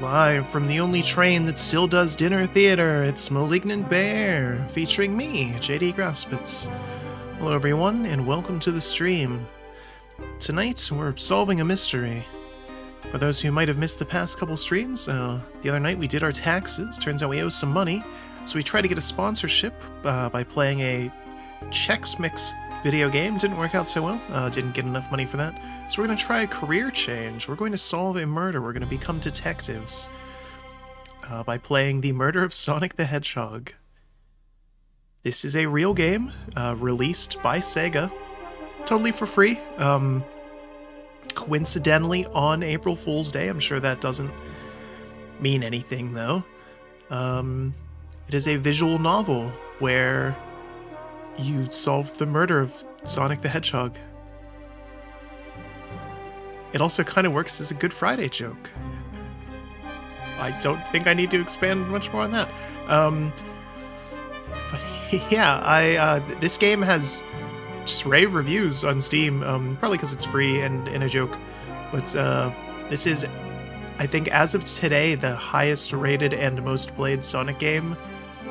Live from the only train that still does dinner theater, it's Malignant Bear, featuring me, JD Graspitz. Hello everyone, and welcome to the stream. Tonight, we're solving a mystery. For those who might have missed the past couple streams, the other night we did our taxes. Turns out we owe some money, so we tried to get a sponsorship by playing a Chex Mix video game. Didn't work out so well, didn't get enough money for that. So we're going to try a career change. We're going to solve a murder. We're going to become detectives by playing the murder of Sonic the Hedgehog. This is a real game, released by Sega, totally for free. Coincidentally on April Fool's Day. I'm sure that doesn't mean anything, though. It is a visual novel where you solve the murder of Sonic the Hedgehog. It also kind of works as a Good Friday joke. I don't think I need to expand much more on that. But yeah, this game has just rave reviews on Steam, probably because it's free and in a joke. But this is, I think, as of today, the highest rated and most played Sonic game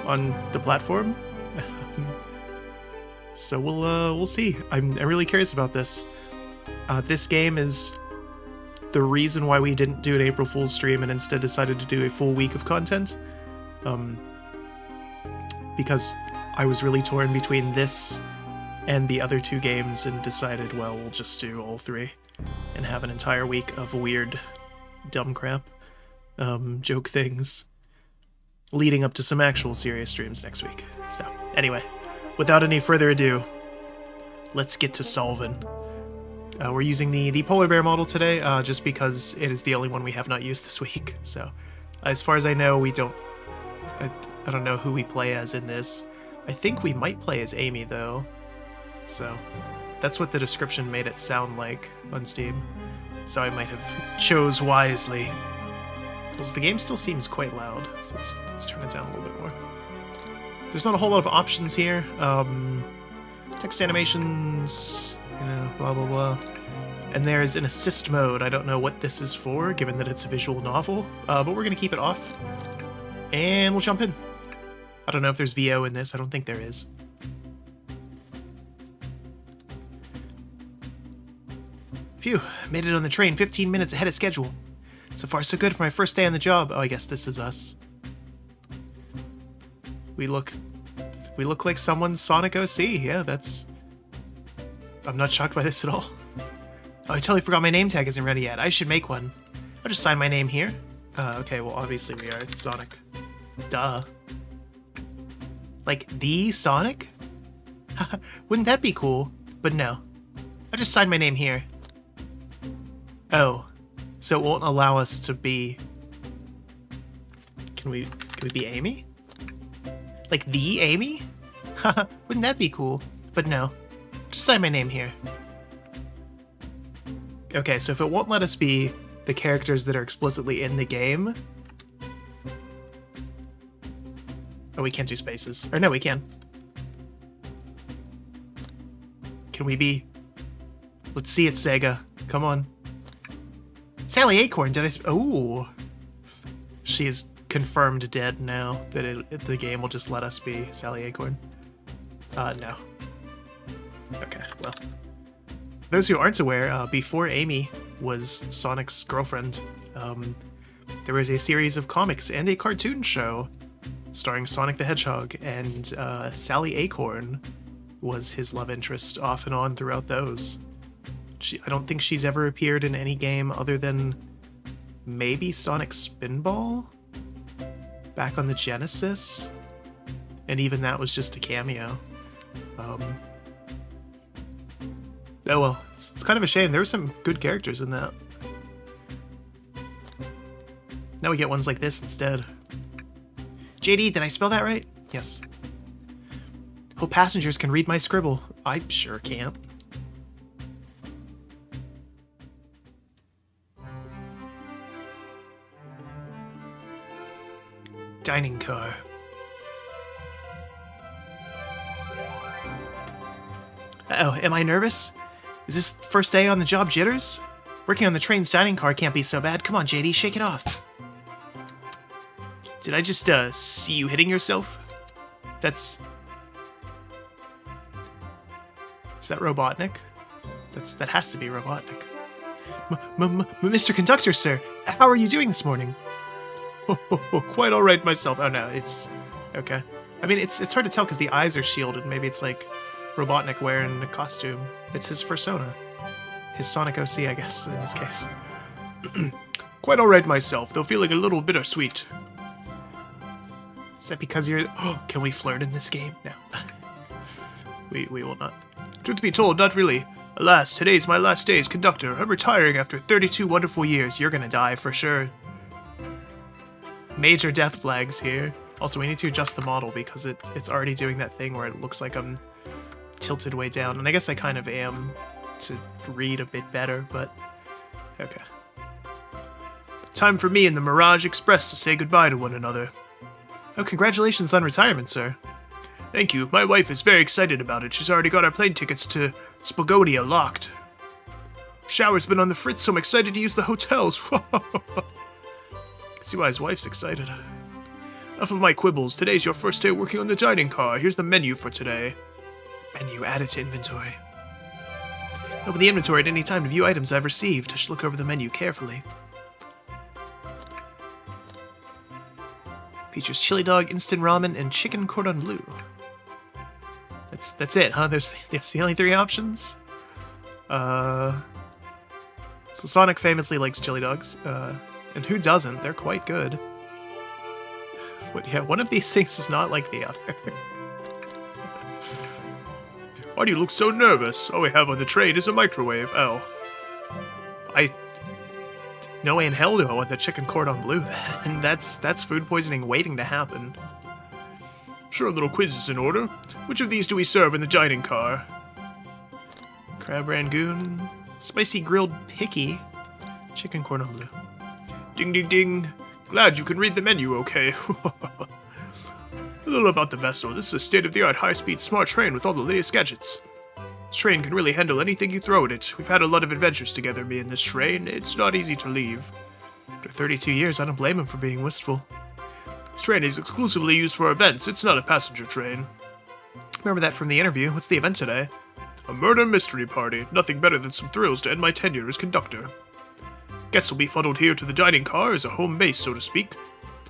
on the platform. So we'll see. I'm really curious about this. This game is the reason why we didn't do an April Fool's stream and instead decided to do a full week of content. Because I was really torn between this and the other two games and decided, well, we'll just do all three and have an entire week of weird, dumb crap, joke things, leading up to some actual serious streams next week. So, anyway, without any further ado, let's get to solving. We're using the polar bear model today, just because it is the only one we have not used this week. So, as far as I know, we don't... I don't know who we play as in this. I think we might play as Amy, though. So, that's what the description made it sound like on Steam. So I might have chose wisely. Because the game still seems quite loud, so let's turn it down a little bit more. There's not a whole lot of options here. Text animations... blah blah blah. And there's an assist mode. I don't know what this is for, given that it's a visual novel, but we're gonna keep it off. And we'll jump in. I don't know if there's VO in this. I don't think there is. Phew, made it on the train 15 minutes ahead of schedule. So far so good for my first day on the job. Oh, I guess this is us. We look like someone's Sonic OC. Yeah, that's... I'm not shocked by this at all. Oh, I totally forgot my name tag isn't ready yet. I should make one. I'll just sign my name here. Okay, well, obviously we are Sonic. Duh. Like, the Sonic? Wouldn't that be cool? But no. I'll just sign my name here. Oh. So it won't allow us to be... Can we be Amy? Like, the Amy? Wouldn't that be cool? But no. Just sign my name here. Okay, so if it won't let us be the characters that are explicitly in the game... Oh, we can't do spaces. Or no, we can. Can we be... Let's see it, Sega. Come on. Sally Acorn, did I... Ooh. She is confirmed dead now, that the game will just let us be Sally Acorn. No. Okay, well. Those who aren't aware, before Amy was Sonic's girlfriend, there was a series of comics and a cartoon show starring Sonic the Hedgehog, and Sally Acorn was his love interest off and on throughout those. I don't think she's ever appeared in any game other than maybe Sonic Spinball back on the Genesis, and even that was just a cameo. Oh well, it's kind of a shame. There were some good characters in that. Now we get ones like this instead. JD, did I spell that right? Yes. Hope passengers can read my scribble. I sure can't. Dining car. Uh-oh, am I nervous? Is this first day on the job jitters? Working on the train's dining car can't be so bad. Come on, JD, shake it off. Did I just see you hitting yourself? Is that Robotnik? That has to be Robotnik. Mr. Conductor, sir, how are you doing this morning? Quite all right myself. Oh no, it's okay. I mean, it's hard to tell because the eyes are shielded. Maybe it's like Robotnik wearing a costume. It's his persona, his Sonic OC, I guess, in this case. Quite all right myself, though feeling a little bittersweet. Is that because you're... Oh, can we flirt in this game? No. we will not. Truth be told, not really. Alas, today's my last day as conductor. I'm retiring after 32 wonderful years. You're gonna die for sure. Major death flags here. Also, we need to adjust the model because it's already doing that thing where it looks like I'm tilted way down. And I guess I kind of am to read a bit better, but... Okay. Time for me and the Mirage Express to say goodbye to one another. Oh, congratulations on retirement, sir. Thank you. My wife is very excited about it. She's already got our plane tickets to Spagonia locked. Shower's been on the fritz, so I'm excited to use the hotels. See why his wife's excited. Enough of my quibbles. Today's your first day working on the dining car. Here's the menu for today. Menu added to inventory. Open the inventory at any time to view items I've received. I should look over the menu carefully. Features chili dog, instant ramen, and chicken cordon bleu. That's it, huh? There's the only 3 options? So Sonic famously likes chili dogs. And who doesn't? They're quite good. But yeah, one of these things is not like the other. Why do you look so nervous? All we have on the train is a microwave. Oh. No way in hell do I want the chicken cordon bleu. And that's food poisoning waiting to happen. Sure, a little quiz is in order. Which of these do we serve in the dining car? Crab rangoon, spicy grilled picky, chicken cordon bleu. Ding ding ding. Glad you can read the menu okay. A little about the vessel. This is a state-of-the-art high-speed smart train with all the latest gadgets. This train can really handle anything you throw at it. We've had a lot of adventures together, me and this train. It's not easy to leave. After 32 years, I don't blame him for being wistful. This train is exclusively used for events. It's not a passenger train. Remember that from the interview. What's the event today? A murder mystery party. Nothing better than some thrills to end my tenure as conductor. Guests will be funneled here to the dining car as a home base, so to speak.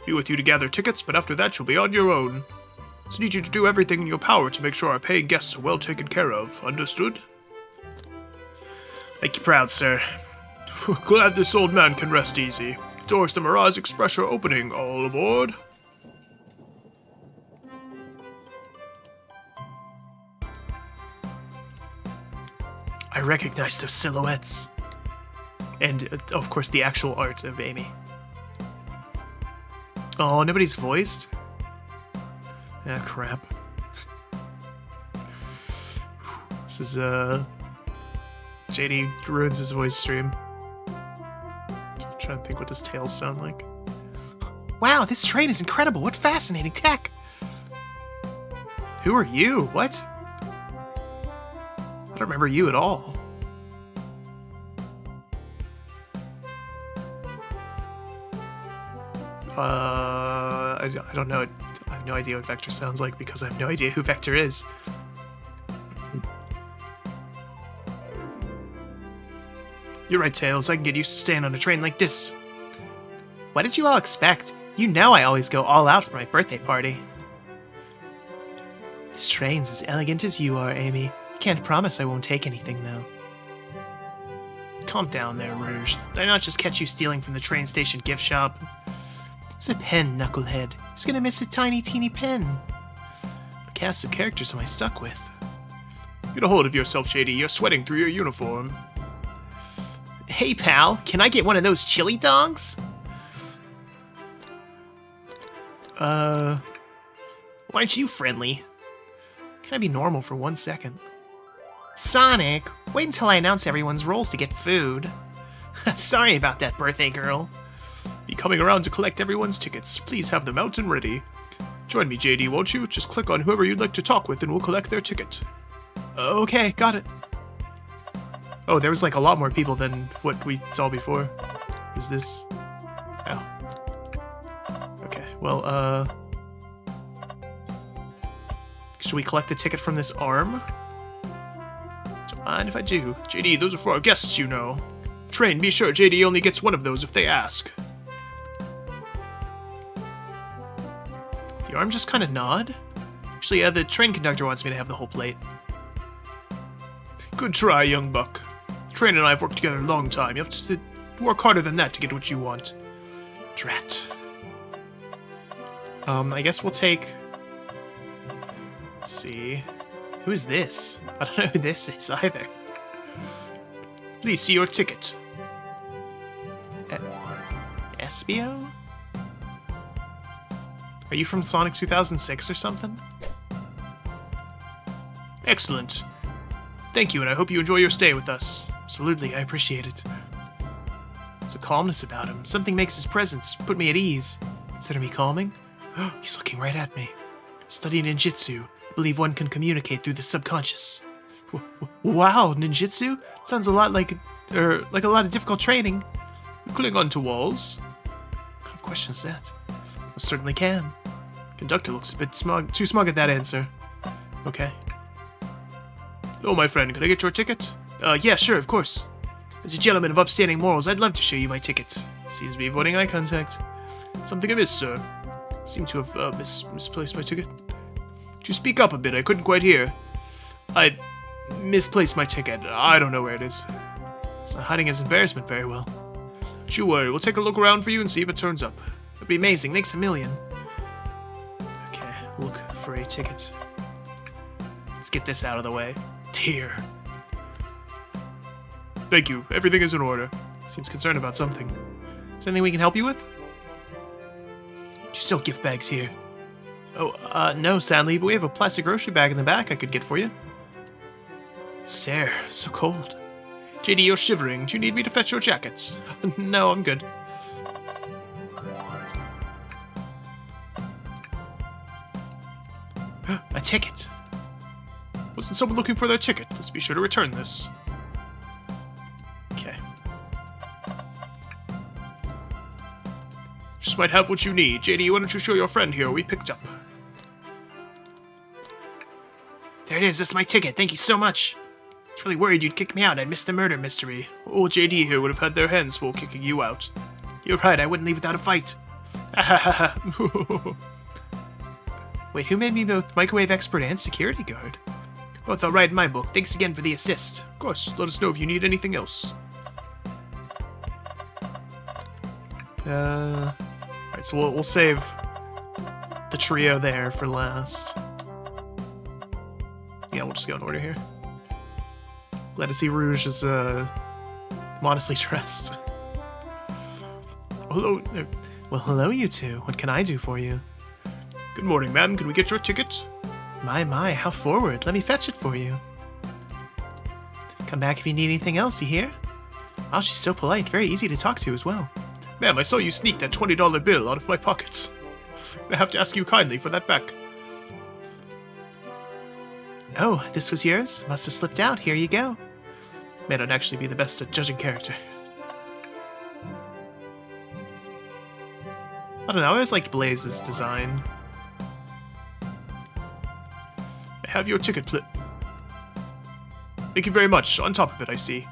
Be with you to gather tickets, but after that you'll be on your own. So need you to do everything in your power to make sure our paying guests are well taken care of. Understood? Make you proud, sir. Glad this old man can rest easy. Doors to the Mirage Express are opening. All aboard. I recognize those silhouettes. And, of course, the actual art of Amy. Oh, nobody's voiced? Ah, crap. This is, JD ruins his voice stream. I'm trying to think, what does Tails sound like? Wow, this train is incredible! What fascinating tech! Who are you? What? I don't remember you at all. I don't know. I have no idea what Vector sounds like because I have no idea who Vector is. You're right, Tails. I can get used to staying on a train like this. What did you all expect? You know I always go all out for my birthday party. This train's as elegant as you are, Amy. Can't promise I won't take anything, though. Calm down there, Rouge. Did I not just catch you stealing from the train station gift shop? It's a pen, knucklehead. Who's gonna miss a tiny, teeny pen? What cast of characters am I stuck with? Get a hold of yourself, Shady. You're sweating through your uniform. Hey, pal. Can I get one of those chili dogs? Why aren't you friendly? Can I be normal for 1 second? Sonic, wait until I announce everyone's roles to get food. Sorry about that, birthday girl. Be coming around to collect everyone's tickets. Please have them out and ready. Join me, JD, won't you? Just click on whoever you'd like to talk with and we'll collect their ticket. Okay, got it. Oh, there was like a lot more people than what we saw before. Is this... Oh. Okay, Well, should we collect the ticket from this arm? Don't mind if I do. JD, those are for our guests, you know. Train, be sure JD only gets one of those if they ask. The arm just kind of nod? Actually, the train conductor wants me to have the whole plate. Good try, young buck. Train and I have worked together a long time. You have to work harder than that to get what you want. Drat. I guess we'll take... Let's see... Who is this? I don't know who this is either. Please see your ticket. Espio? Are you from Sonic 2006 or something? Excellent. Thank you, and I hope you enjoy your stay with us. Absolutely, I appreciate it. There's a calmness about him. Something makes his presence put me at ease. Consider me calming? He's looking right at me. Studying ninjutsu. Believe one can communicate through the subconscious. Wow, ninjutsu? Sounds a lot like a lot of difficult training. Cling onto walls? What kind of question is that? Most certainly can. Conductor looks a bit too smug at that answer. Okay. Hello, my friend. Could I get your ticket? Yeah, sure, of course. As a gentleman of upstanding morals, I'd love to show you my ticket. Seems to be avoiding eye contact. Something amiss, sir. Seem to have misplaced my ticket. Could you speak up a bit? I couldn't quite hear. I misplaced my ticket. I don't know where it is. He's not hiding his embarrassment very well. Don't you worry. We'll take a look around for you and see if it turns up. It'd be amazing. Thanks a million. Okay, look for a ticket. Let's get this out of the way. Dear. Thank you. Everything is in order. Seems concerned about something. Is there anything we can help you with? Just still gift bags here. Oh, no, sadly, but we have a plastic grocery bag in the back I could get for you. It's there. So cold. JD, you're shivering. Do you need me to fetch your jackets? No, I'm good. A ticket. Wasn't someone looking for their ticket? Let's be sure to return this. Okay. Just might have what you need. JD, why don't you show your friend here we picked up? There it is. That's my ticket. Thank you so much. I was really worried you'd kick me out. I'd missed the murder mystery. Old JD here would have had their hands full kicking you out. You're right. I wouldn't leave without a fight. Wait, who made me both microwave expert and security guard? Both all right in my book. Thanks again for the assist. Of course, let us know if you need anything else. Alright, so we'll save the trio there for last. Yeah, we'll just go in order here. Glad to see Rouge is, modestly dressed. Hello there. Well, hello, you two. What can I do for you? Good morning, ma'am. Can we get your ticket? My, how forward. Let me fetch it for you. Come back if you need anything else, you hear? Oh, she's so polite. Very easy to talk to as well. Ma'am, I saw you sneak that $20 bill out of my pocket. I have to ask you kindly for that back. Oh, this was yours? Must have slipped out. Here you go. May not actually be the best at judging character. I don't know, I always liked Blaze's design. I have your ticket, Thank you very much. On top of it, I see.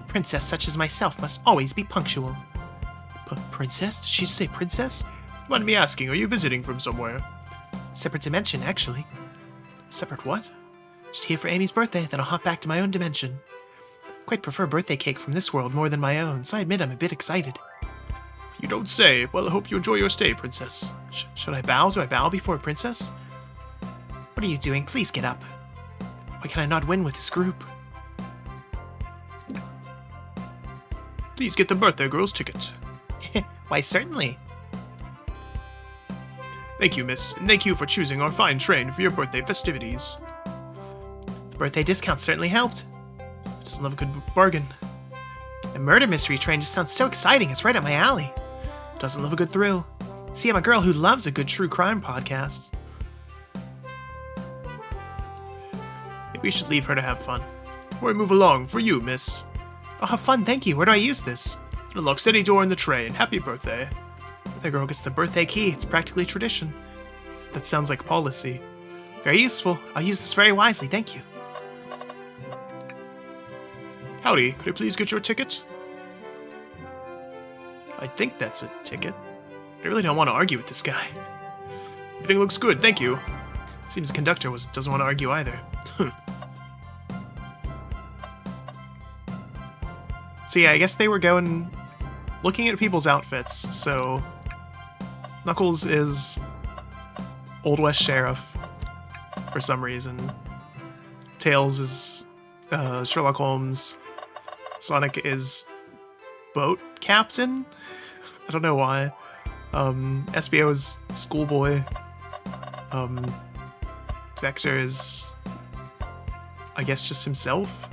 Princess such as myself must always be punctual. Princess? Did she say princess? Mind me asking, are you visiting from somewhere? Separate dimension, actually. Separate what? Just here for Amy's birthday, then I'll hop back to my own dimension. Quite prefer birthday cake from this world more than my own, so I admit I'm a bit excited. You don't say. Well, I hope you enjoy your stay, princess. Should I bow? Do I bow before a princess? What are you doing? Please get up. Why can I not win with this group? Please get the birthday girl's ticket. Why, certainly. Thank you, miss, and thank you for choosing our fine train for your birthday festivities. The birthday discount certainly helped. Doesn't love a good bargain. A murder mystery train just sounds so exciting. It's right up my alley. Doesn't love a good thrill. See, I'm a girl who loves a good true crime podcast. Maybe we should leave her to have fun. Or move along. For you, miss. I'll have fun, thank you. Where do I use this? It unlocks any door in the train. Happy birthday. Birthday girl gets the birthday key. It's practically tradition. That sounds like policy. Very useful. I'll use this very wisely. Thank you. Howdy. Could I please get your ticket? I think that's a ticket. I really don't want to argue with this guy. Everything looks good. Thank you. Seems the conductor doesn't want to argue either. So yeah, I guess they were looking at people's outfits. So Knuckles is Old West Sheriff for some reason. Tails is Sherlock Holmes. Sonic is boat captain? I don't know why. SBO is schoolboy. Vector is, I guess, just himself.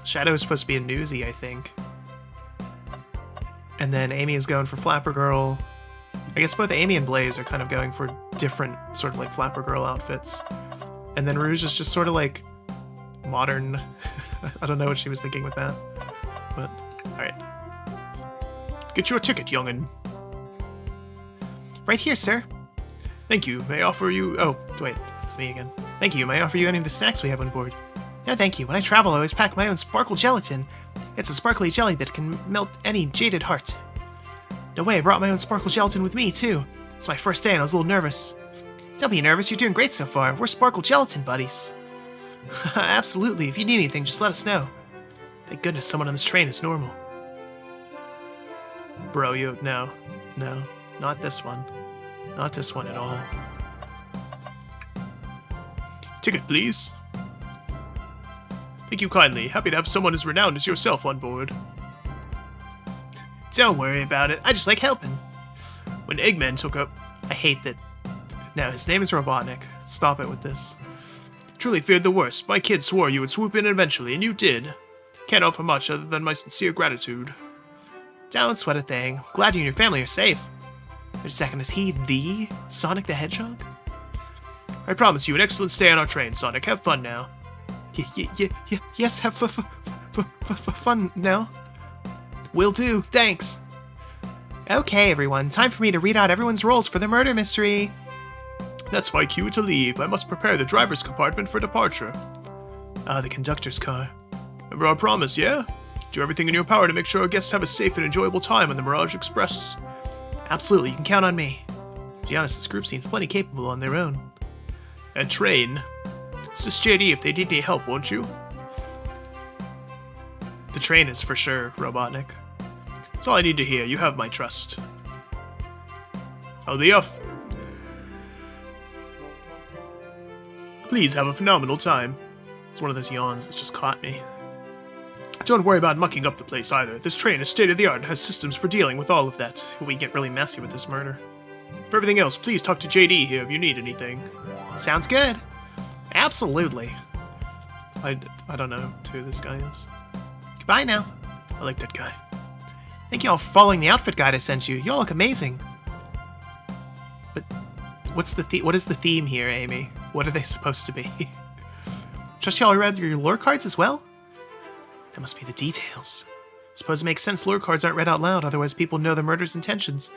Shadow is supposed to be a newsie, I think. And then Amy is going for Flapper Girl. I guess both Amy and Blaze are kind of going for different sort of like Flapper Girl outfits. And then Rouge is just sort of like modern. I don't know what she was thinking with that. But, alright. Get your ticket, youngin'. Right here, sir. Thank you. May I offer you... Oh, wait. It's me again. Thank you. May I offer you any of the snacks we have on board? No, thank you. When I travel, I always pack my own sparkle gelatin. It's a sparkly jelly that can melt any jaded heart. No way, I brought my own sparkle gelatin with me, too. It's my first day and I was a little nervous. Don't be nervous, you're doing great so far. We're sparkle gelatin buddies. Absolutely, if you need anything, just let us know. Thank goodness someone on this train is normal. Bro, no, not this one. Not this one at all. Ticket, please. Thank you kindly. Happy to have someone as renowned as yourself on board. Don't worry about it. I just like helping. When Eggman took up... I hate that... No, his name is Robotnik. Stop it with this. Truly feared the worst. My kid swore you would swoop in eventually, and you did. Can't offer much other than my sincere gratitude. Don't sweat a thing. Glad you and your family are safe. Wait a second, is he the Sonic the Hedgehog? I promise you an excellent stay on our train, Sonic. Have fun now. Yes, have fun now. Will do, thanks. Okay, everyone, time for me to read out everyone's roles for the murder mystery. That's my cue to leave. I must prepare the driver's compartment for departure. The conductor's car. Remember our promise, yeah? Do everything in your power to make sure our guests have a safe and enjoyable time on the Mirage Express. Absolutely, you can count on me. To be honest, this group seems plenty capable on their own. And train. Assist JD if they need any help, won't you? The train is for sure, Robotnik. That's all I need to hear. You have my trust. I'll be off. Please have a phenomenal time. It's one of those yawns that just caught me. Don't worry about mucking up the place either. This train is state-of-the-art and has systems for dealing with all of that. We get really messy with this murder. For everything else, please talk to JD here if you need anything. Sounds good. Absolutely. I don't know who this guy is. Goodbye now. I like that guy. Thank you all for following the outfit guide I sent you. You all look amazing. But what is the theme here, Amy? What are they supposed to be? Trust y'all read your lore cards as well? That must be the details. Suppose it makes sense lore cards aren't read out loud, otherwise people know the murder's intentions.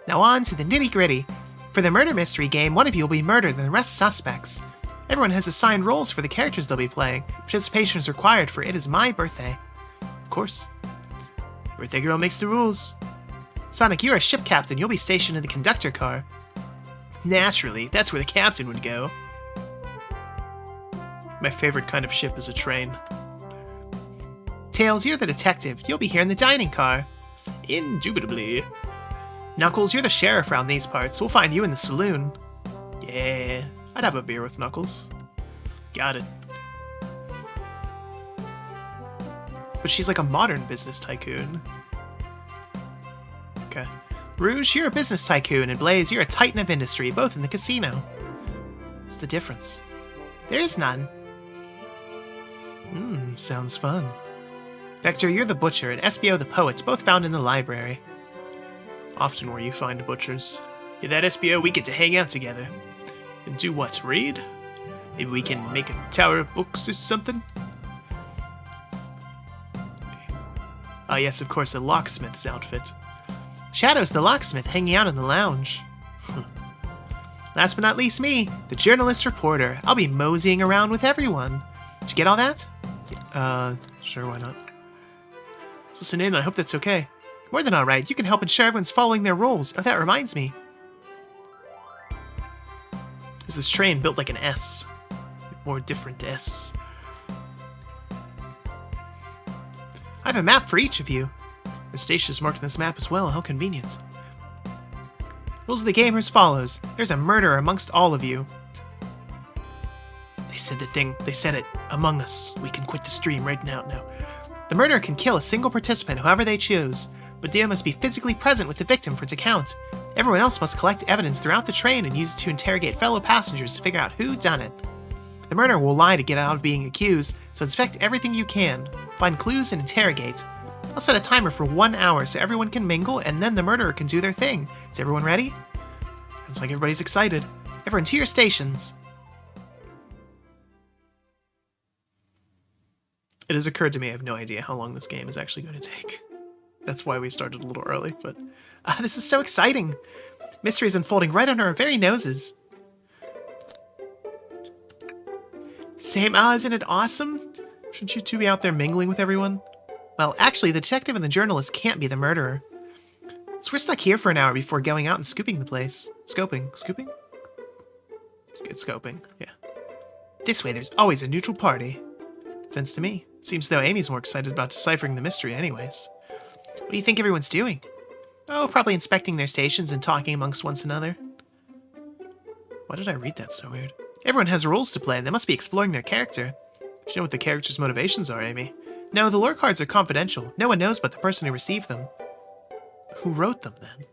Now on to the nitty-gritty. For the murder mystery game, one of you will be murdered and the rest suspects. Everyone has assigned roles for the characters they'll be playing. Participation is required, for it is my birthday. Of course. Birthday girl makes the rules. Sonic, you're a ship captain. You'll be stationed in the conductor car. Naturally, that's where the captain would go. My favorite kind of ship is a train. Tails, you're the detective. You'll be here in the dining car. Indubitably. Knuckles, you're the sheriff around these parts. We'll find you in the saloon. Yeah, I'd have a beer with Knuckles. Got it. But she's like a modern business tycoon. Okay. Rouge, you're a business tycoon, and Blaze, you're a titan of industry, both in the casino. What's the difference? There is none. Sounds fun. Vector, you're the butcher, and SBO the poet, both found in the library. Often where you find butchers. Yeah, that SBO, we get to hang out together. And do what? Read? Maybe we can make a tower of books or something? Ah, yes, of course, a locksmith's outfit. Shadow's the locksmith hanging out in the lounge. Last but not least me, the journalist reporter. I'll be moseying around with everyone. Did you get all that? Sure, why not? Let's listen in, I hope that's okay. More than alright, you can help ensure everyone's following their rules. Oh, that reminds me. There's this train built like an S. More different S. I have a map for each of you. The station is marked on this map as well, how convenient. Rules of the game are as follows. There's a murderer amongst all of you. They said the thing. They said it. Among us. We can quit the stream right now. The murderer can kill a single participant, however they choose, but they must be physically present with the victim for it to count. Everyone else must collect evidence throughout the train and use it to interrogate fellow passengers to figure out who done it. The murderer will lie to get out of being accused, so inspect everything you can. Find clues and interrogate. I'll set a timer for 1 hour so everyone can mingle, and then the murderer can do their thing. Is everyone ready? Sounds like everybody's excited. Everyone to your stations. It has occurred to me I have no idea how long this game is actually going to take. That's why we started a little early, but this is so exciting. Mystery is unfolding right under our very noses. Same, isn't it awesome? Shouldn't you two be out there mingling with everyone? Well, actually, the detective and the journalist can't be the murderer. So we're stuck here for an hour before going out and scooping the place. Scoping. Scooping? It's scoping, yeah. This way, there's always a neutral party. Sense to me. Seems though Amy's more excited about deciphering the mystery anyways. What do you think everyone's doing? Oh, probably inspecting their stations and talking amongst one another. Why did I read that so weird? Everyone has rules to play, and they must be exploring their character. Do you know what the character's motivations are, Amy? No, the lore cards are confidential. No one knows but the person who received them. Who wrote them, then?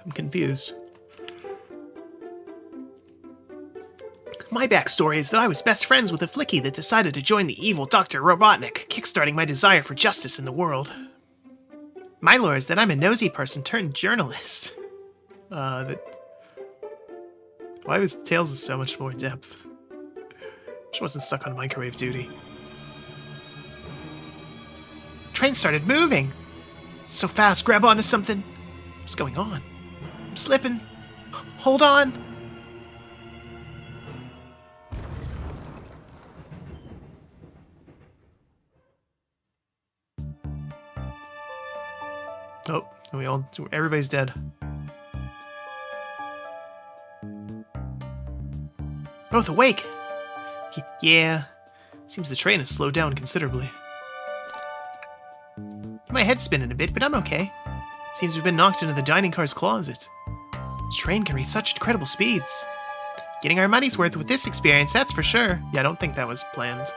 I'm confused. My backstory is that I was best friends with a flicky that decided to join the evil Dr. Robotnik, kickstarting my desire for justice in the world. My lore is that I'm a nosy person turned journalist. Why was Tails so much more depth? She wasn't stuck on microwave duty. Train started moving! So fast, grab onto something. What's going on? I'm slipping. Hold on! Oh, everybody's dead. Both awake! Yeah. Seems the train has slowed down considerably. My head's spinning a bit, but I'm okay. Seems we've been knocked into the dining car's closet. This train can reach such incredible speeds. Getting our money's worth with this experience, that's for sure. Yeah, I don't think that was planned.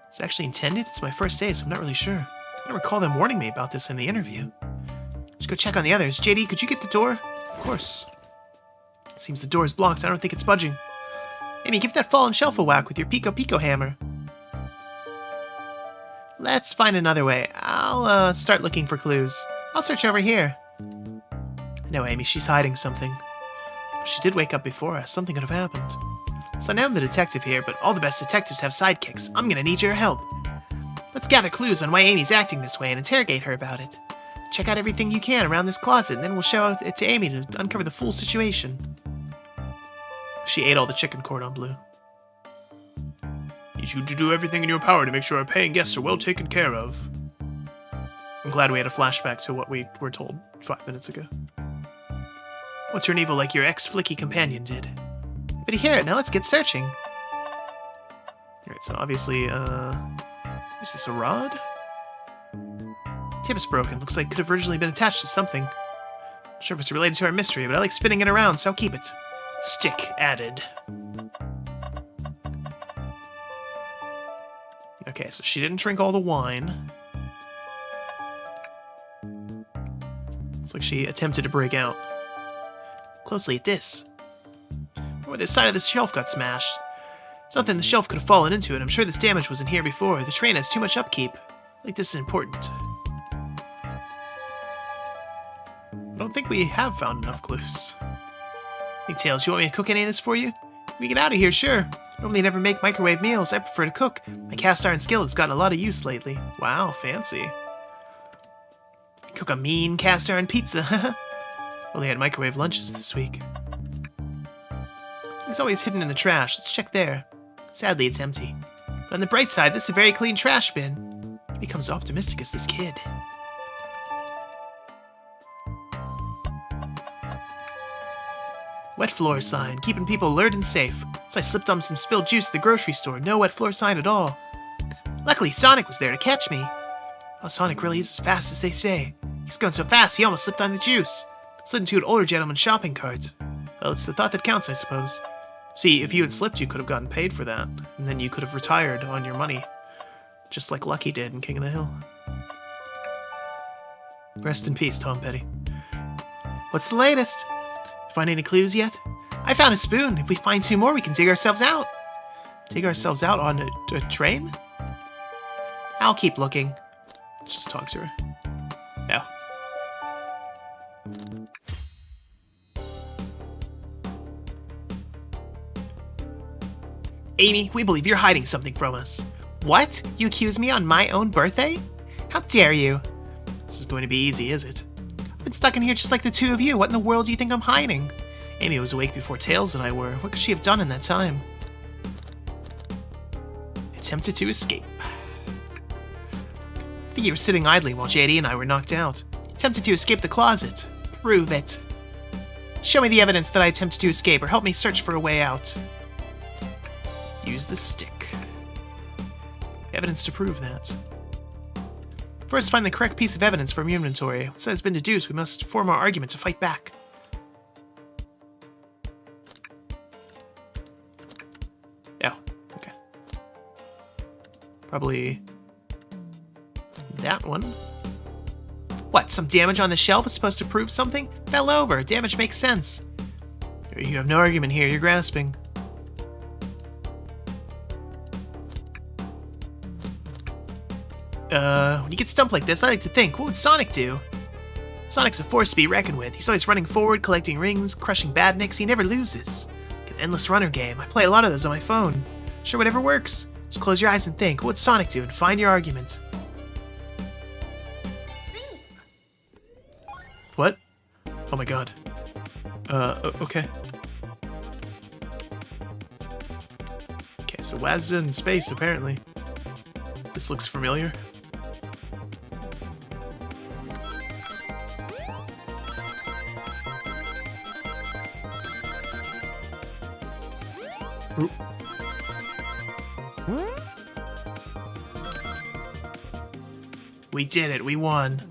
It's actually intended? It's my first day, so I'm not really sure. I don't recall them warning me about this in the interview. Just go check on the others. JD, could you get the door? Of course. Seems the door is blocked. I don't think it's budging. Amy, give that fallen shelf a whack with your Pico hammer. Let's find another way. I'll start looking for clues. I'll search over here. No, Amy, she's hiding something. She did wake up before us. Something could have happened. So now I'm the detective here, but all the best detectives have sidekicks. I'm gonna need your help. Let's gather clues on why Amy's acting this way and interrogate her about it. Check out everything you can around this closet, and then we'll show it to Amy to uncover the full situation. She ate all the chicken cordon bleu. Need you to do everything in your power to make sure our paying guests are well taken care of. I'm glad we had a flashback to what we were told 5 minutes ago. What's turn evil like your ex-flicky companion did? But hear it, now let's get searching. Alright, so obviously, is this a rod? Tip is broken. Looks like it could have originally been attached to something. Not sure if it's related to our mystery, but I like spinning it around, so I'll keep it. Stick added. Okay, so she didn't drink all the wine. Looks like she attempted to break out. Closely at this. Where the side of this shelf got smashed. There's nothing the shelf could have fallen into it. I'm sure this damage wasn't here before. The train has too much upkeep. I think this is important. I don't think we have found enough clues. Hey, Tails, you want me to cook any of this for you? We get out of here, sure. Normally I never make microwave meals. I prefer to cook. My cast iron skillet's gotten a lot of use lately. Wow, fancy. Cook a mean cast iron pizza. Only had microwave lunches this week. It's always hidden in the trash. Let's check there. Sadly, it's empty. But on the bright side, this is a very clean trash bin. He becomes optimistic as this kid. Wet floor sign, keeping people alert and safe. So I slipped on some spilled juice at the grocery store. No wet floor sign at all. Luckily, Sonic was there to catch me. Oh, Sonic really is as fast as they say. He's going so fast, he almost slipped on the juice. Slid into an older gentleman's shopping cart. Well, it's the thought that counts, I suppose. See, if you had slipped, you could have gotten paid for that. And then you could have retired on your money. Just like Lucky did in King of the Hill. Rest in peace, Tom Petty. What's the latest? Find any clues yet? I found a spoon. If we find 2 more, we can dig ourselves out. Dig ourselves out on a train? I'll keep looking. Just talk to her. No. Amy, we believe you're hiding something from us. What? You accuse me on my own birthday? How dare you? This is going to be easy, is it? I've been stuck in here just like the 2 of you. What in the world do you think I'm hiding? Amy was awake before Tails and I were. What could she have done in that time? Attempted to escape. I think you were sitting idly while JD and I were knocked out. Attempted to escape the closet. Prove it. Show me the evidence that I attempted to escape, or help me search for a way out. Use the stick. Evidence to prove that. First, find the correct piece of evidence from your inventory. Once that has been deduced, we must form our argument to fight back. Oh, okay. Probably that one. What, some damage on the shelf is supposed to prove something? Fell over. Damage makes sense. You have no argument here. You're grasping. When you get stumped like this, I like to think, what would Sonic do? Sonic's a force to be reckoned with. He's always running forward, collecting rings, crushing badniks. He never loses. Like an endless runner game. I play a lot of those on my phone. Sure, whatever works. Just close your eyes and think, what would Sonic do, and find your argument. What? Oh my god. Okay. Okay, so Wazda in space, apparently. This looks familiar. Oop. We did it, we won.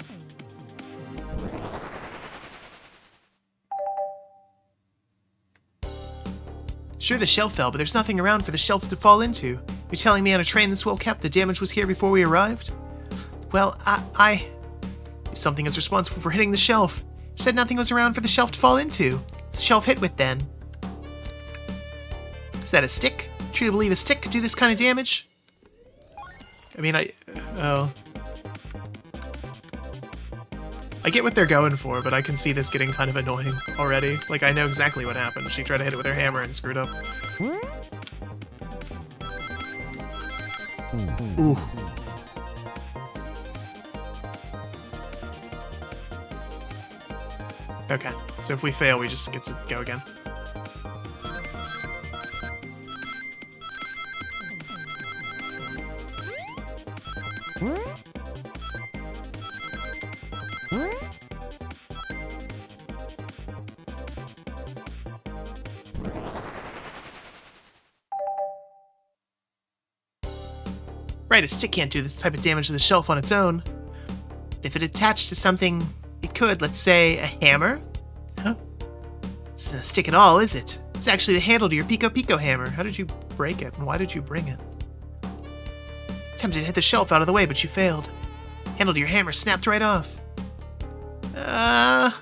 Sure, the shelf fell, but there's nothing around for the shelf to fall into. You're telling me on a train this well kept, the damage was here before we arrived? Well, something is responsible for hitting the shelf. You said nothing was around for the shelf to fall into. What's the shelf hit with, then? Is that a stick? Truly believe a stick could do this kind of damage? I mean, oh. I get what they're going for, but I can see this getting kind of annoying already. Like, I know exactly what happened. She tried to hit it with her hammer and screwed up. Ooh. Okay, so if we fail, we just get to go again. Right, a stick can't do this type of damage to the shelf on its own. If it attached to something, it could, let's say, a hammer? Huh? This isn't a stick at all, is it? It's actually the handle to your Pico Pico hammer. How did you break it, and why did you bring it? Attempted to hit the shelf out of the way, but you failed. Handle to your hammer snapped right off. As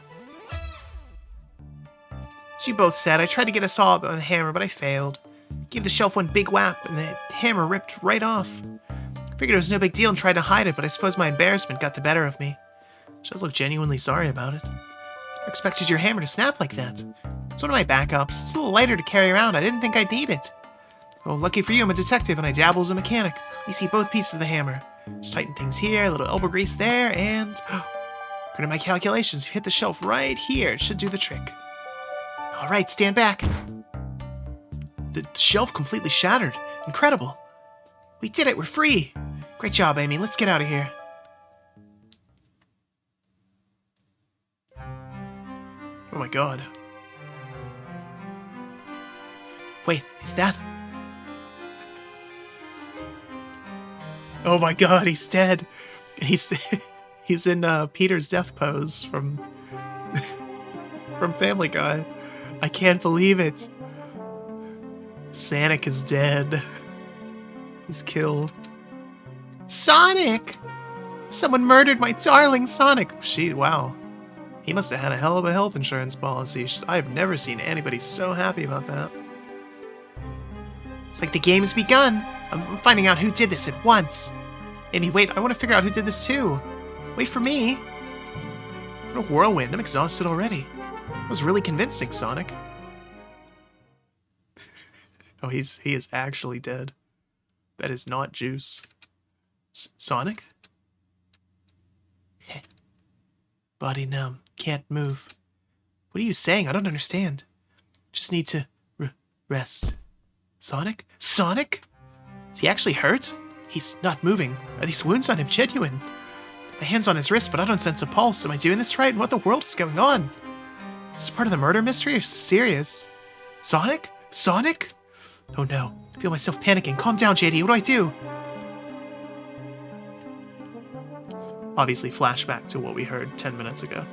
you both said, I tried to get us all on the hammer, but I failed. Gave the shelf one big whap, and the hammer ripped right off. Figured it was no big deal and tried to hide it, but I suppose my embarrassment got the better of me. She does look genuinely sorry about it. I expected your hammer to snap like that. It's one of my backups. It's a little lighter to carry around. I didn't think I'd need it. Well, lucky for you, I'm a detective and I dabble as a mechanic. You see both pieces of the hammer. Just tighten things here, a little elbow grease there, and... according to my calculations, you hit the shelf right here. It should do the trick. Alright, stand back. The shelf completely shattered. Incredible. We did it, we're free. Great job, Amy. Let's get out of here. Oh my god. Wait, is that... oh my god, he's dead. He's in Peter's death pose from from Family Guy. I can't believe it. Sonic is dead. He's killed. Sonic! Someone murdered my darling Sonic. Wow. He must have had a hell of a health insurance policy. I've never seen anybody so happy about that. It's like the game's begun. I'm finding out who did this at once. Amy, wait, I want to figure out who did this too. Wait for me. What a whirlwind. I'm exhausted already. That was really convincing, Sonic. Oh, he is actually dead. That is not juice. Sonic? Heh. Body numb. Can't move. What are you saying? I don't understand. Just need to rest. Sonic? Sonic? Is he actually hurt? He's not moving. Are these wounds on him genuine? My hand's on his wrist, but I don't sense a pulse. Am I doing this right? And what the world is going on? Is this part of the murder mystery, or is this serious? Sonic? Sonic? Oh no. I feel myself panicking. Calm down, JD. What do I do? Obviously, flashback to what we heard 10 minutes ago.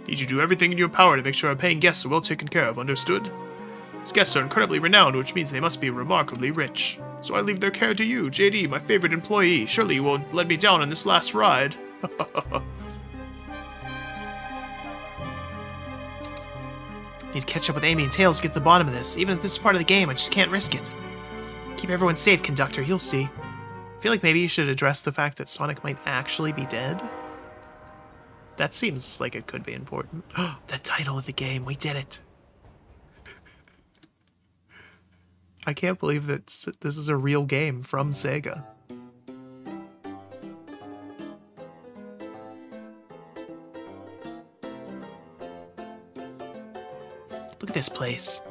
Need you to do everything in your power to make sure our paying guests are well taken care of, understood? These guests are incredibly renowned, which means they must be remarkably rich. So I leave their care to you, JD, my favorite employee. Surely you won't let me down on this last ride. Need to catch up with Amy and Tails to get to the bottom of this. Even if this is part of the game, I just can't risk it. Keep everyone safe, conductor. You'll see. I feel like maybe you should address the fact that Sonic might actually be dead. That seems like it could be important. The title of the game. We did it. I can't believe that this is a real game from Sega. Look at this place.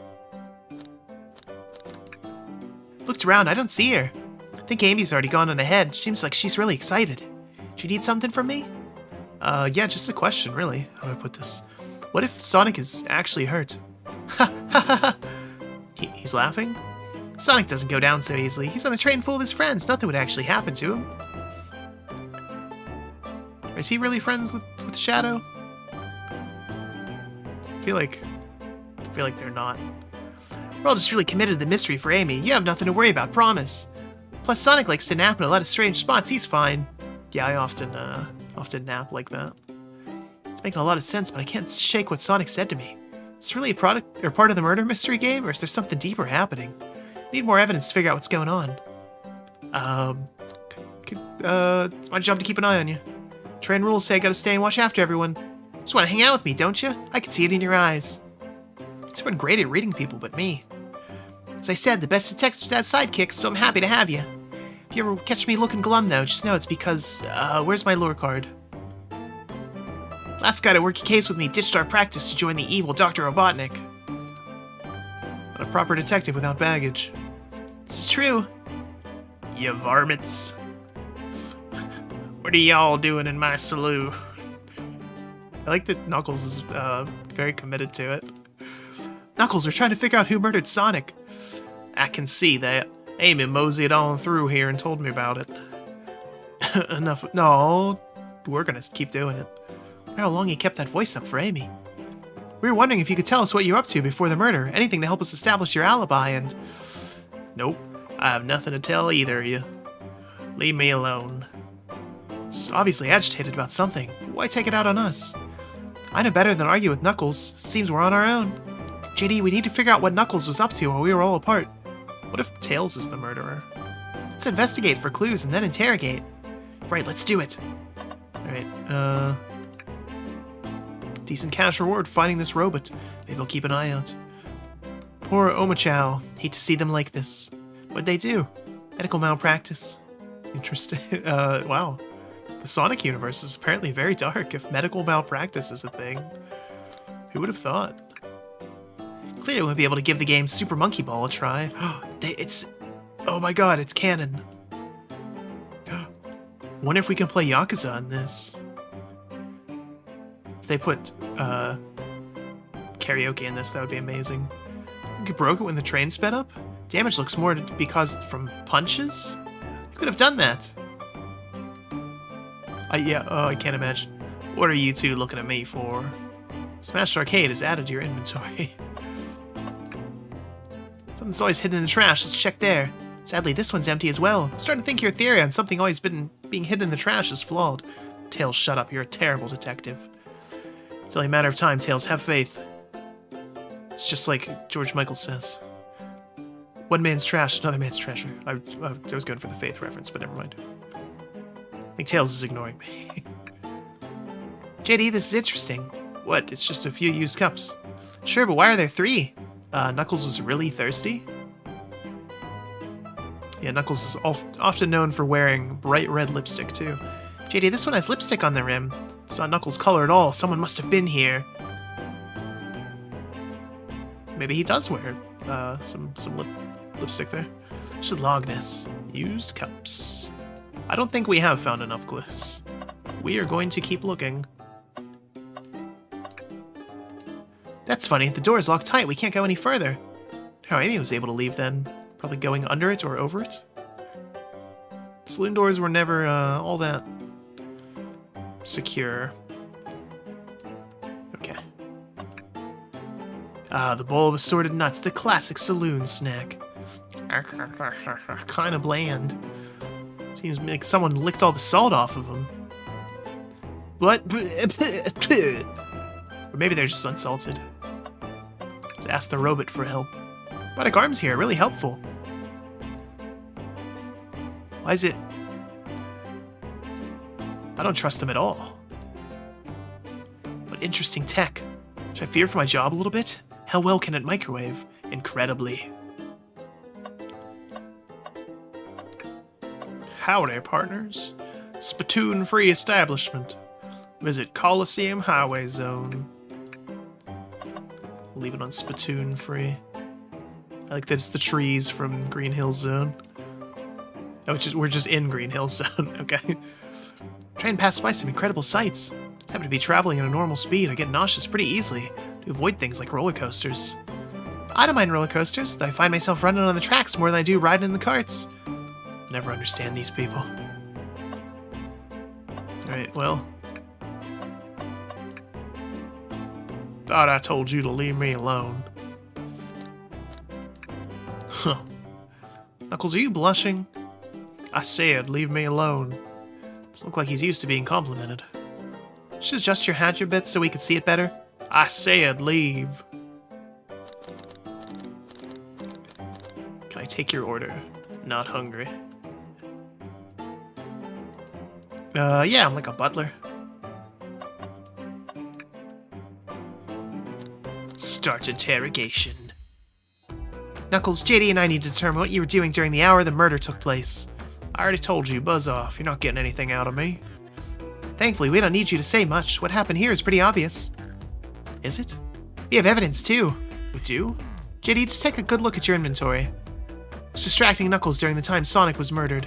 Looked around, I don't see her. I think Amy's already gone on ahead. Seems like she's really excited. Do you need something from me? Yeah, just a question, really. How do I put this? What if Sonic is actually hurt? Ha ha ha ha! He's laughing? Sonic doesn't go down so easily. He's on a train full of his friends. Nothing would actually happen to him. Is he really friends with Shadow? I feel like they're not. We're all just really committed to the mystery for Amy. You have nothing to worry about, promise. Plus, Sonic likes to nap in a lot of strange spots. He's fine. Yeah, I often nap like that. It's making a lot of sense, but I can't shake what Sonic said to me. Is this really a product or part of the murder mystery game, or is there something deeper happening? Need more evidence to figure out what's going on. It's my job to keep an eye on you. Train rules say I gotta stay and watch after everyone. Just want to hang out with me, don't you? I can see it in your eyes. Everyone's great at reading people but me. As I said, the best detectives have sidekicks, so I'm happy to have you. If you ever catch me looking glum, though, just know it's because, where's my lure card? Last guy to work a case with me ditched our practice to join the evil Dr. Robotnik. Not a proper detective without baggage. This is true. You varmints. What are y'all doing in my saloon? I like that Knuckles is very committed to it. Knuckles, we're trying to figure out who murdered Sonic. I can see that. Amy moseyed on through here and told me about it. Enough. No, we're gonna keep doing it. I wonder how long he kept that voice up for Amy. We were wondering if you could tell us what you were up to before the murder. Anything to help us establish your alibi and... Nope. I have nothing to tell either of you. Leave me alone. It's obviously agitated about something. Why take it out on us? I know better than argue with Knuckles. Seems we're on our own. JD, we need to figure out what Knuckles was up to while we were all apart. What if Tails is the murderer? Let's investigate for clues and then interrogate. Right, let's do it. Alright, Decent cash reward for finding this robot. Maybe I'll keep an eye out. Poor Omochow. Hate to see them like this. What'd they do? Medical malpractice. Interesting. Wow. The Sonic universe is apparently very dark if medical malpractice is a thing. Who would have thought? Clearly won't be able to give the game Super Monkey Ball a try. It's... Oh my god, it's canon. Wonder if we can play Yakuza on this. If they put karaoke in this, that would be amazing. I think it broke it when the train sped up? Damage looks more because from punches? You could have done that. Yeah, oh, I can't imagine. What are you two looking at me for? Smashed Arcade is added to your inventory. Something's always hidden in the trash. Let's check there. Sadly, this one's empty as well. I'm starting to think your theory on something always being hidden in the trash is flawed. Tails, shut up. You're a terrible detective. It's only a matter of time, Tails. Have faith. It's just like George Michael says. One man's trash, another man's treasure. I was going for the faith reference, but never mind. I think Tails is ignoring me. JD, this is interesting. What? It's just a few used cups. Sure, but why are there 3? Knuckles is really thirsty? Yeah, Knuckles is often known for wearing bright red lipstick, too. JD, this one has lipstick on the rim. It's not Knuckles' color at all. Someone must have been here. Maybe he does wear some lipstick there. Should log this. Used cups. I don't think we have found enough clues. We are going to keep looking. That's funny. The door is locked tight. We can't go any further. How Amy was able to leave then? Probably going under it or over it? Saloon doors were never all that secure. Okay. The bowl of assorted nuts, the classic saloon snack. Kinda bland. Seems like someone licked all the salt off of them. What? Or maybe they're just unsalted. Let's ask the robot for help. Robotic arms here, really helpful. Why is it... I don't trust them at all. But interesting tech. Should I fear for my job a little bit? How well can it microwave? Incredibly. Howdy, partners. Spittoon-free establishment. Visit Coliseum Highway Zone. Leave it on Spittoon-free. I like that it's the trees from Green Hill Zone. Oh, we're just in Green Hill Zone. Okay. Try and pass by some incredible sights. Just happen to be traveling at a normal speed. I get nauseous pretty easily to avoid things like roller coasters. I don't mind roller coasters, though I find myself running on the tracks more than I do riding in the carts. Never understand these people. Alright, well. Thought I told you to leave me alone. Huh. Knuckles, are you blushing? I said, leave me alone. Doesn't look like he's used to being complimented. Should adjust your hat a bit so we could see it better. I said, leave. Can I take your order? Not hungry. Yeah, I'm like a butler. Start interrogation. Knuckles, JD and I need to determine what you were doing during the hour the murder took place. I already told you, buzz off. You're not getting anything out of me. Thankfully, we don't need you to say much. What happened here is pretty obvious. Is it? We have evidence, too. We do? JD, just take a good look at your inventory. It was distracting Knuckles during the time Sonic was murdered.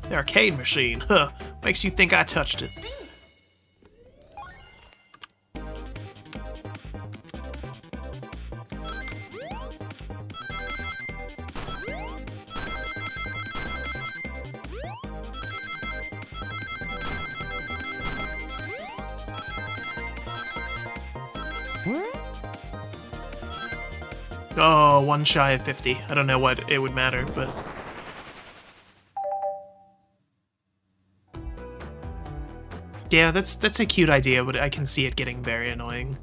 The arcade machine, huh? Makes you think I touched it. Oh, one shy of 50. I don't know what it would matter, but... Yeah, that's a cute idea, but I can see it getting very annoying.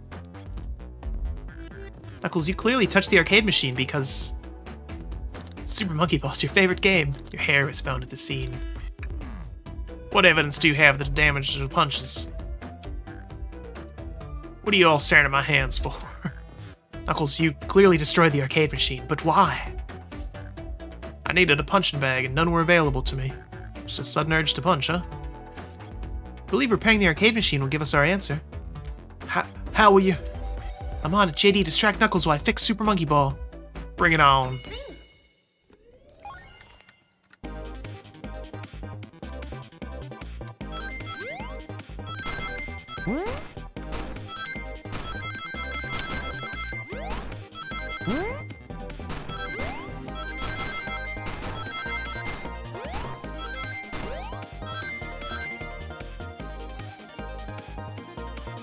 Knuckles, you clearly touched the arcade machine because... Super Monkey Ball is your favorite game. Your hair was found at the scene. What evidence do you have that the damage to the punches? What are you all staring at my hands for? Knuckles, you clearly destroyed the arcade machine, but why? I needed a punching bag and none were available to me. Just a sudden urge to punch, huh? I believe repairing the arcade machine will give us our answer. How will you? I'm on it. JD, distract Knuckles while I fix Super Monkey Ball. Bring it on.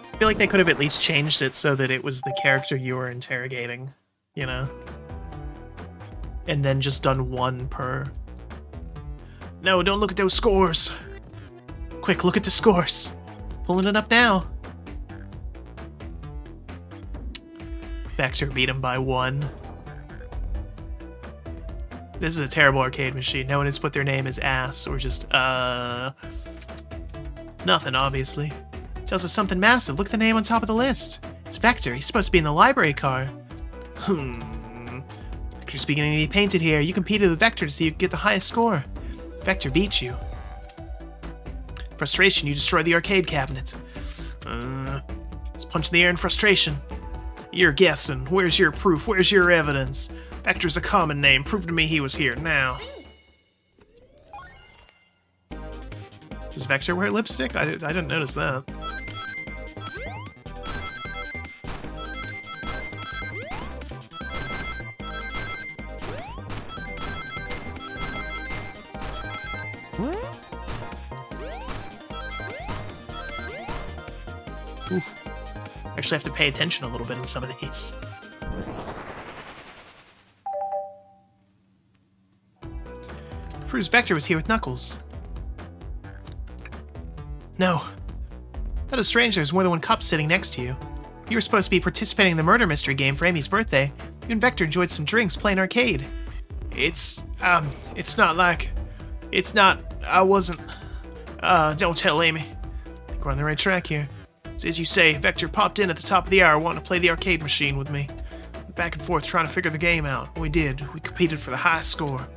I feel like they could have at least changed it so that it was the character you were interrogating, you know? And then just done one per. No, don't look at those scores. Quick, look at the scores. Pulling it up now. Vector beat him by 1. This is a terrible arcade machine. No one has put their name as ass or just, nothing, obviously. Tells us something massive. Look at the name on top of the list. It's Vector. He's supposed to be in the library car. Vector's beginning to be painted here. You competed with Vector to see who could get the highest score. Vector beat you. Frustration, you destroyed the arcade cabinet. Let's punch in the air in frustration. You're guessing. Where's your proof? Where's your evidence? Vector's a common name. Prove to me he was here now. Does Vector wear lipstick? I didn't notice that. Oof. Actually have to pay attention a little bit in some of these. Proves Vector was here with Knuckles. No. That is strange, there's more than one cup sitting next to you. You were supposed to be participating in the murder mystery game for Amy's birthday. You and Vector enjoyed some drinks playing arcade. It's not like... It's not... I wasn't... don't tell Amy. I think we're on the right track here. So as you say, Vector popped in at the top of the hour wanting to play the arcade machine with me. Went back and forth trying to figure the game out. We did. We competed for the highest score.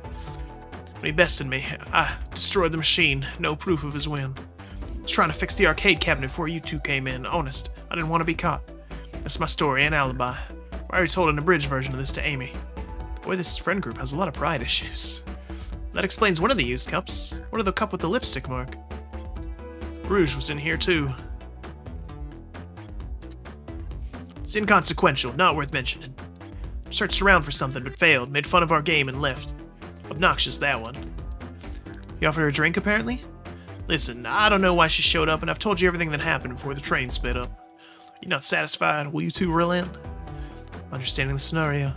When he bested me, I destroyed the machine. No proof of his win. I was trying to fix the arcade cabinet before you two came in. Honest, I didn't want to be caught. That's my story and alibi. I already told an abridged version of this to Amy. Boy, this friend group has a lot of pride issues. That explains one of the used cups. What of the cup with the lipstick mark? Rouge was in here too. It's inconsequential, not worth mentioning. Searched around for something but failed, made fun of our game and left. Obnoxious, that one. You offered her a drink, apparently? Listen, I don't know why she showed up, and I've told you everything that happened before the train sped up. You're not satisfied? Will you two relent? Understanding the scenario.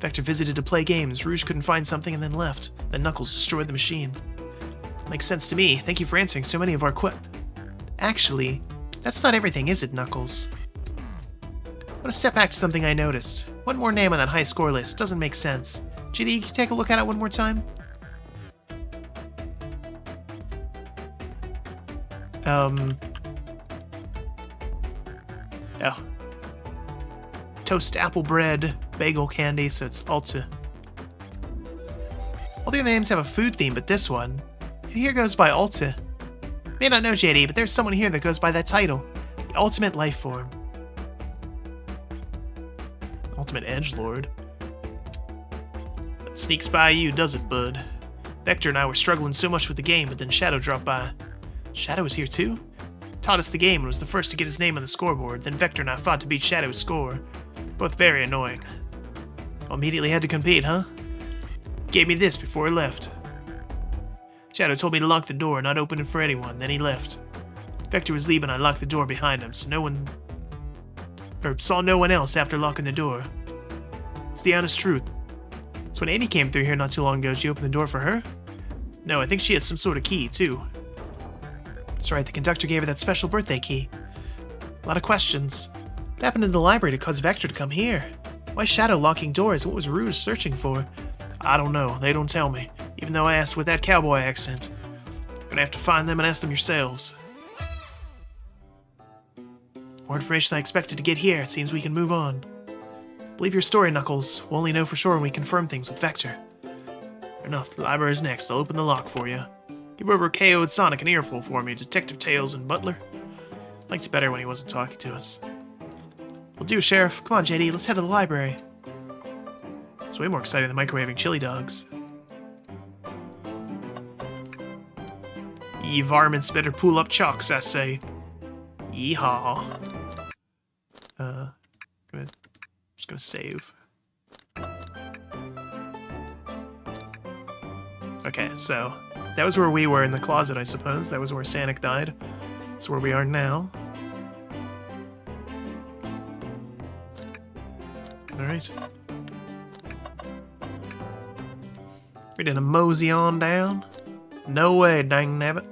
Vector visited to play games, Rouge couldn't find something and then left. Then Knuckles destroyed the machine. Makes sense to me. Thank you for answering so many of our Actually, that's not everything, is it, Knuckles? I want to step back to something I noticed. One more name on that high score list. Doesn't make sense. GD, can you take a look at it one more time? Oh. Toast apple bread, bagel candy, so it's Alta. All the other names have a food theme, but this one here goes by Alta. May not know JD, but there's someone here that goes by that title. The ultimate life form. Ultimate edgelord. That sneaks by you, does it, bud? Vector and I were struggling so much with the game, but then Shadow dropped by. Shadow was here too? Taught us the game and was the first to get his name on the scoreboard. Then Vector and I fought to beat Shadow's score. Both very annoying. Immediately had to compete, huh? Gave me this before he left. Shadow told me to lock the door and not open it for anyone, then he left. Vector was leaving, I locked the door behind him, so saw no one else after locking the door. It's the honest truth. So when Amy came through here not too long ago, did you open the door for her? No, I think she has some sort of key, too. That's right, the conductor gave her that special birthday key. A lot of questions. What happened in the library to cause Vector to come here? Why Shadow locking doors? What was Rouge searching for? I don't know, they don't tell me, even though I asked with that cowboy accent. Gonna have to find them and ask them yourselves. More information than I expected to get here. It seems we can move on. Believe your story, Knuckles. We'll only know for sure when we confirm things with Vector. Fair enough, the library's next. I'll open the lock for you. Give over KO and Sonic an earful for me, Detective Tails and Butler. Liked it better when he wasn't talking to us. Will do, Sheriff. Come on, JD, let's head to the library. It's way more exciting than microwaving chili dogs. Ye varmints better pull up chalks, I say. Yeehaw. Just gonna save. Okay, so that was where we were in the closet, I suppose. That was where Sonic died. That's where we are now. Alright. We're gonna mosey on down. No way, dang nabbit.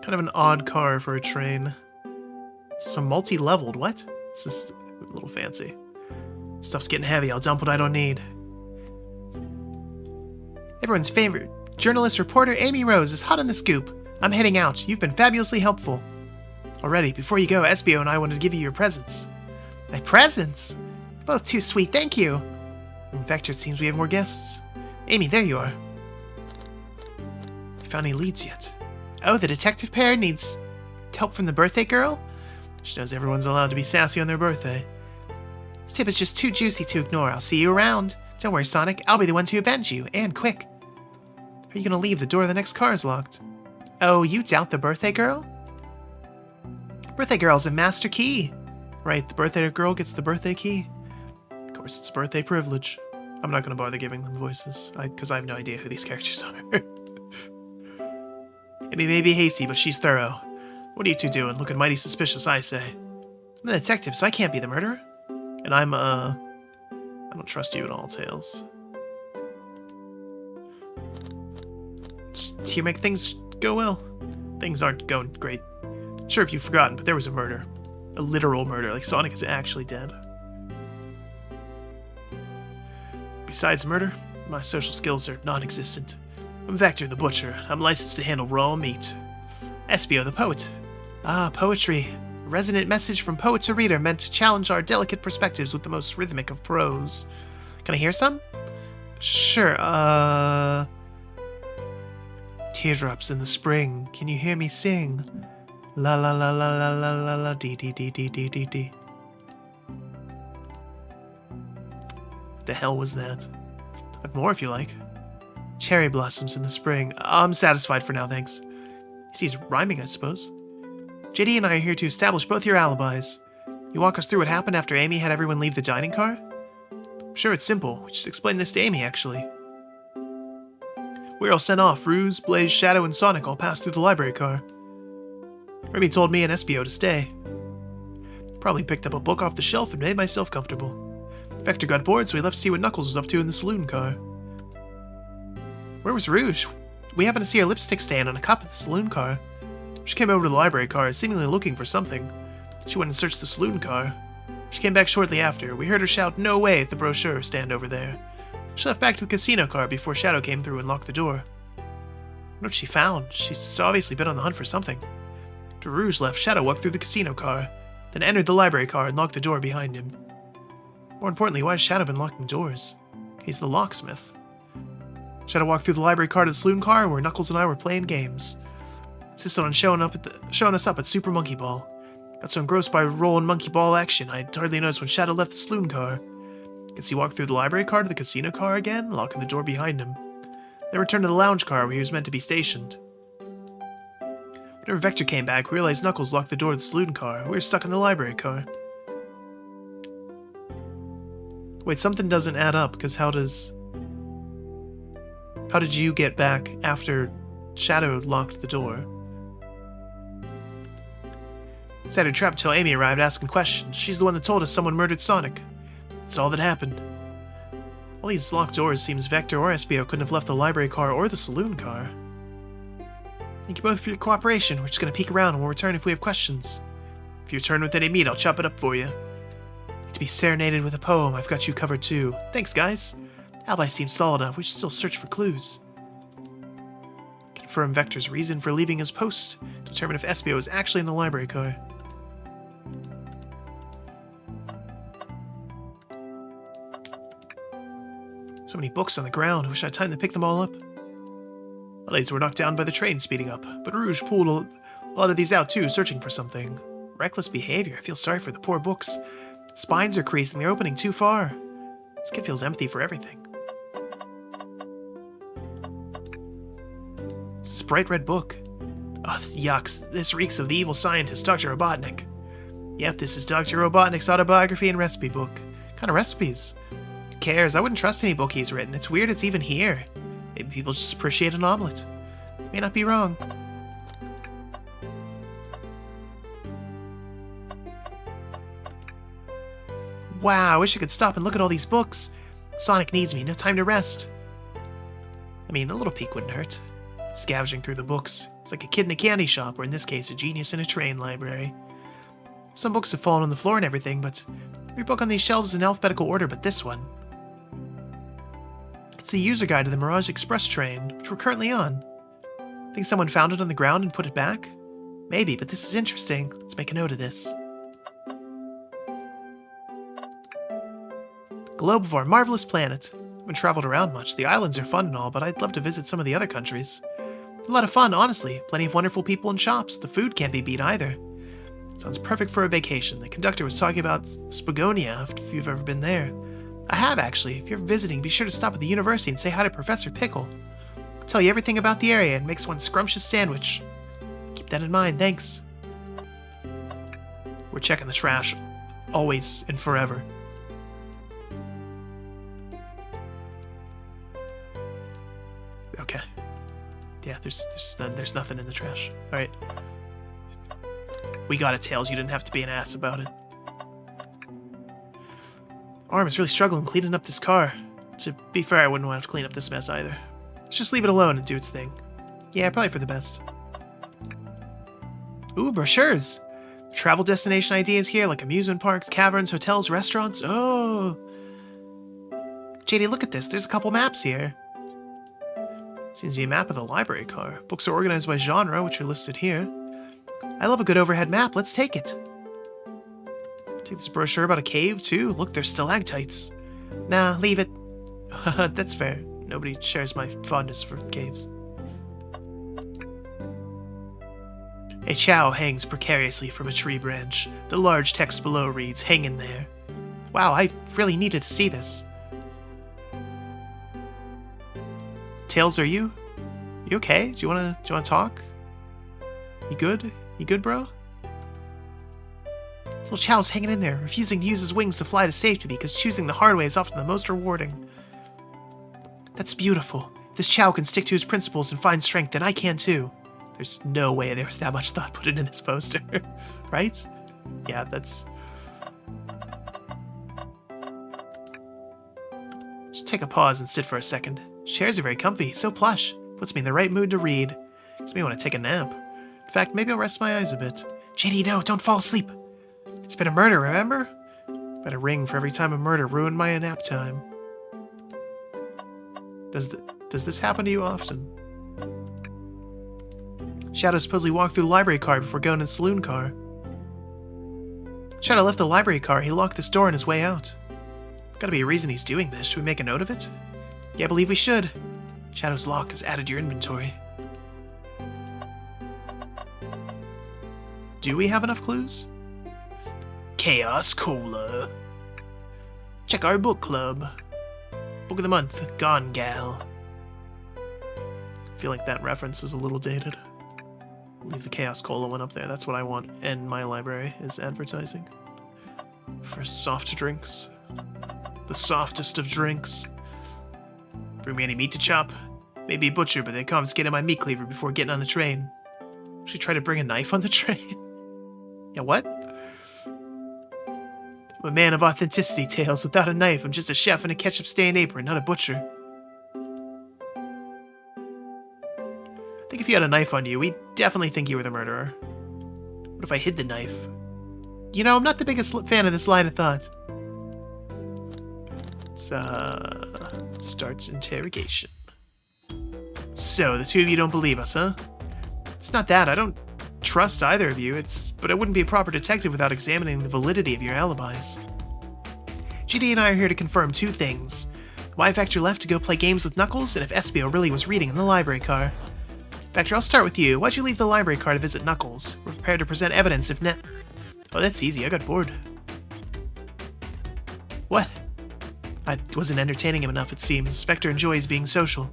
Kind of an odd car for a train. It's some multi-leveled. What? This is a little fancy. Stuff's getting heavy. I'll dump what I don't need. Everyone's favorite journalist reporter Amy Rose is hot on the scoop. I'm heading out. You've been fabulously helpful. Already, before you go, Espio and I wanted to give you your presents. My presents? You're both too sweet, thank you. In fact, it seems we have more guests. Amy, there you are. You found any leads yet? Oh, the detective pair needs help from the birthday girl? She knows everyone's allowed to be sassy on their birthday. This tip is just too juicy to ignore. I'll see you around. Don't worry, Sonic. I'll be the one to avenge you, and quick. Are you gonna leave? The door of the next car is locked. Oh, you doubt the birthday girl? Birthday girl's a master key. Right, the birthday girl gets the birthday key. Of course, it's birthday privilege. I'm not gonna bother giving them voices, because I have no idea who these characters are. Amy may be hasty, but she's thorough. What are you two doing? Looking mighty suspicious, I say. I'm the detective, so I can't be the murderer. And I don't trust you at all, Tails. Just here make things go well. Things aren't going great. Not sure if you've forgotten, but there was a murder. A literal murder, like Sonic is actually dead. Besides murder, my social skills are non-existent. I'm Vector the Butcher. I'm licensed to handle raw meat. Espio the Poet. Ah, poetry. A resonant message from poet to reader meant to challenge our delicate perspectives with the most rhythmic of prose. Can I hear some? Sure, Teardrops in the spring. Can you hear me sing? La la la la la la la la dee dee dee dee dee dee dee. What the hell was that? I have more if you like. Cherry blossoms in the spring. I'm satisfied for now, thanks. He sees rhyming, I suppose. JD and I are here to establish both your alibis. You walk us through what happened after Amy had everyone leave the dining car? Sure, it's simple. We just explained this to Amy, actually. We're all sent off. Ruse, Blaze, Shadow, and Sonic all passed through the library car. Remy told me and Espio to stay. Probably picked up a book off the shelf and made myself comfortable. Vector got bored, so we left to see what Knuckles was up to in the saloon car. Where was Rouge? We happened to see her lipstick stand on a cup at the saloon car. She came over to the library car, seemingly looking for something. She went and searched the saloon car. She came back shortly after. We heard her shout, "No way!" at the brochure stand over there. She left back to the casino car before Shadow came through and locked the door. I wonder what she found. She's obviously been on the hunt for something. After Rouge left, Shadow walked through the casino car, then entered the library car and locked the door behind him. More importantly, why has Shadow been locking doors? He's the locksmith. Shadow walked through the library car to the saloon car where Knuckles and I were playing games. Insisted on showing us up at Super Monkey Ball. Got so engrossed by rolling Monkey Ball action, I hardly noticed when Shadow left the saloon car. Guess he walked through the library car to the casino car again, locking the door behind him. Then returned to the lounge car where he was meant to be stationed. Whenever Vector came back, we realized Knuckles locked the door to the saloon car. We were stuck in the library car. Wait, something doesn't add up, because how did you get back after Shadow locked the door? Sat her trapped till Amy arrived asking questions. She's the one that told us someone murdered Sonic. That's all that happened. All these locked doors seems Vector or Espio couldn't have left the library car or the saloon car. Thank you both for your cooperation. We're just going to peek around and we'll return if we have questions. If you return with any meat, I'll chop it up for you. To be serenaded with a poem, I've got you covered too. Thanks, guys. Alibi seems solid enough. We should still search for clues. Confirm Vector's reason for leaving his post. Determine if Espio is actually in the library car. So many books on the ground. I wish I had time to pick them all up. The lights were knocked down by the train speeding up, but Rouge pulled a lot of these out too, searching for something. Reckless behavior. I feel sorry for the poor books. Spines are creased and they're opening too far. This kid feels empathy for everything. It's this bright red book. Oh, yucks. This reeks of the evil scientist, Dr. Robotnik. Yep, this is Dr. Robotnik's autobiography and recipe book. What kind of recipes? Who cares? I wouldn't trust any book he's written. It's weird it's even here. Maybe people just appreciate an omelet. May not be wrong. Wow, I wish I could stop and look at all these books. Sonic needs me, no time to rest. I mean, a little peek wouldn't hurt. Scavenging through the books. It's like a kid in a candy shop, or in this case, a genius in a train library. Some books have fallen on the floor and everything, but every book on these shelves is in alphabetical order but this one. It's the user guide to the Mirage Express train, which we're currently on. Think someone found it on the ground and put it back? Maybe, but this is interesting. Let's make a note of this. Globe of our marvelous planet. I haven't traveled around much. The islands are fun and all, but I'd love to visit some of the other countries. A lot of fun, honestly. Plenty of wonderful people and shops. The food can't be beat either. Sounds perfect for a vacation. The conductor was talking about Spagonia, if you've ever been there. I have, actually. If you're visiting, be sure to stop at the university and say hi to Professor Pickle. He'll tell you everything about the area and makes one scrumptious sandwich. Keep that in mind, thanks. We're checking the trash. Always and forever. Okay. Yeah, there's nothing in the trash. Alright. We got it, Tails. You didn't have to be an ass about it. Arm is really struggling cleaning up this car. To be fair, I wouldn't want to clean up this mess either. Let's just leave it alone and do its thing. Yeah, probably for the best. Ooh, brochures! Travel destination ideas here, like amusement parks, caverns, hotels, restaurants. Oh! JD, look at this. There's a couple maps here. Seems to be a map of the library car. Books are organized by genre, which are listed here. I love a good overhead map. Let's take it. Take this brochure about a cave, too. Look, there's stalactites. Nah, leave it. That's fair. Nobody shares my fondness for caves. A chow hangs precariously from a tree branch. The large text below reads, "Hang in there." Wow, I really needed to see this. Tails, are you okay? Do you wanna talk? You good? You good, bro? Little Chow's hanging in there, refusing to use his wings to fly to safety because choosing the hard way is often the most rewarding. That's beautiful. If this Chow can stick to his principles and find strength, then I can too. There's no way there was that much thought put into this poster. Right? Yeah, that's... Just take a pause and sit for a second. Chairs are very comfy, so plush. Puts me in the right mood to read. Makes me want to take a nap. In fact, maybe I'll rest my eyes a bit. JD, no, don't fall asleep. It's been a murder, remember? Bet a ring for every time a murder ruined my nap time. Does this happen to you often? Shadow supposedly walked through the library car before going in the saloon car. Shadow left the library car. He locked this door on his way out. Gotta be a reason he's doing this. Should we make a note of it? Yeah, I believe we should. Shadow's lock is added to your inventory. Do we have enough clues? Chaos Cola. Check our book club. Book of the month, Gone Gal. I feel like that reference is a little dated. Leave the Chaos Cola one up there. That's what I want in my library, is advertising. For soft drinks. The softest of drinks. Bring me any meat to chop. Maybe a butcher, but they confiscated my meat cleaver before getting on the train. Should try to bring a knife on the train? Yeah, what? I'm a man of authenticity, Tails. Without a knife, I'm just a chef in a ketchup-stained apron, not a butcher. I think if you had a knife on you, we'd definitely think you were the murderer. What if I hid the knife? You know, I'm not the biggest fan of this line of thought. Starts interrogation. So, the two of you don't believe us, huh? It's not that. I don't trust either of you. But I wouldn't be a proper detective without examining the validity of your alibis. GD and I are here to confirm two things. Why Vector left to go play games with Knuckles, and if Espio really was reading in the library car. Vector, I'll start with you. Why'd you leave the library car to visit Knuckles? We're prepared to present evidence if Oh, that's easy. I got bored. What? I wasn't entertaining him enough, it seems. Vector enjoys being social.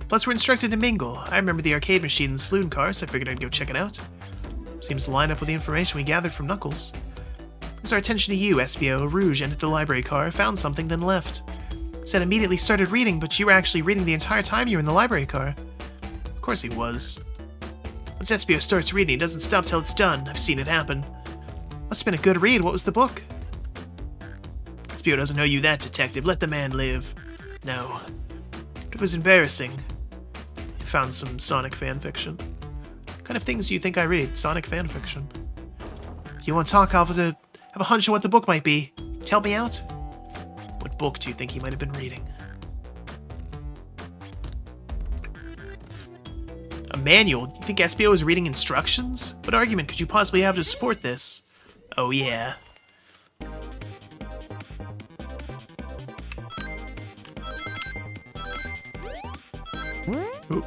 Plus, we're instructed to mingle. I remember the arcade machine in the saloon car, so I figured I'd go check it out. Seems to line up with the information we gathered from Knuckles. Brings our attention to you, Espio. Rouge entered the library car, found something, then left. Said immediately started reading, but you were actually reading the entire time you were in the library car. Of course he was. Once Espio starts reading, he doesn't stop till it's done. I've seen it happen. Must have been a good read. What was the book? Espio doesn't know you that, detective. Let the man live. No. It was embarrassing. You found some Sonic fanfiction. What kind of things do you think I read? Sonic fanfiction. You want to talk? I'll have a hunch of what the book might be. Help me out? What book do you think he might have been reading? A manual? You think Espio is reading instructions? What argument could you possibly have to support this? Oh yeah. Ooh.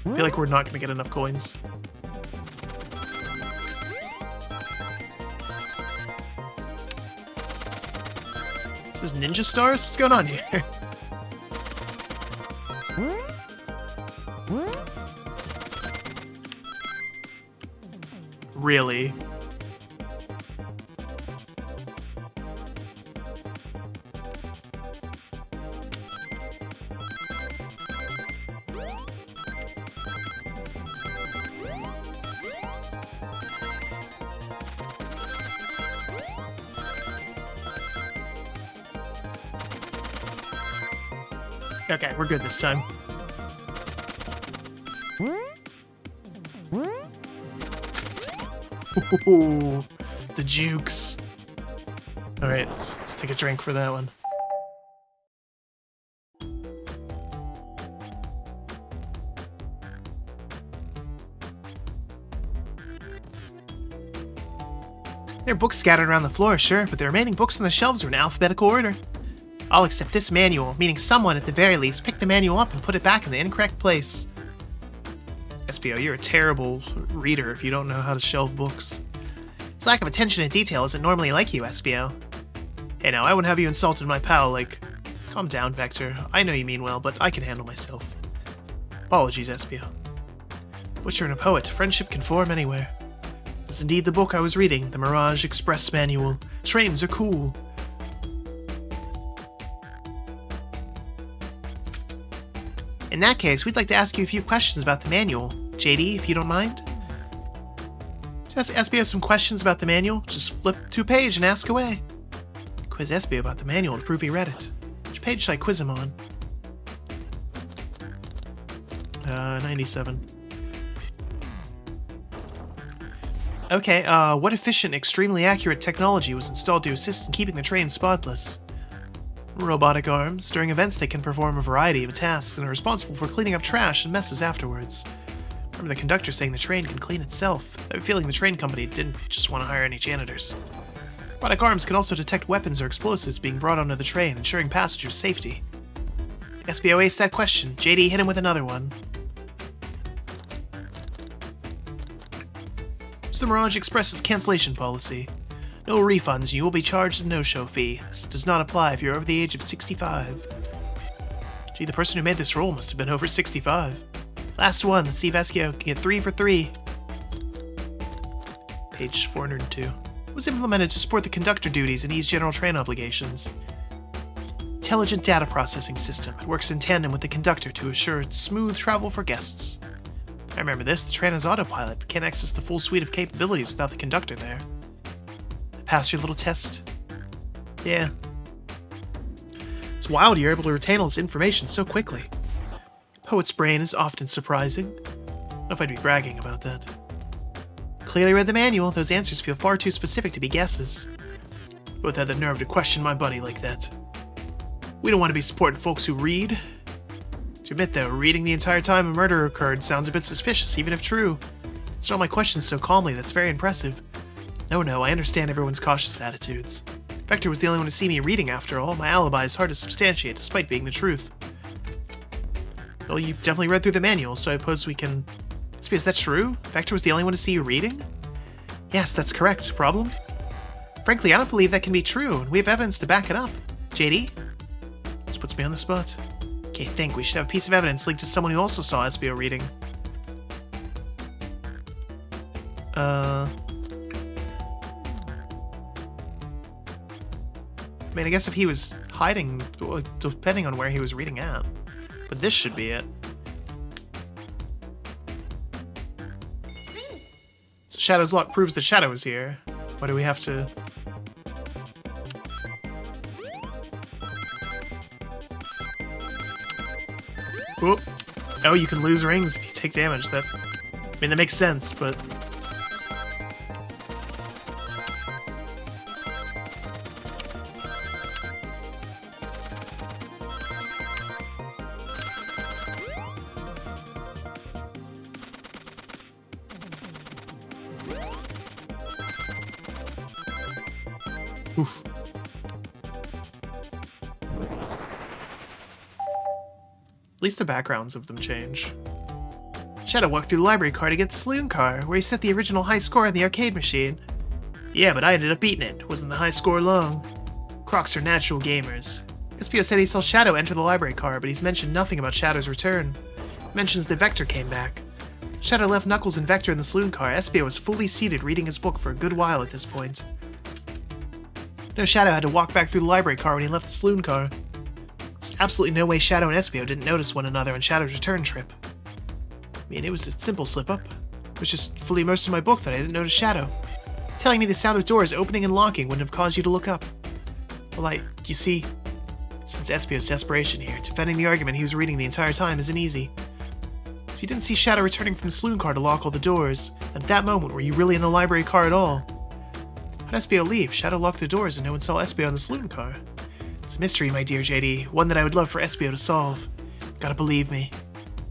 I feel like we're not gonna get enough coins. This is Ninja Stars? What's going on here? Really? Okay, we're good this time. Ooh, the jukes. Alright, let's take a drink for that one. There are books scattered around the floor, sure, but the remaining books on the shelves are in alphabetical order. All except this manual, meaning someone, at the very least, picked the manual up and put it back in the incorrect place. Espio, you're a terrible reader if you don't know how to shelve books. This lack of attention to detail isn't normally like you, Espio. Hey now, I wouldn't have you insulted my pal, like... Calm down, Vector. I know you mean well, but I can handle myself. Apologies, Espio. Butcher and a poet, friendship can form anywhere. It's indeed the book I was reading, the Mirage Express Manual. Trains are cool. In that case, we'd like to ask you a few questions about the manual. JD, if you don't mind? Just ask Espio some questions about the manual. Just flip to a page and ask away. Quiz Espio about the manual to prove he read it. Which page should I quiz him on? 97. Okay, what efficient, extremely accurate technology was installed to assist in keeping the train spotless? Robotic arms. During events, they can perform a variety of tasks and are responsible for cleaning up trash and messes afterwards. Remember the conductor saying the train can clean itself. I have a feeling the train company didn't just want to hire any janitors. Robotic arms can also detect weapons or explosives being brought onto the train, ensuring passengers' safety. Espio aced that question. JD hit him with another one. What's the Mirage Express's cancellation policy? No refunds, you will be charged a no-show fee. This does not apply if you're over the age of 65. Gee, the person who made this roll must have been over 65. Last one, let's see if Espio can get 3 for 3. Page 402. It was implemented to support the conductor duties and ease general train obligations. Intelligent data processing system. It works in tandem with the conductor to assure smooth travel for guests. I remember this, the train has autopilot, but can't access the full suite of capabilities without the conductor there. Pass your little test? Yeah. It's wild you're able to retain all this information so quickly. Poet's brain is often surprising. I don't know if I'd be bragging about that. clearly read the manual. Those answers feel far too specific to be guesses. Both had the nerve to question my buddy like that. We don't want to be supporting folks who read. To admit, though, reading the entire time a murder occurred sounds a bit suspicious, even if true. Answered all my questions so calmly, that's very impressive. No, I understand everyone's cautious attitudes. Vector was the only one to see me reading, after all. My alibi is hard to substantiate, despite being the truth. Well, you definitely read through the manual, so I suppose we can... Is that true? Vector was the only one to see you reading? Yes, that's correct. Problem? Frankly, I don't believe that can be true, and we have evidence to back it up. JD? This puts me on the spot. Okay, think. We should have a piece of evidence linked to someone who also saw SBO reading. I mean, I guess if he was hiding, depending on where he was reading at. But this should be it. So Shadow's lock proves that Shadow is here. Why do we have to... Whoop. Oh, you can lose rings if you take damage. That... I mean, that makes sense, but... Oof. At least the backgrounds of them change. Shadow walked through the library car to get the saloon car, where he set the original high score on the arcade machine. Yeah, but I ended up beating it. Wasn't the high score long? Crocs are natural gamers. SPO said he saw Shadow enter the library car, but he's mentioned nothing about Shadow's return. He mentions that Vector came back. Shadow left Knuckles and Vector in the saloon car. SPO was fully seated reading his book for a good while at this point. No, Shadow had to walk back through the library car when he left the saloon car. There's absolutely no way Shadow and SPO didn't notice one another on Shadow's return trip. I mean, it was a simple slip-up. I was just fully immersed in my book that I didn't notice Shadow. Telling me the sound of doors opening and locking wouldn't have caused you to look up. Well, you see, since SPO's desperation here, defending the argument he was reading the entire time isn't easy. If you didn't see Shadow returning from the saloon car to lock all the doors, then at that moment were you really in the library car at all? How'd SBO leave? Shadow locked the doors and no one saw SBO in the saloon car. It's a mystery, my dear JD, one that I would love for SBO to solve. Gotta believe me.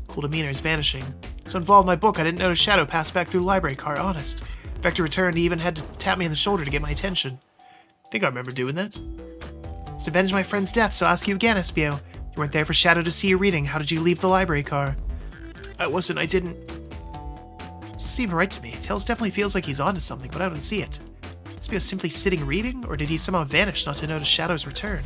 Cool demeanor is vanishing. So involved in my book, I didn't notice Shadow pass back through the library car, honest. Vector returned, he even had to tap me on the shoulder to get my attention. I think I remember doing that. To avenge my friend's death, so I'll ask you again, SBO. You weren't there for Shadow to see you reading. How did you leave the library car? I didn't... Doesn't seem right to me. Tails definitely feels like he's onto something, but I don't see it. SBO simply sitting reading, or did he somehow vanish not to notice Shadow's return?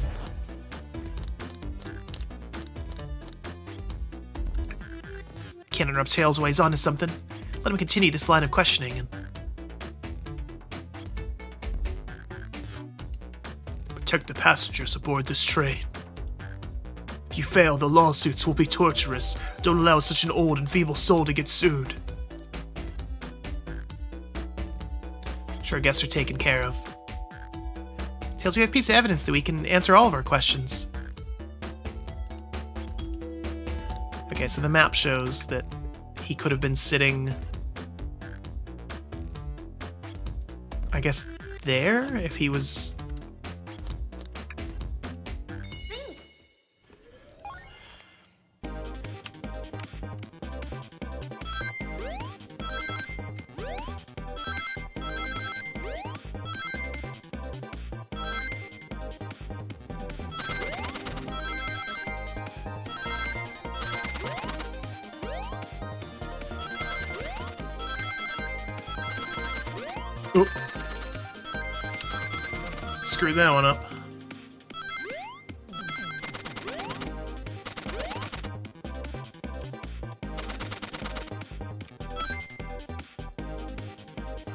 Can't interrupt Tails while he's onto something. Let him continue this line of questioning and... Protect the passengers aboard this train. If you fail, the lawsuits will be torturous. Don't allow such an old and feeble soul to get sued. Sure, guests are taken care of. Tails, we have a piece of evidence that we can answer all of our questions. Okay, so the map shows that he could have been sitting... I guess there, if he was... Oop. Screwed that one up.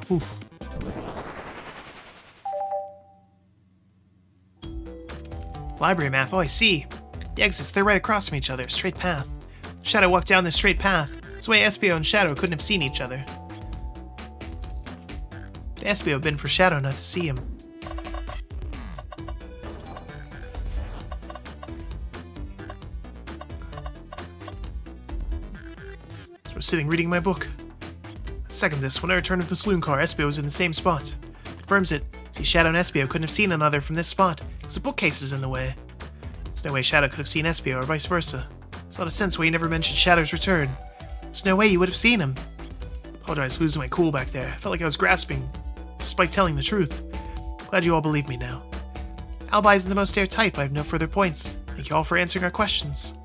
Oof. Library map. Oh, I see. The exits, they're right across from each other. Straight path. Shadow walked down this straight path. This way SBO and Shadow couldn't have seen each other. SBO been for Shadow not to see him. So I was sitting reading my book. Second this, when I returned with the saloon car, Espio was in the same spot. Confirms it. See, Shadow and Espio couldn't have seen another from this spot, because the bookcase is in the way. There's no way Shadow could have seen Espio, or vice versa. It's not a sense why you never mentioned Shadow's return. There's no way you would have seen him. Apologize for losing my cool back there. I felt like I was grasping, despite telling the truth. Glad you all believe me now. Alibi isn't the most airtight, but I have no further points. Thank you all for answering our questions.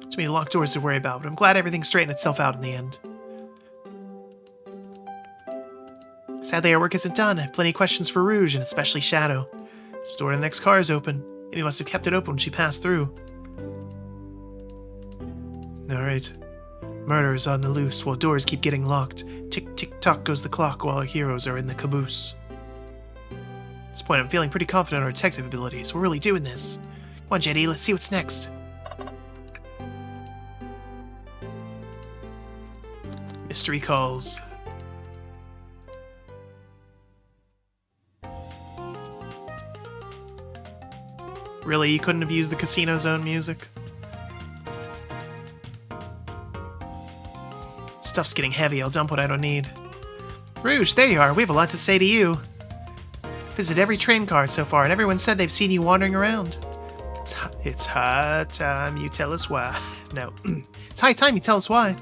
Too many locked doors to worry about, but I'm glad everything straightened itself out in the end. Sadly, our work isn't done. I have plenty of questions for Rouge, and especially Shadow. This door to the next car is open. Amy must have kept it open when she passed through. Alright. Murder is on the loose while doors keep getting locked. Tick-tick-tock goes the clock while our heroes are in the caboose. At this point, I'm feeling pretty confident in our detective abilities. We're really doing this. Come on, JD, let's see what's next. Mystery calls. Really, you couldn't have used the Casino Zone music? Stuff's getting heavy, I'll dump what I don't need. Rouge, there you are, we have a lot to say to you. Visited every train car so far, and everyone said they've seen you wandering around. It's high time you tell us why. No, it's high time you tell us why.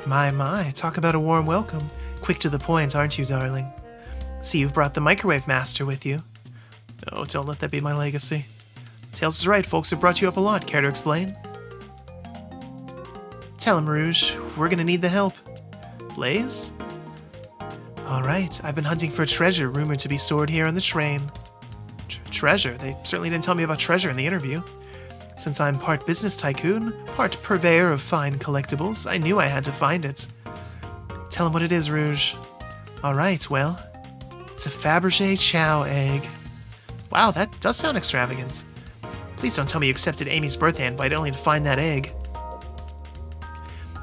My, talk about a warm welcome. Quick to the point, aren't you, darling? See, you've brought the Microwave Master with you. Oh, don't let that be my legacy. Tails is right, folks have brought you up a lot. Care to explain? Tell him, Rouge. We're gonna need the help. Blaze? Alright, I've been hunting for a treasure rumored to be stored here on the train. Treasure? They certainly didn't tell me about treasure in the interview. Since I'm part business tycoon, part purveyor of fine collectibles, I knew I had to find it. Tell him what it is, Rouge. Alright, well, it's a Fabergé Chow egg. Wow, that does sound extravagant. Please don't tell me you accepted Amy's birthday invite only to find that egg.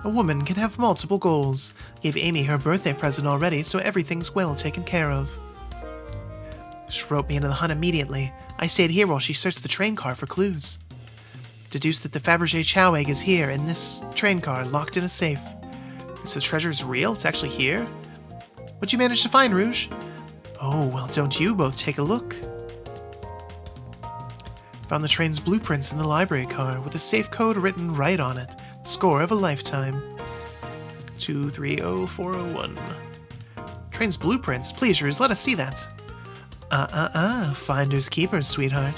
A woman can have multiple goals. Gave Amy her birthday present already, so everything's well taken care of. She roped me into the hunt immediately. I stayed here while she searched the train car for clues. Deduced that the Fabergé Chow egg is here in this train car, locked in a safe. So the treasure's real? It's actually here? What'd you manage to find, Rouge? Oh, well, don't you both take a look? Found the train's blueprints in the library car, with a safe code written right on it. Score of a lifetime. 230401. Train's blueprints? Please, Rouge, let us see that. Finders keepers, sweetheart.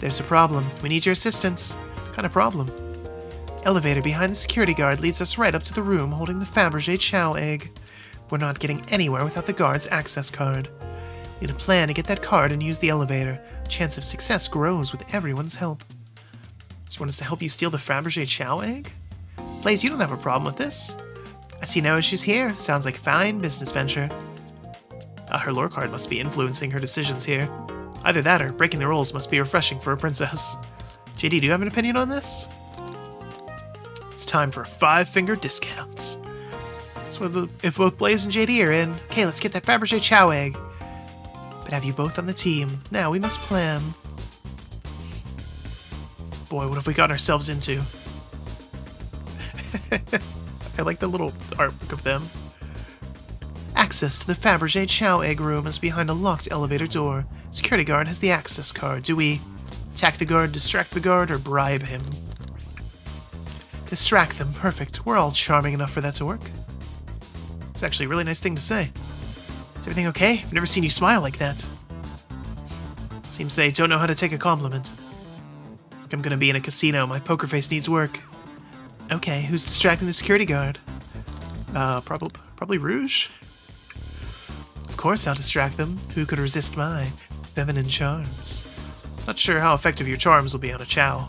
There's a problem. We need your assistance. What kind of problem? Elevator behind the security guard leads us right up to the room holding the Fabergé Chow egg. We're not getting anywhere without the guard's access card. Need a plan to get that card and use the elevator. Chance of success grows with everyone's help. Just want us to help you steal the Fabergé Chow egg? Blaze, you don't have a problem with this. I see no issues here. Sounds like a fine business venture. Her lore card must be influencing her decisions here. Either that or breaking the rules must be refreshing for a princess. JD, do you have an opinion on this? It's time for 5-finger discounts. So if both Blaze and JD are in, okay, let's get that Fabergé Chow egg. But have you both on the team. Now we must plan. Boy, what have we gotten ourselves into? I like the little artwork of them. Access to the Fabergé Chow egg room is behind a locked elevator door. Security guard has the access card. Do we attack the guard, distract the guard, or bribe him? Distract them. Perfect. We're all charming enough for that to work. It's actually a really nice thing to say. Is everything okay? I've never seen you smile like that. Seems they don't know how to take a compliment. Like I'm gonna be in a casino. My poker face needs work. Okay, who's distracting the security guard? Probably Rouge? Of course I'll distract them. Who could resist my feminine charms? Not sure how effective your charms will be on a Chow.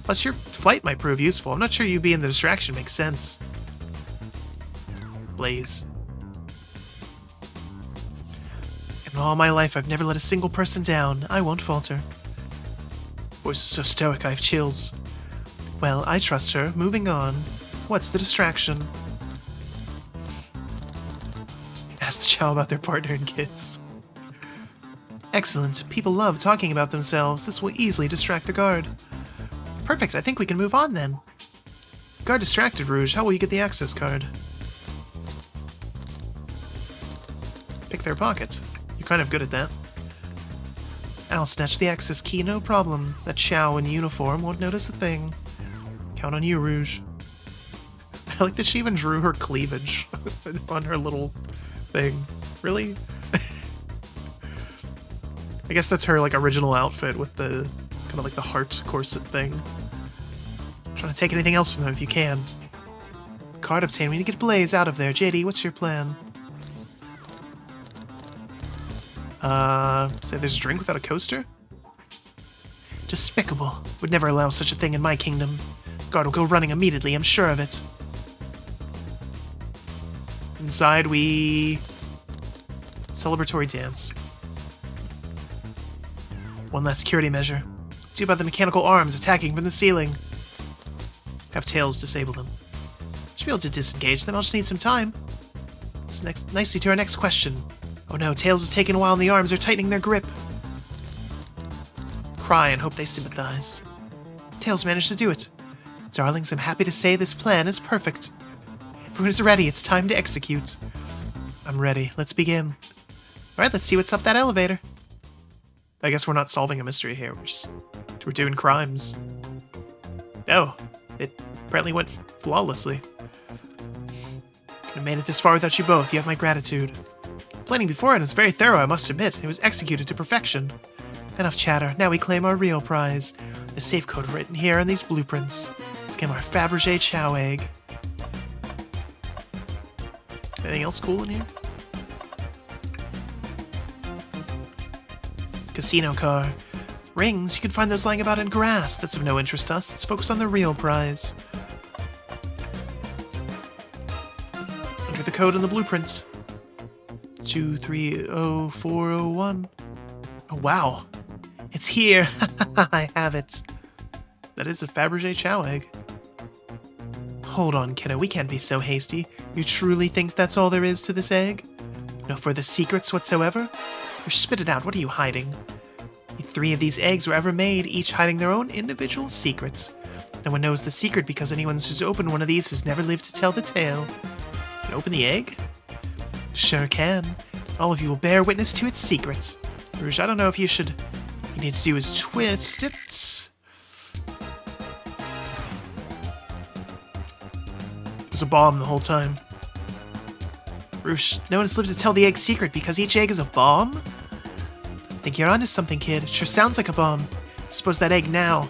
Plus, your flight might prove useful. I'm not sure you being the distraction makes sense. Blaze. In all my life, I've never let a single person down. I won't falter. Voice is so stoic, I have chills. Well, I trust her. Moving on. What's the distraction? Ask the Chow about their partner and kids. Excellent. People love talking about themselves. This will easily distract the guard. Perfect. I think we can move on then. Guard distracted, Rouge. How will you get the access card? Pick their pocket. You're kind of good at that. I'll snatch the access key, no problem. That Chow in uniform won't notice a thing. Count on you, Rouge. I like that she even drew her cleavage on her little thing. Really? I guess that's her, like, original outfit with the kind of like the heart corset thing. Trying to take anything else from them if you can. Card obtained. We need to get Blaze out of there. JD, what's your plan? Say there's a drink without a coaster? Despicable. Would never allow such a thing in my kingdom. Guard will go running immediately, I'm sure of it. Inside we... Celebratory dance. One last security measure. Do about the mechanical arms attacking from the ceiling. Have Tails disable them. Should be able to disengage them, I'll just need some time. It's nicely to our next question. Oh no, Tails is taking a while and the arms are tightening their grip. Cry and hope they sympathize. Tails managed to do it. Darlings, I'm happy to say this plan is perfect. Everyone is ready, it's time to execute. I'm ready, let's begin. Alright, let's see what's up that elevator. I guess we're not solving a mystery here, we're doing crimes. Oh, it apparently went flawlessly. Could have made it this far without you both, you have my gratitude. Planning beforehand was very thorough, I must admit. It was executed to perfection. Enough chatter. Now we claim our real prize. The safe code written here on these blueprints. Let's get our Fabergé Chow egg. Anything else cool in here? Casino car. Rings, you can find those lying about in grass. That's of no interest to us. Let's focus on the real prize. Enter the code in the blueprint. 230401. Oh, wow. It's here. I have it. That is a Fabergé Chow egg. Hold on, kiddo. We can't be so hasty. You truly think that's all there is to this egg? No further secrets whatsoever? Or spit it out. What are you hiding? 3 of these eggs were ever made, each hiding their own individual secrets. No one knows the secret because anyone who's opened one of these has never lived to tell the tale. Can I open the egg? Sure can. All of you will bear witness to its secrets. Rouge, I don't know if you should... All you need to do is twist it. It was a bomb the whole time. Rouge, no one has lived to tell the egg's secret because each egg is a bomb? I think you're onto something, kid. It sure sounds like a bomb. Suppose that egg now.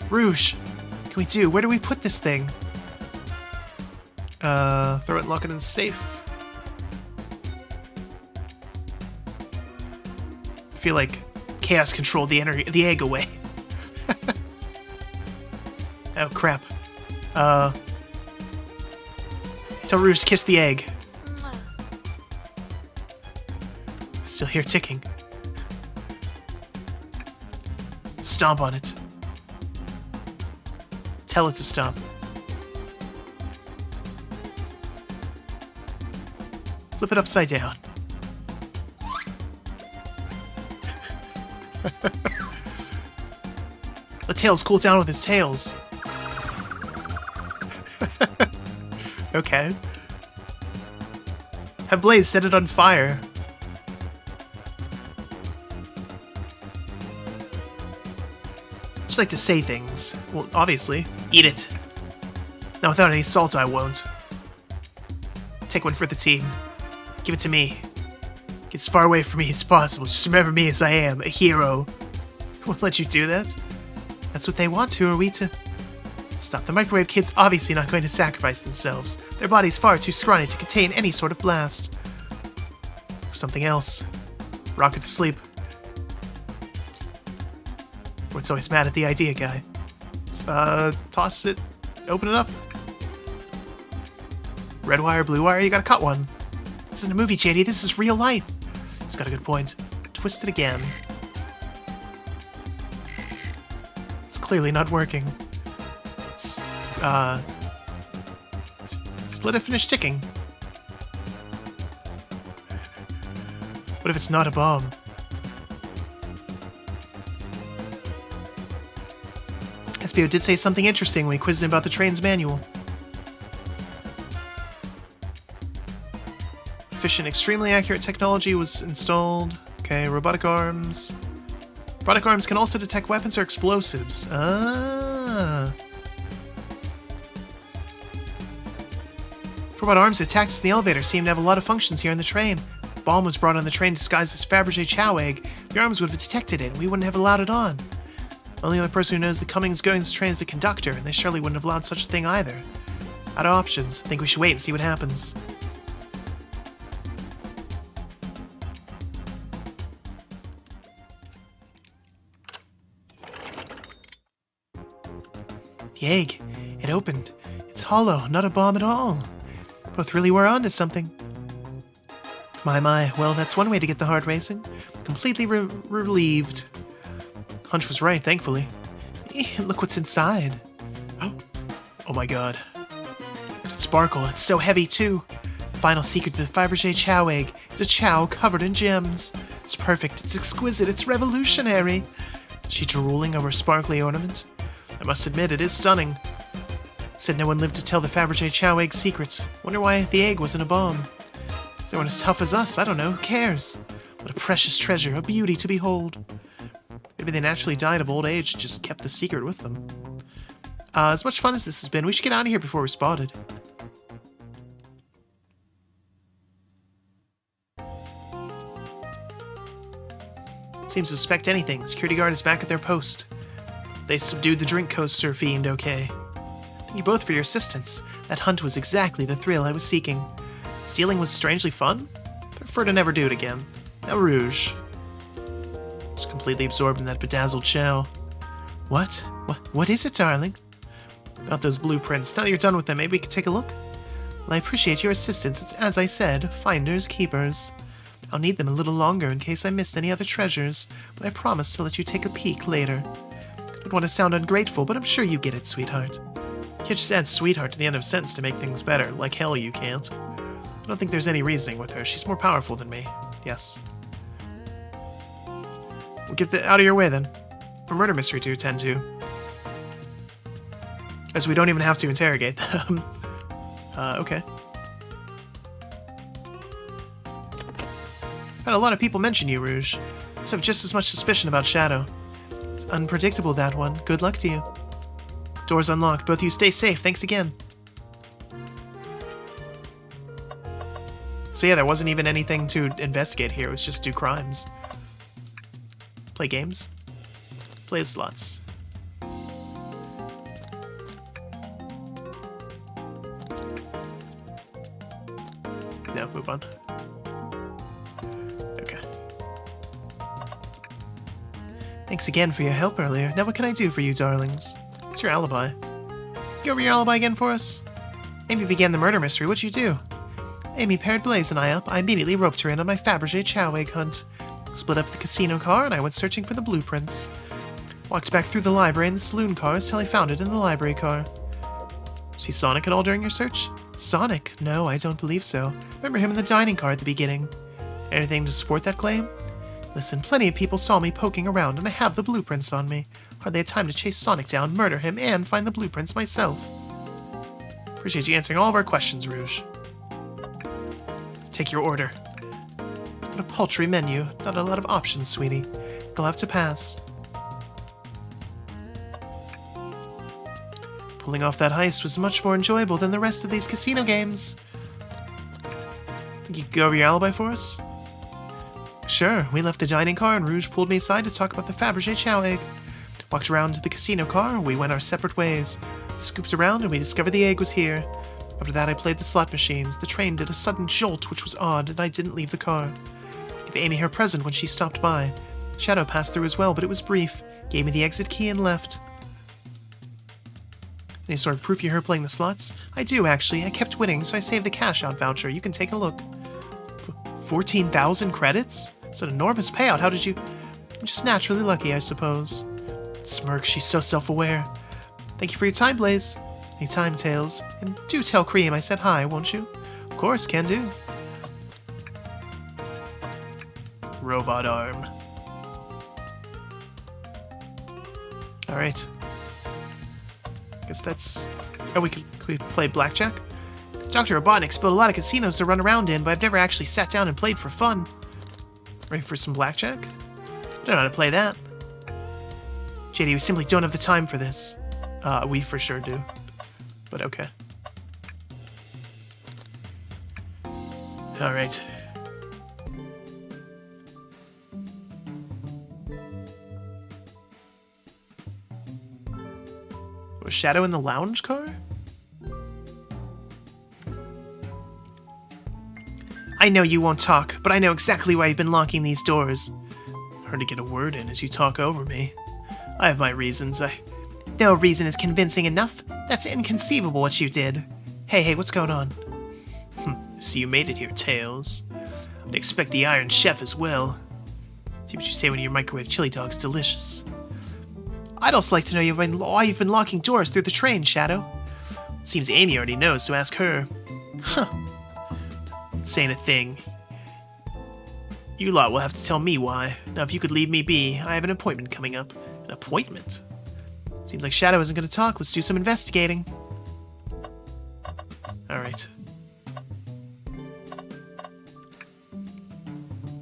Rouge, what can we do? Where do we put this thing? Throw it and lock it in the safe. I feel like chaos controlled the egg away. Oh, crap. Tell Rouge to kiss the egg. Still here ticking. Stomp on it. Tell it to stop. Flip it upside down. Let Tails cool down with his tails. Okay. Have Blaze set it on fire. Just like to say things. Well, obviously. Eat it. Now without any salt, I won't. Take one for the team. Give it to me. Get as far away from me as possible. Just remember me as I am, a hero. I won't let you do that. That's what they want. Who are we to... Stop. The microwave kid's obviously not going to sacrifice themselves. Their body's far too scrawny to contain any sort of blast. Something else. Rocket to sleep. What's always mad at the idea, guy? Toss it. Open it up. Red wire, blue wire, you gotta cut one. This isn't a movie, JD, this is real life. It's got a good point. Twist it again. It's clearly not working. Let's let it finish ticking. What if it's not a bomb? Espio did say something interesting when he quizzed him about the train's manual. Efficient, extremely accurate technology was installed. Okay, robotic arms. Robotic arms can also detect weapons or explosives. Ah. Robot arms attacked us in the elevator seem to have a lot of functions here in the train. The bomb was brought on the train disguised as Fabergé chow egg. The arms would have detected it, and we wouldn't have allowed it on. The only other person who knows the comings goings of this train is the conductor, and they surely wouldn't have allowed such a thing either. Out of options, I think we should wait and see what happens. The egg. It opened. It's hollow, not a bomb at all. Both really were onto something. My, well, that's one way to get the heart racing. Completely relieved. Hunch was right, thankfully. Look what's inside. Oh my god. Look at it sparkle, it's so heavy too. Final secret to the Fabergé chow egg is a chow covered in gems. It's perfect, it's exquisite, it's revolutionary. She drooling over a sparkly ornament. I must admit, it is stunning. Said no one lived to tell the Fabergé chow egg secrets. Wonder why the egg wasn't a bomb. Is anyone as tough as us? I don't know. Who cares? What a precious treasure, a beauty to behold. Maybe they naturally died of old age and just kept the secret with them. As much fun as this has been, we should get out of here before we're spotted. Seems to suspect anything. Security guard is back at their post. They subdued the drink coaster fiend, okay. Thank you both for your assistance. That hunt was exactly the thrill I was seeking. Stealing was strangely fun. Prefer to never do it again. Now Rouge. Just completely absorbed in that bedazzled shell. What is it, darling? About those blueprints. Now that you're done with them, maybe we could take a look? Well, I appreciate your assistance. It's, as I said, finders keepers. I'll need them a little longer in case I missed any other treasures, but I promise to let you take a peek later. I don't want to sound ungrateful, but I'm sure you get it, sweetheart. You can't just add sweetheart to the end of a sentence to make things better. Like hell you can't. I don't think there's any reasoning with her. She's more powerful than me. Yes. We'll get out of your way then. For murder mystery to attend to. As we don't even have to interrogate them. Okay. Had a lot of people mention you, Rouge. I have just as much suspicion about Shadow. It's unpredictable, that one. Good luck to you. Door's unlocked. Both of you stay safe. Thanks again. So yeah, there wasn't even anything to investigate here. It was just do crimes. Play games. Play the slots. No, move on. Okay. Thanks again for your help earlier. Now what can I do for you, darlings? What's your alibi? Go over your alibi again for us? Amy began the murder mystery. What'd you do? Amy paired Blaze and I up. I immediately roped her in on my Fabergé chow egg hunt. Split up the casino car and I went searching for the blueprints. Walked back through the library and the saloon cars till I found it in the library car. See Sonic at all during your search? Sonic? No, I don't believe so. Remember him in the dining car at the beginning. Anything to support that claim? Listen, plenty of people saw me poking around and I have the blueprints on me. Hardly had time to chase Sonic down, murder him, and find the blueprints myself. Appreciate you answering all of our questions, Rouge. Take your order. What a paltry menu. Not a lot of options, sweetie. You'll have to pass. Pulling off that heist was much more enjoyable than the rest of these casino games. Think you could go over your alibi for us? Sure. We left the dining car and Rouge pulled me aside to talk about the Fabergé chow egg. Walked around to the casino car, we went our separate ways. Scooped around and we discovered the egg was here. After that I played the slot machines. The train did a sudden jolt which was odd and I didn't leave the car. Gave Amy her present when she stopped by. Shadow passed through as well, but it was brief. Gave me the exit key and left. Any sort of proof you heard playing the slots? I do, actually. I kept winning, so I saved the cash-out voucher. You can take a look. 14,000 credits? It's an enormous payout. How did you... I'm just naturally lucky, I suppose. Smirk, she's so self-aware. Thank you for your time, Blaze. Anytime, Tails. And do tell Cream I said hi, won't you? Of course, can do. Robot arm. Alright. Guess that's... Oh, we could play blackjack? Dr. Robotnik's built a lot of casinos to run around in, but I've never actually sat down and played for fun. Ready for some blackjack? I don't know how to play that. JD, we simply don't have the time for this. We for sure do. But okay. Alright. A shadow in the lounge car? I know you won't talk, but I know exactly why you've been locking these doors. Hard to get a word in as you talk over me. I have my reasons. No reason is convincing enough. That's inconceivable what you did. Hey, what's going on? So you made it here, Tails. I'd expect the Iron Chef as well. See what you say when your microwave chili dog's delicious. I'd also like to know why you've been locking doors through the train, Shadow. Seems Amy already knows, so ask her. Huh. Saying a thing. You lot will have to tell me why. Now, if you could leave me be, I have an appointment coming up. An appointment? Seems like Shadow isn't going to talk. Let's do some investigating. Alright.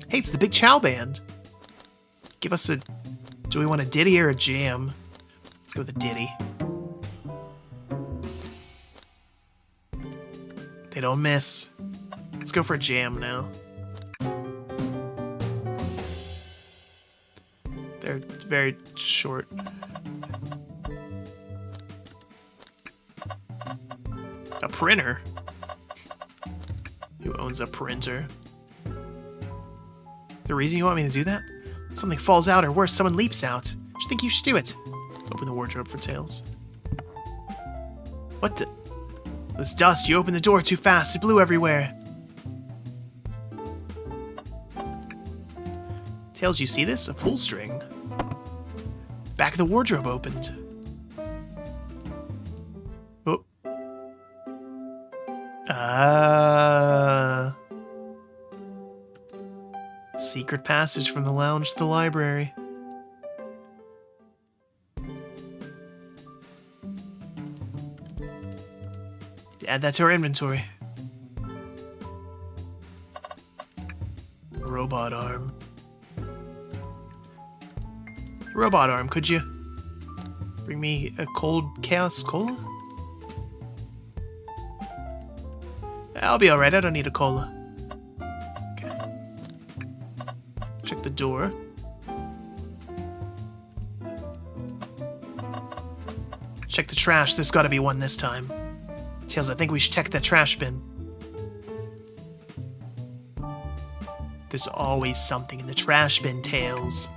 Hey, it's the Big Chow Band. Give us a... Do we want a ditty or a jam? Let's go with a ditty. They don't miss. Let's go for a jam now. They're very short. A printer? Who owns a printer? The reason you want me to do that? Something falls out, or worse, someone leaps out. I think you should do it. Open the wardrobe for Tails. What the? This dust, you opened the door too fast. It blew everywhere. Tails, you see this? A pull string. Back of the wardrobe opened. Oh. Secret passage from the lounge to the library. Add that to our inventory. Robot arm. Robot arm, could you bring me a cold Chaos Cola? I'll be alright, I don't need a cola. Okay. Check the door. Check the trash, there's gotta be one this time. Tails, I think we should check that trash bin. There's always something in the trash bin, Tails.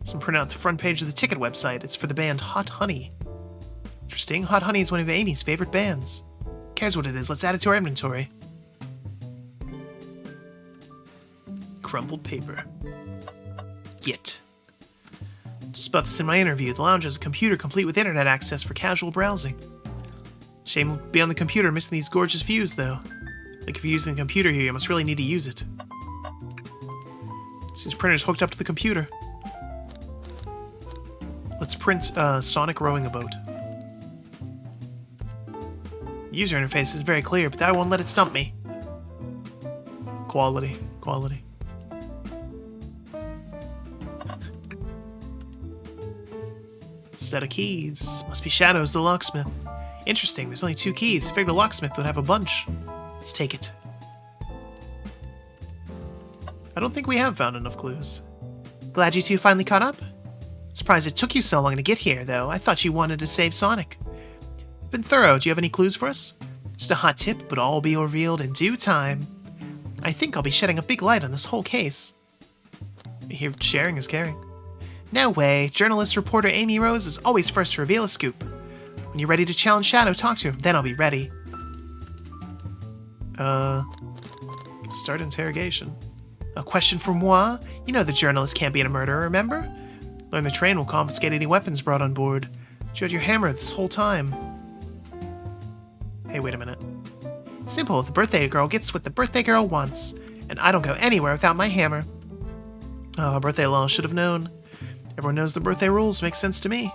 Some print out the front page of the ticket website. It's for the band Hot Honey. Interesting. Hot Honey is one of Amy's favorite bands. Who cares what it is? Let's add it to our inventory. Crumpled paper. Git. Just about this in my interview. The lounge has a computer complete with internet access for casual browsing. Shame will be on the computer missing these gorgeous views, though. Like if you're using the computer here, you must really need to use it. This printer's hooked up to the computer. Let's print Sonic rowing a boat. The user interface is very clear, but that won't let it stump me. Quality. Quality. Set of keys. Must be Shadows, the locksmith. Interesting, there's only 2 keys. I figured a locksmith would have a bunch. Let's take it. I don't think we have found enough clues. Glad you two finally caught up? Surprised it took you so long to get here, though. I thought you wanted to save Sonic. Been thorough. Do you have any clues for us? Just a hot tip, but all will be revealed in due time. I think I'll be shedding a big light on this whole case. I hear sharing is caring. No way. Journalist reporter Amy Rose is always first to reveal a scoop. When you're ready to challenge Shadow, talk to him. Then I'll be ready. Start interrogation. A question for moi? You know the journalist can't be a murderer, remember? Learn the train will confiscate any weapons brought on board. You had your hammer this whole time. Hey, wait a minute. Simple, the birthday girl gets what the birthday girl wants. And I don't go anywhere without my hammer. Birthday law, should have known. Everyone knows the birthday rules, makes sense to me.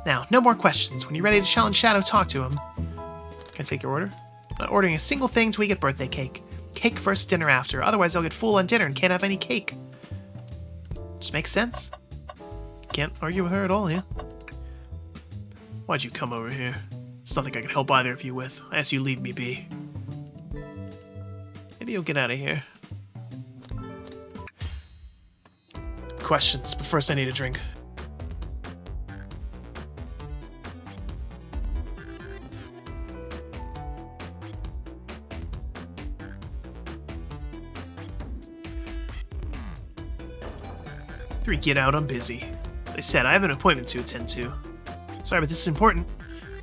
Now, no more questions. When you're ready to challenge Shadow, talk to him. Can I take your order? I'm not ordering a single thing till we get birthday cake. Cake first, dinner after. Otherwise, I'll get full on dinner and can't have any cake. Just makes sense. Can't argue with her at all, yeah? Why'd you come over here? There's nothing I can help either of you with. I ask you leave me be. Maybe you'll get out of here. Questions, but first I need a drink. Get out, I'm busy. As I said, I have an appointment to attend to. Sorry, but this is important.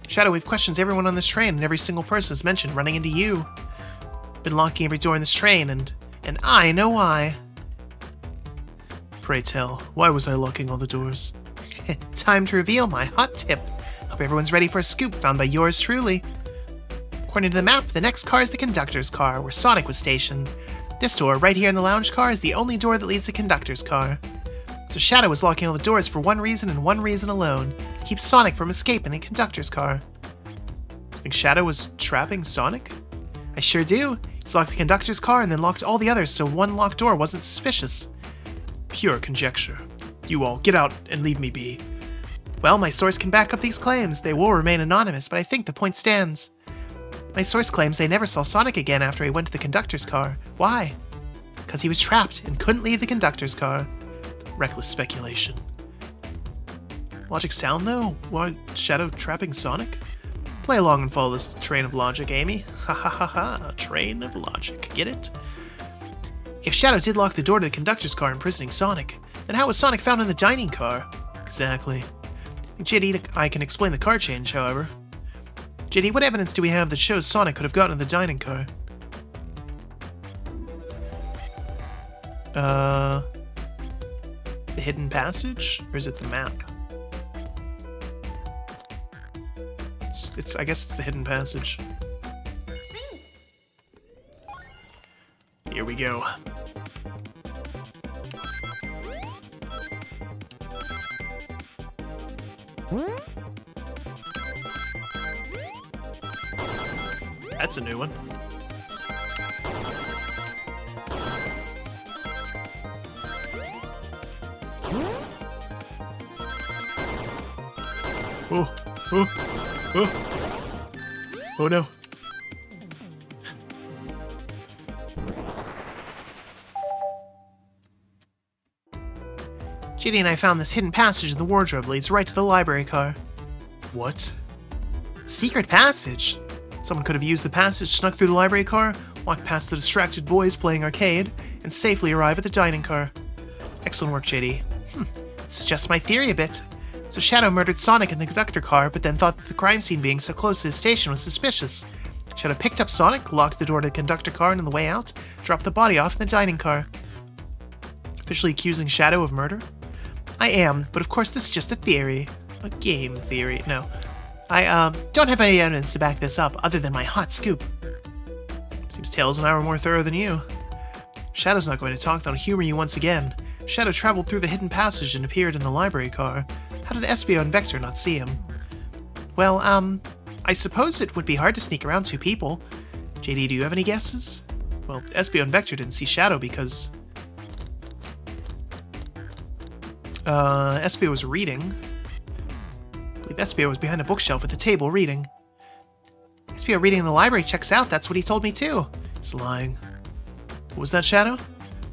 Shadow, we've questioned everyone on this train, and every single person is mentioned running into you. Been locking every door in this train, and I know why. Pray tell, why was I locking all the doors? Time to reveal my hot tip. Hope everyone's ready for a scoop found by yours truly. According to the map, the next car is the conductor's car, where Sonic was stationed. This door, right here in the lounge car, is the only door that leads to the conductor's car. So Shadow was locking all the doors for one reason and one reason alone, to keep Sonic from escaping the conductor's car. You think Shadow was trapping Sonic? I sure do. He's locked the conductor's car and then locked all the others so one locked door wasn't suspicious. Pure conjecture. You all, get out and leave me be. Well, my source can back up these claims. They will remain anonymous, but I think the point stands. My source claims they never saw Sonic again after he went to the conductor's car. Why? Because he was trapped and couldn't leave the conductor's car. Reckless speculation. Logic sound, though? Why, Shadow trapping Sonic? Play along and follow this train of logic, Amy. Ha ha ha ha, train of logic. Get it? If Shadow did lock the door to the conductor's car imprisoning Sonic, then how was Sonic found in the dining car? Exactly. I think JD and I can explain the car change, however. JD, what evidence do we have that shows Sonic could have gotten in the dining car? The hidden passage? Or is it the map? I guess it's the hidden passage. Here we go. That's a new one. Oh, oh, oh. Oh no. JD and I found this hidden passage in the wardrobe leads right to the library car. What? Secret passage? Someone could have used the passage, snuck through the library car, walked past the distracted boys playing arcade, and safely arrive at the dining car. Excellent work, JD. This is just my theory a bit. So Shadow murdered Sonic in the conductor car, but then thought that the crime scene being so close to his station was suspicious. Shadow picked up Sonic, locked the door to the conductor car, and on the way out, dropped the body off in the dining car. Officially accusing Shadow of murder? I am, but of course this is just a theory. A game theory. No. I, don't have any evidence to back this up, other than my hot scoop. Seems Tails and I were more thorough than you. Shadow's not going to talk, though. I'll humor you once again. Shadow traveled through the hidden passage and appeared in the library car. How did Espio and Vector not see him? Well, I suppose it would be hard to sneak around two people. JD, do you have any guesses? Well, Espio and Vector didn't see Shadow because... Espio was reading. I believe Espio was behind a bookshelf at the table reading. Espio reading in the library checks out, that's what he told me too. He's lying. What was that, Shadow?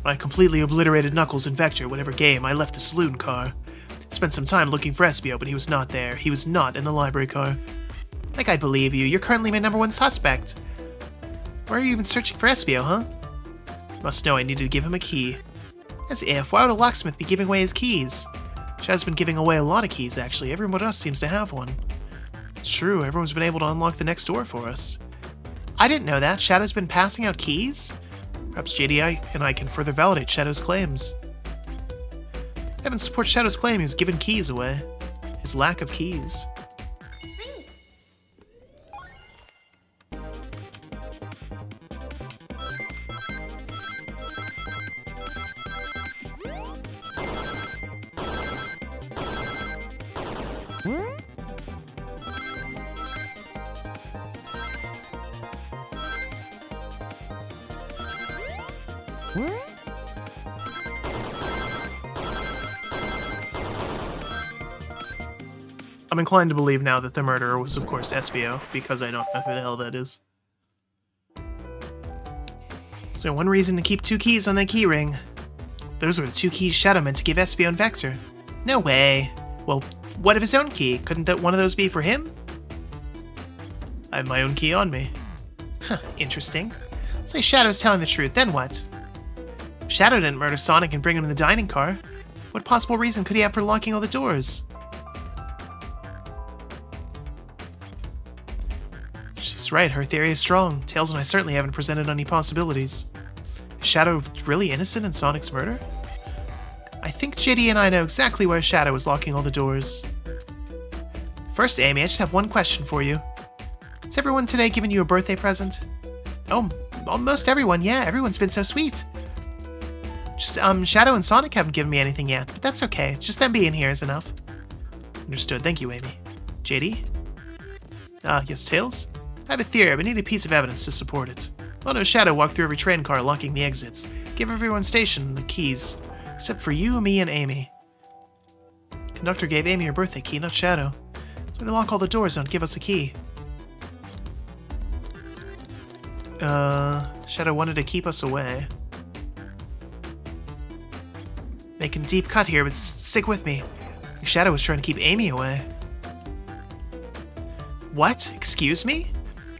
When I completely obliterated Knuckles and Vector whatever game, I left the saloon car. Spent some time looking for Espio, but he was not there. He was not in the library car. Like I'd believe you. You're currently my #1 suspect. Why are you even searching for Espio, huh? Must know I needed to give him a key. As if. Why would a locksmith be giving away his keys? Shadow's been giving away a lot of keys, actually. Everyone else seems to have one. It's true. Everyone's been able to unlock the next door for us. I didn't know that. Shadow's been passing out keys? Perhaps JD and I can further validate Shadow's claims. Evan supports Shadow's claim he was giving keys away. His lack of keys. I'm inclined to believe now that the murderer was, of course, SBO, because I don't know who the hell that is. So one reason to keep 2 keys on that key ring. Those were the 2 keys Shadow meant to give SBO and Vector. No way. Well, what of his own key? Couldn't that one of those be for him? I have my own key on me. Huh, interesting. Say Shadow's telling the truth, then what? Shadow didn't murder Sonic and bring him in the dining car. What possible reason could he have for locking all the doors? She's right, her theory is strong. Tails and I certainly haven't presented any possibilities. Is Shadow really innocent in Sonic's murder? I think JD and I know exactly where Shadow is locking all the doors. First, Amy, I just have one question for you. Has everyone today given you a birthday present? Oh, almost everyone, yeah, everyone's been so sweet. Just, Shadow and Sonic haven't given me anything yet, but that's okay. Just them being here is enough. Understood, thank you, Amy. JD? Yes, Tails? I have a theory, but need a piece of evidence to support it. Oh no, Shadow walked through every train car, locking the exits. Give everyone station the keys. Except for you, me, and Amy. Conductor gave Amy her birthday key, not Shadow. So to lock all the doors, don't give us a key. Shadow wanted to keep us away. Making a deep cut here, but stick with me. Shadow was trying to keep Amy away. What? Excuse me?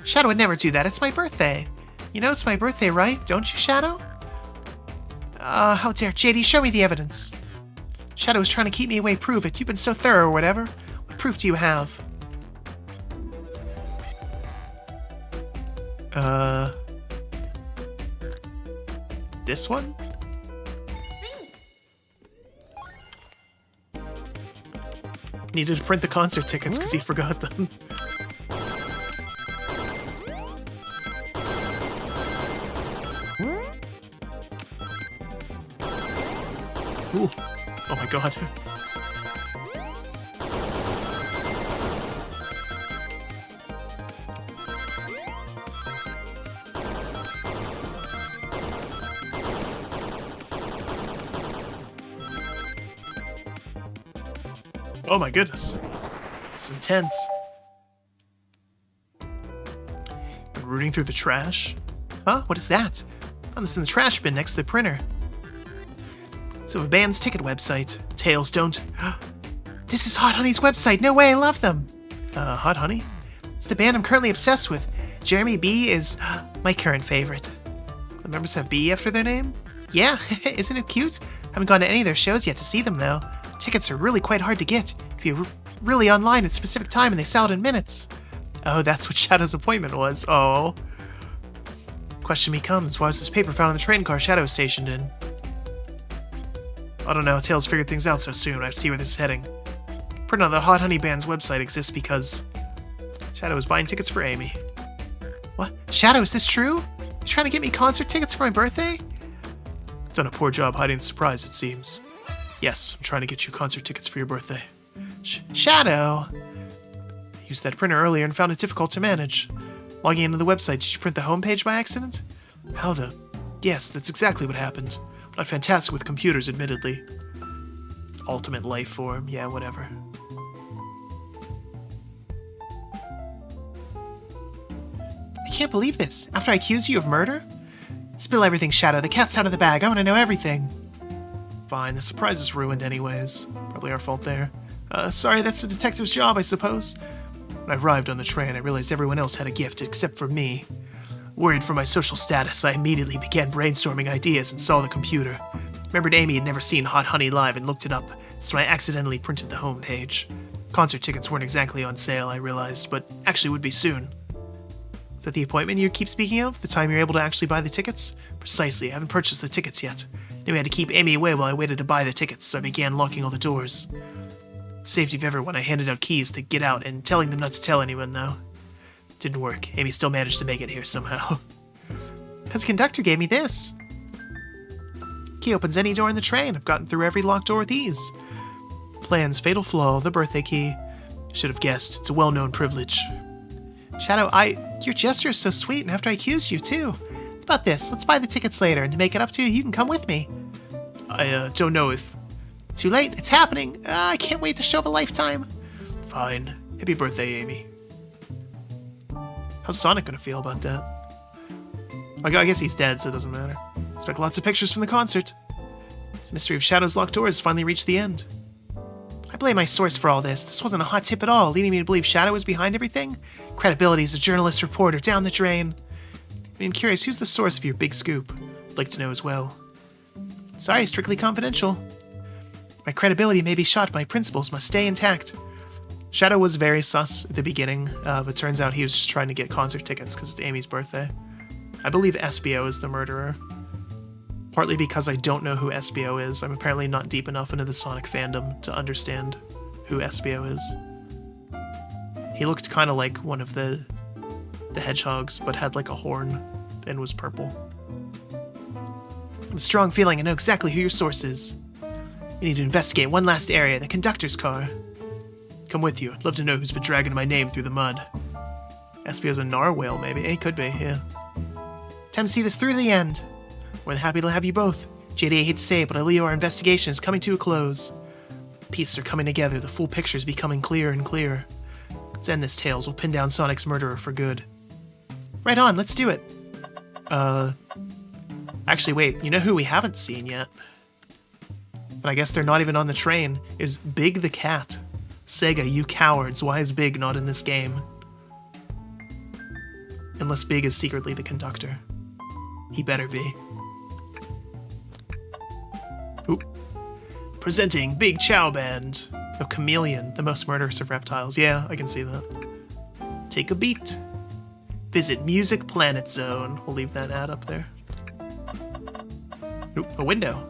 Shadow would never do that. It's my birthday. You know it's my birthday, right? Don't you, Shadow? How dare. JD, show me the evidence. Shadow was trying to keep me away. Prove it. You've been so thorough or whatever. What proof do you have? This one? Needed to print the concert tickets because he forgot them. Ooh. Oh my god. Oh my goodness. It's intense. Been rooting through the trash? Huh? What is that? Oh, this is in the trash bin next to the printer. So a band's ticket website. Tails, don't... This is Hot Honey's website. No way, I love them. Hot Honey? It's the band I'm currently obsessed with. Jeremy B is my current favorite. The members have B after their name? Yeah, isn't it cute? Haven't gone to any of their shows yet to see them, though. Tickets are really quite hard to get. If you're really online at a specific time and they sell it in minutes. Oh, that's what Shadow's appointment was. Oh. Question becomes, why was this paper found in the train car Shadow was stationed in? I don't know, Tails figured things out so soon. I have to see where this is heading. Pretty out that Hot Honey Band's website exists because Shadow was buying tickets for Amy. What? Shadow, is this true? You trying to get me concert tickets for my birthday? Done a poor job hiding the surprise, it seems. Yes, I'm trying to get you concert tickets for your birthday. Shadow! I used that printer earlier and found it difficult to manage. Logging into the website, did you print the homepage by accident? How the... Yes, that's exactly what happened. Not fantastic with computers, admittedly. Ultimate life form, yeah, whatever. I can't believe this. After I accuse you of murder? Spill everything, Shadow. The cat's out of the bag. I want to know everything. Fine, the surprise is ruined anyways. Probably our fault there. Sorry, that's the detective's job, I suppose. When I arrived on the train, I realized everyone else had a gift except for me. Worried for my social status, I immediately began brainstorming ideas and saw the computer. Remembered Amy had never seen Hot Honey live and looked it up, so I accidentally printed the homepage. Concert tickets weren't exactly on sale, I realized, but actually would be soon. Is that the appointment you keep speaking of? The time you're able to actually buy the tickets? Precisely, I haven't purchased the tickets yet. Knew I had to keep Amy away while I waited to buy the tickets, so I began locking all the doors. Safety of everyone, I handed out keys to get out and telling them not to tell anyone, though. Didn't work. Amy still managed to make it here somehow. Because the conductor gave me this. Key opens any door in the train. I've gotten through every locked door with ease. Plan's fatal flaw, the birthday key. Should have guessed. It's a well-known privilege. Shadow, your gesture is so sweet, and after I accused you, too. about this? Let's buy the tickets later, and to make it up to you, you can come with me. I don't know if... Too late. It's happening. I can't wait. The show of a lifetime. Fine. Happy birthday, Amy. How's Sonic gonna feel about that? I guess he's dead, so it doesn't matter. Expect lots of pictures from the concert. The mystery of Shadow's locked doors finally reached the end. I blame my source for all this. This wasn't a hot tip at all, leading me to believe Shadow was behind everything. Credibility as a journalist reporter down the drain. I'm curious, who's the source of your big scoop? I'd like to know as well. Sorry, strictly confidential. My credibility may be shot, but my principles must stay intact. Shadow was very sus at the beginning, but turns out he was just trying to get concert tickets because it's Amy's birthday. I believe SBO is the murderer. Partly because I don't know who SBO is. I'm apparently not deep enough into the Sonic fandom to understand who SBO is. He looked kind of like one of the hedgehogs, but had like a horn and was purple. I have a strong feeling I know exactly who your source is. We need to investigate one last area, the conductor's car. Come with you. I'd love to know who's been dragging my name through the mud. SBO's a narwhal, maybe. It could be, yeah. Time to see this through to the end. More than happy to have you both. JD, I hate to say it, but I believe our investigation is coming to a close. Pieces are coming together. The full picture is becoming clearer and clearer. Let's end this, Tails. We'll pin down Sonic's murderer for good. Right on, let's do it. Actually, wait. You know who we haven't seen yet? And I guess they're not even on the train, is Big the Cat. Sega, you cowards. Why is Big not in this game? Unless Big is secretly the conductor. He better be. Oop. Presenting Big Chow Band. Oh, Chameleon, the most murderous of reptiles. Yeah, I can see that. Take a beat. Visit Music Planet Zone. We'll leave that ad up there. Oop, a window.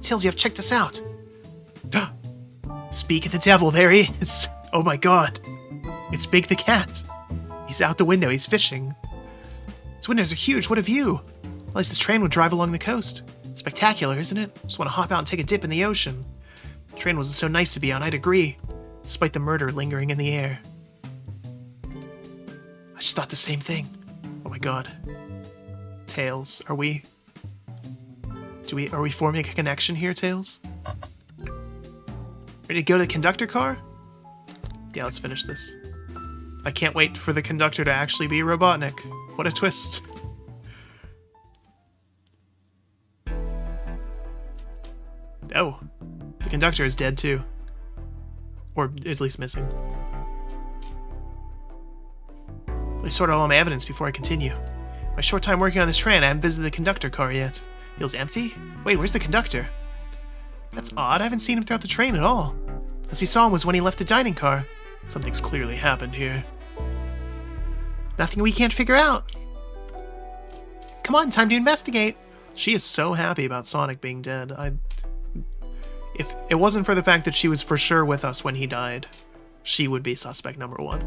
Tails, you have checked us out. Speak of the devil, there he is. Oh my god. It's Big the Cat. He's out the window, he's fishing. His windows are huge, what a view. At least this train would drive along the coast. Spectacular, isn't it? Just want to hop out and take a dip in the ocean. The train wasn't so nice to be on, I'd agree. Despite the murder lingering in the air. I just thought the same thing. Oh my god. Tails, are we forming a connection here, Tails? Ready to go to the conductor car? Yeah, let's finish this. I can't wait for the conductor to actually be Robotnik. What a twist. Oh, the conductor is dead too. Or at least missing. Let me sort out all my evidence before I continue. My short time working on this train, I haven't visited the conductor car yet. Feels empty? Wait, where's the conductor? That's odd, I haven't seen him throughout the train at all. Last we saw him was when he left the dining car. Something's clearly happened here. Nothing we can't figure out. Come on, time to investigate. She is so happy about Sonic being dead. If it wasn't for the fact that she was for sure with us when he died, she would be suspect number one.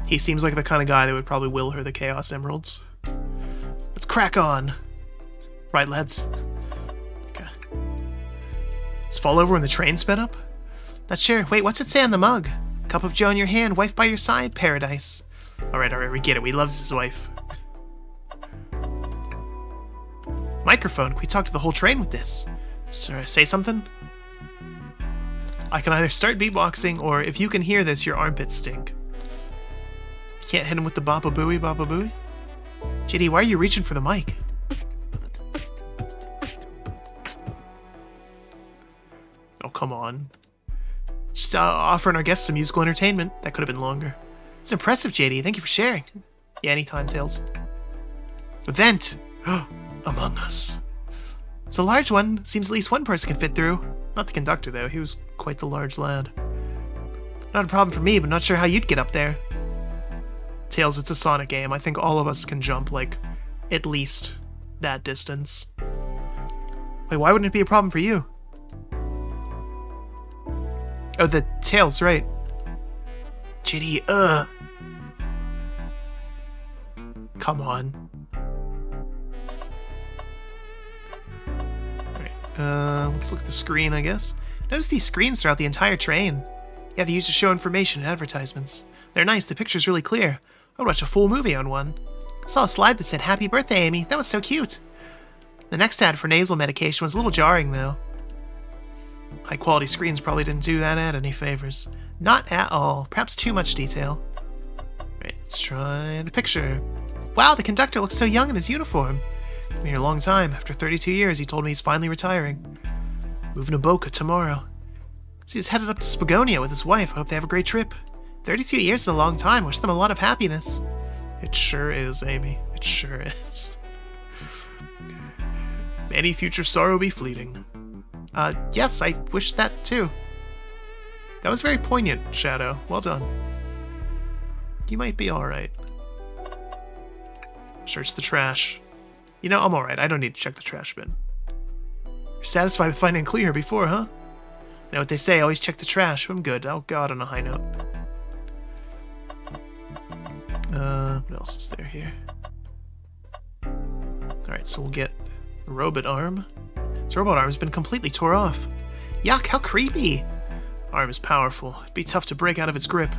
He seems like the kind of guy that would probably will her the Chaos Emeralds. Let's crack on. Right, lads? Okay. Let's fall over when the train sped up? Not sure. Wait, what's it say on the mug? Cup of joe in your hand, wife by your side, paradise. Alright, we get it. We loves his wife. Microphone, can we talk to the whole train with this? Say something? I can either start beatboxing, or if you can hear this, your armpits stink. You can't hit him with the Baba Booey, Baba Booey? JD, why are you reaching for the mic? Oh, come on. Just offering our guests some musical entertainment. That could have been longer. It's impressive, JD. Thank you for sharing. Yeah, anytime, Tails. Event! Among Us. It's a large one. Seems at least one person can fit through. Not the conductor, though. He was quite the large lad. Not a problem for me, but not sure how you'd get up there. Tails, it's a Sonic game. I think all of us can jump, like, at least that distance. Wait, why wouldn't it be a problem for you? Oh, the Tails, right. JD, Come on. Alright, let's look at the screen, I guess. Notice these screens throughout the entire train. Yeah, they used to show information and advertisements. They're nice, the picture's really clear. I'd watch a full movie on one. I saw a slide that said, "Happy birthday, Amy." That was so cute. The next ad for nasal medication was a little jarring, though. High-quality screens probably didn't do that ad any favors. Not at all. Perhaps too much detail. Right, let's try the picture. Wow, the conductor looks so young in his uniform. Been here a long time. After 32 years, he told me he's finally retiring. Moving to Boca tomorrow. So he's headed up to Spagonia with his wife. I hope they have a great trip. 32 years is a long time. Wish them a lot of happiness. It sure is, Amy. It sure is. Any future sorrow be fleeting. Yes, I wish that too. That was very poignant, Shadow. Well done. You might be alright. Search the trash. You know, I'm alright. I don't need to check the trash bin. You're satisfied with finding clear before, huh? You know what they say, always check the trash. I'm good. Oh god, on a high note. What else is there here? Alright, so we'll get a robot arm. This robot arm's been completely tore off. Yuck, how creepy! Arm is powerful. It'd be tough to break out of its grip.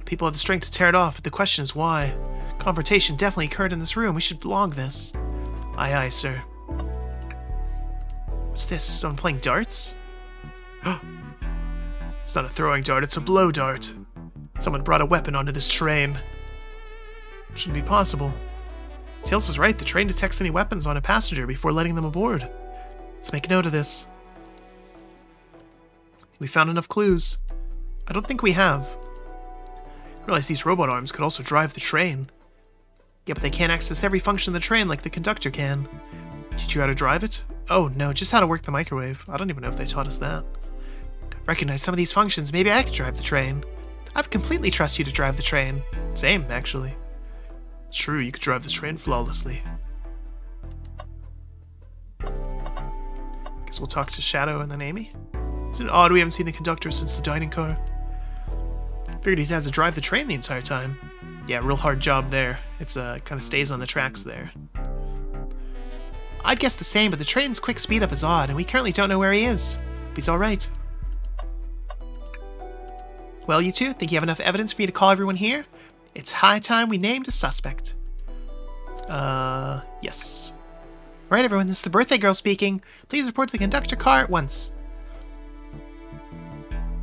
People have the strength to tear it off, but the question is why. Confrontation definitely occurred in this room. We should log this. Aye, aye, sir. What's this? Someone playing darts? It's not a throwing dart, it's a blow dart. Someone brought a weapon onto this train. Shouldn't be possible. Tails is right, the train detects any weapons on a passenger before letting them aboard. Let's make note of this. We found enough clues. I don't think we have. I realize these robot arms could also drive the train. Yeah, but they can't access every function of the train like the conductor can. Teach you how to drive it? Oh no, just how to work the microwave. I don't even know if they taught us that. Recognize some of these functions, maybe I could drive the train. I'd completely trust you to drive the train. Same, actually. It's true, you could drive this train flawlessly. Guess we'll talk to Shadow and then Amy. Isn't it odd we haven't seen the conductor since the dining car? Figured he has to drive the train the entire time. Yeah, real hard job there. It's kind of stays on the tracks there. I'd guess the same, but the train's quick speed up is odd, and we currently don't know where he is. But he's alright. Well, you two, think you have enough evidence for me to call everyone here? It's high time we named a suspect. Yes. Alright everyone, this is the birthday girl speaking. Please report to the conductor car at once.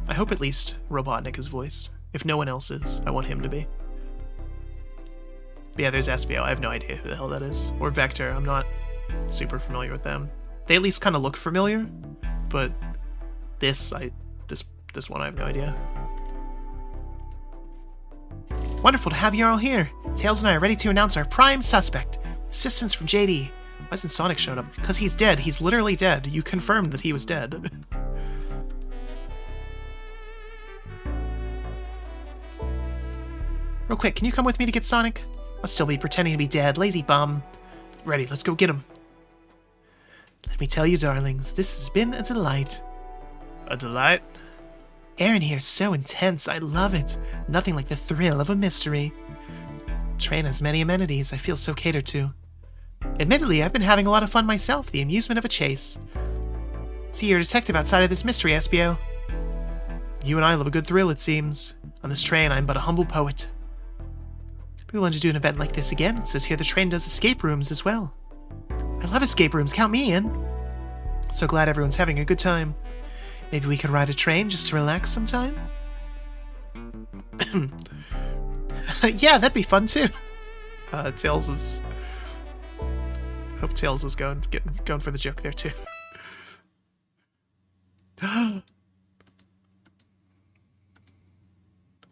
I hope at least Robotnik is voiced. If no one else is, I want him to be. But yeah, there's SBO. I have no idea who the hell that is. Or Vector. I'm not super familiar with them. They at least kind of look familiar, but this one I have no idea. Wonderful to have you all here. Tails and I are ready to announce our prime suspect. Assistance from JD. Why hasn't Sonic shown up? Because he's dead. He's literally dead. You confirmed that he was dead. Real quick, can you come with me to get Sonic? I'll still be pretending to be dead. Lazy bum. Ready, let's go get him. Let me tell you, darlings, this has been a delight. A delight? Aaron here is so intense. I love it. Nothing like the thrill of a mystery. Train has many amenities. I feel so catered to. Admittedly, I've been having a lot of fun myself. The amusement of a chase. See, you're a detective outside of this mystery, SBO. You and I love a good thrill, it seems. On this train, I'm but a humble poet. Be willing to do an event like this again. It says here the train does escape rooms as well. I love escape rooms. Count me in. So glad everyone's having a good time. Maybe we could ride a train just to relax sometime? Yeah, that'd be fun too. Tails is... Hope Tails was going for the joke there too.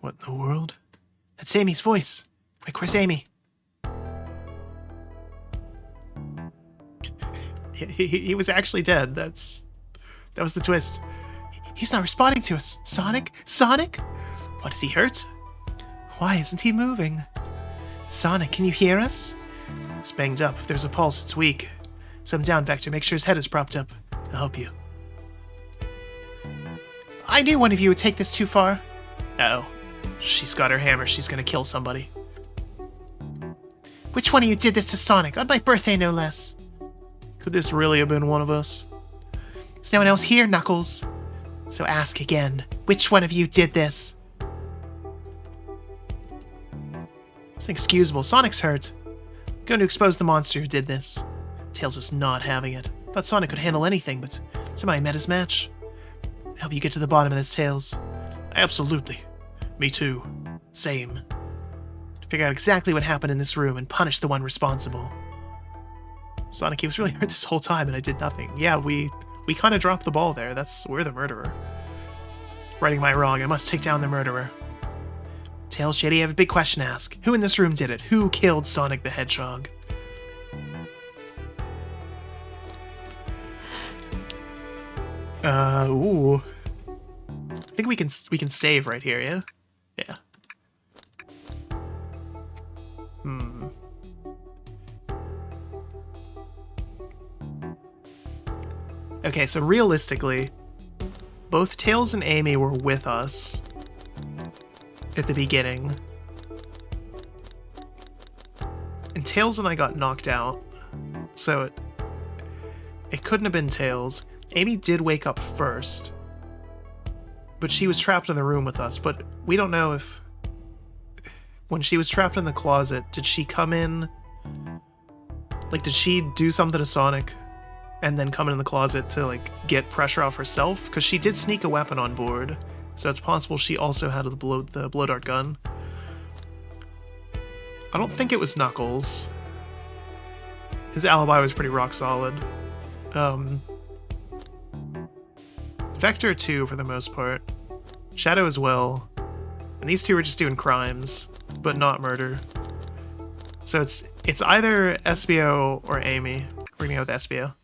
What in the world? That's Amy's voice. Quick, where's Amy? He was actually dead. That was the twist. He's not responding to us. Sonic? Sonic? What, is he hurt? Why isn't he moving? Sonic, can you hear us? It's banged up. If there's a pulse, it's weak. Set him down, Vector. Make sure his head is propped up. I'll help you. I knew one of you would take this too far. Uh-oh. She's got her hammer. She's gonna kill somebody. Which one of you did this to Sonic? On my birthday, no less. Could this really have been one of us? Is no one else here, Knuckles? So ask again. Which one of you did this? It's inexcusable. Sonic's hurt. Going to expose the monster who did this. Tails is not having it. Thought Sonic could handle anything, but somebody met his match. I hope you get to the bottom of this, Tails. Absolutely. Me too. Same. Figure out exactly what happened in this room and punish the one responsible. Sonic, he was really hurt this whole time and I did nothing. Yeah, we kind of dropped the ball there. We're the murderer. Righting my wrong, I must take down the murderer. Tails, JD, I have a big question to ask. Who in this room did it? Who killed Sonic the Hedgehog? Ooh. I think we can save right here, yeah? Yeah. Okay, so realistically, both Tails and Amy were with us at the beginning. And Tails and I got knocked out, so it couldn't have been Tails. Amy did wake up first, but she was trapped in the room with us, but we don't know if... When she was trapped in the closet, did she come in... Like, did she do something to Sonic and then come in the closet to, like, get pressure off herself? Because she did sneak a weapon on board, so it's possible she also had the blow dart gun. I don't think it was Knuckles. His alibi was pretty rock solid. Vector too, for the most part. Shadow as well. And these two were just doing crimes, but not murder. So it's either SBO or Amy. We're gonna go with SBO.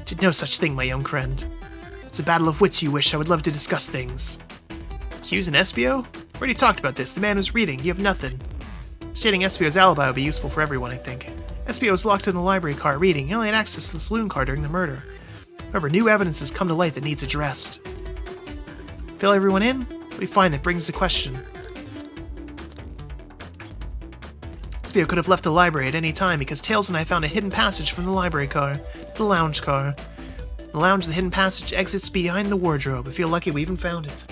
Did no such thing, my young friend. It's a battle of wits you wish. I would love to discuss things. Hughes and SBO? Already talked about this. The man was reading. You have nothing. Stating SBO's alibi would be useful for everyone, I think. SBO was locked in the library car reading. He only had access to the saloon car during the murder. However, new evidence has come to light that needs addressed. Fill everyone in? What do you find that brings the question? SBO could have left the library at any time because Tails and I found a hidden passage from the library car to the lounge car. In the lounge, the hidden passage exits behind the wardrobe. I feel lucky we even found it.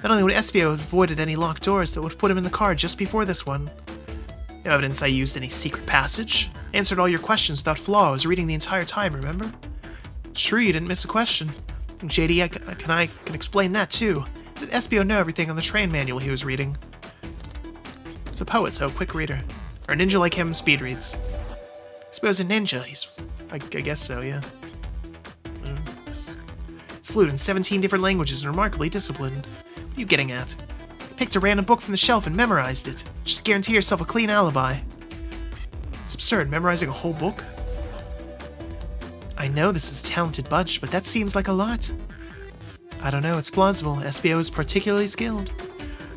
Not only would SBO have avoided any locked doors that would put him in the car just before this one. No evidence I used any secret passage. I answered all your questions without flaw. I was reading the entire time, remember? Sure, you didn't miss a question. And JD, I can explain that too. Did SBO know everything on the train manual he was reading? He's a poet, so a quick reader. Or a ninja like him speed reads. SBO's a ninja. I guess so, yeah. He's fluent in 17 different languages and remarkably disciplined. What are you getting at? You picked a random book from the shelf and memorized it. Just guarantee yourself a clean alibi. It's absurd, memorizing a whole book. I know this is a talented bunch, but that seems like a lot. I don't know, it's plausible. SBO is particularly skilled.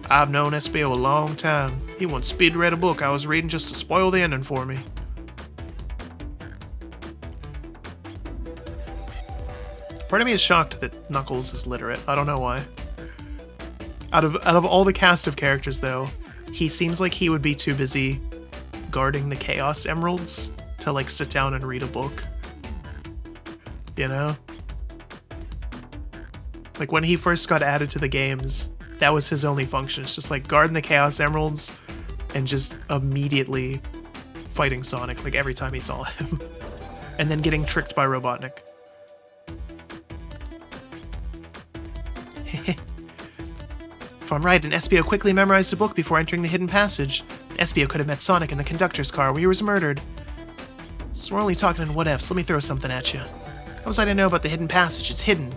I've known SBO a long time. He once speed read a book I was reading just to spoil the ending for me. Part of me is shocked that Knuckles is literate. I don't know why. Out of all the cast of characters, though, he seems like he would be too busy guarding the Chaos Emeralds to, like, sit down and read a book. You know? Like, when he first got added to the games, that was his only function. It's just, like, guarding the Chaos Emeralds and just immediately fighting Sonic, like, every time he saw him. And then getting tricked by Robotnik. If I'm right, an SBO quickly memorized a book before entering the hidden passage. SBO could have met Sonic in the conductor's car where he was murdered. So we're only talking in what-ifs. Let me throw something at you. How was I to know about the hidden passage? It's hidden.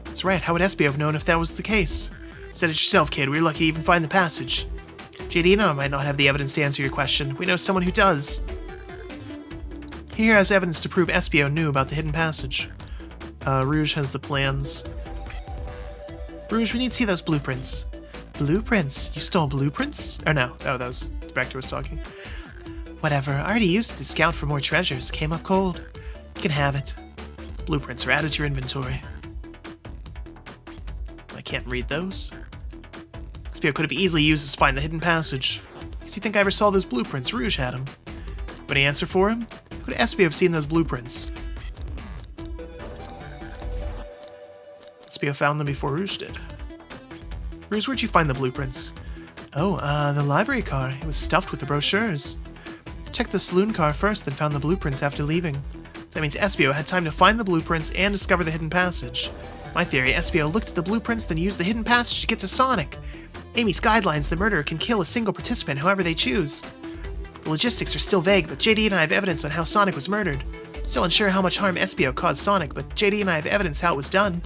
That's right. How would SBO have known if that was the case? Said it yourself, kid. We were lucky to even find the passage. JD and I might not have the evidence to answer your question. We know someone who does. He here has evidence to prove SBO knew about the hidden passage. Rouge has the plans. Rouge, we need to see those blueprints. Blueprints? You stole blueprints? Or no. Oh, that was... Vector was talking. Whatever. I already used it to scout for more treasures. Came up cold. You can have it. Blueprints are added to your inventory. I can't read those. SBO could have easily used this to find the hidden passage. Do you think I ever saw those blueprints? Rouge had them. Any answer for him? Could SBO have seen those blueprints? SBO found them before Rouge did. Bruce, where'd you find the blueprints? Oh, the library car. It was stuffed with the brochures. Checked the saloon car first, then found the blueprints after leaving. That means Espio had time to find the blueprints and discover the hidden passage. My theory, Espio looked at the blueprints, then used the hidden passage to get to Sonic. Amy's guidelines, the murderer can kill a single participant however they choose. The logistics are still vague, but JD and I have evidence on how Sonic was murdered. Still unsure how much harm Espio caused Sonic, but JD and I have evidence how it was done.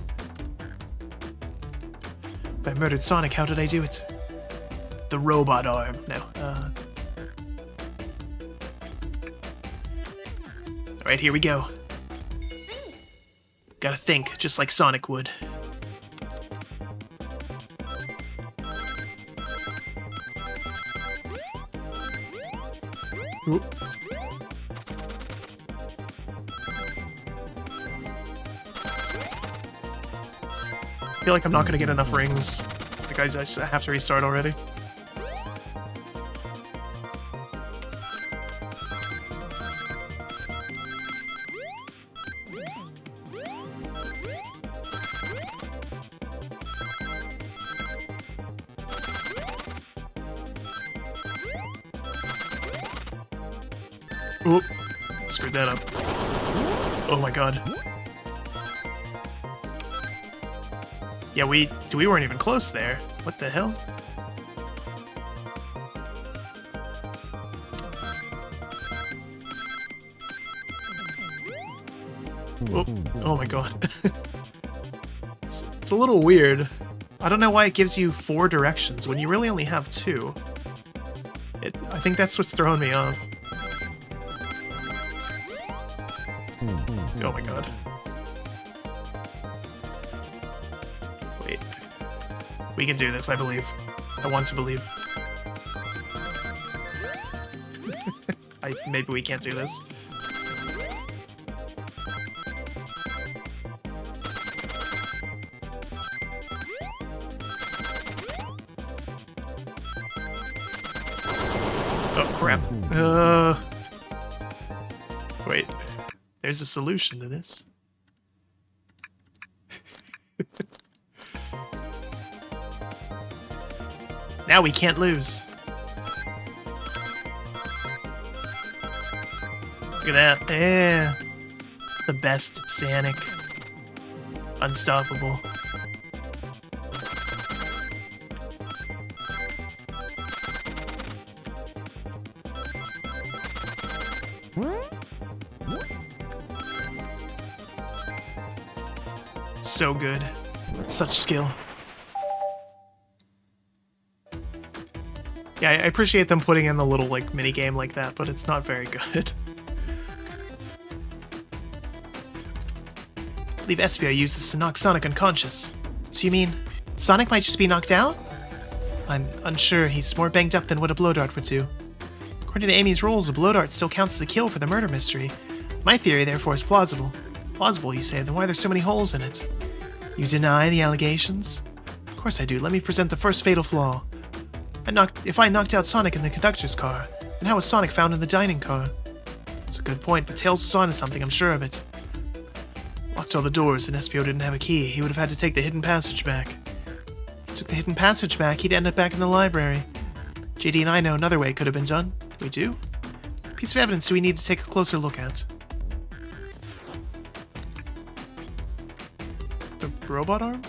If I murdered Sonic, how did I do it? The robot arm. No, Alright, here we go. Gotta think, just like Sonic would. Oop. I feel like I'm not gonna get enough rings. Like I just have to restart already. Oop. Screwed that up. Oh my god. Yeah, we weren't even close there. What the hell? Oh, oh my god. It's a little weird. I don't know why it gives you 4 directions when you really only have 2. I think that's what's throwing me off. Oh my god. Wait. We can do this, I believe. I want to believe. Maybe we can't do this. Oh crap. Wait. There's a solution to this. Now we can't lose. Look at that. Yeah. The best at Sonic. Unstoppable. So good. Such skill. Yeah, I appreciate them putting in the little, like, mini-game like that, but it's not very good. I believe Espio used this to knock Sonic unconscious. So you mean, Sonic might just be knocked out? I'm unsure. He's more banged up than what a blow dart would do. According to Amy's rules, a blow dart still counts as a kill for the murder mystery. My theory, therefore, is plausible. Plausible, you say? Then why are there so many holes in it? You deny the allegations? Of course I do. Let me present the first fatal flaw. If I knocked out Sonic in the conductor's car, then how was Sonic found in the dining car? That's a good point, but Tails was onto something, I'm sure of it. Locked all the doors, and Espio didn't have a key. He would have had to take the hidden passage back. If he took the hidden passage back, he'd end up back in the library. JD and I know another way it could have been done. We do? What piece of evidence do we need to take a closer look at? The robot arm?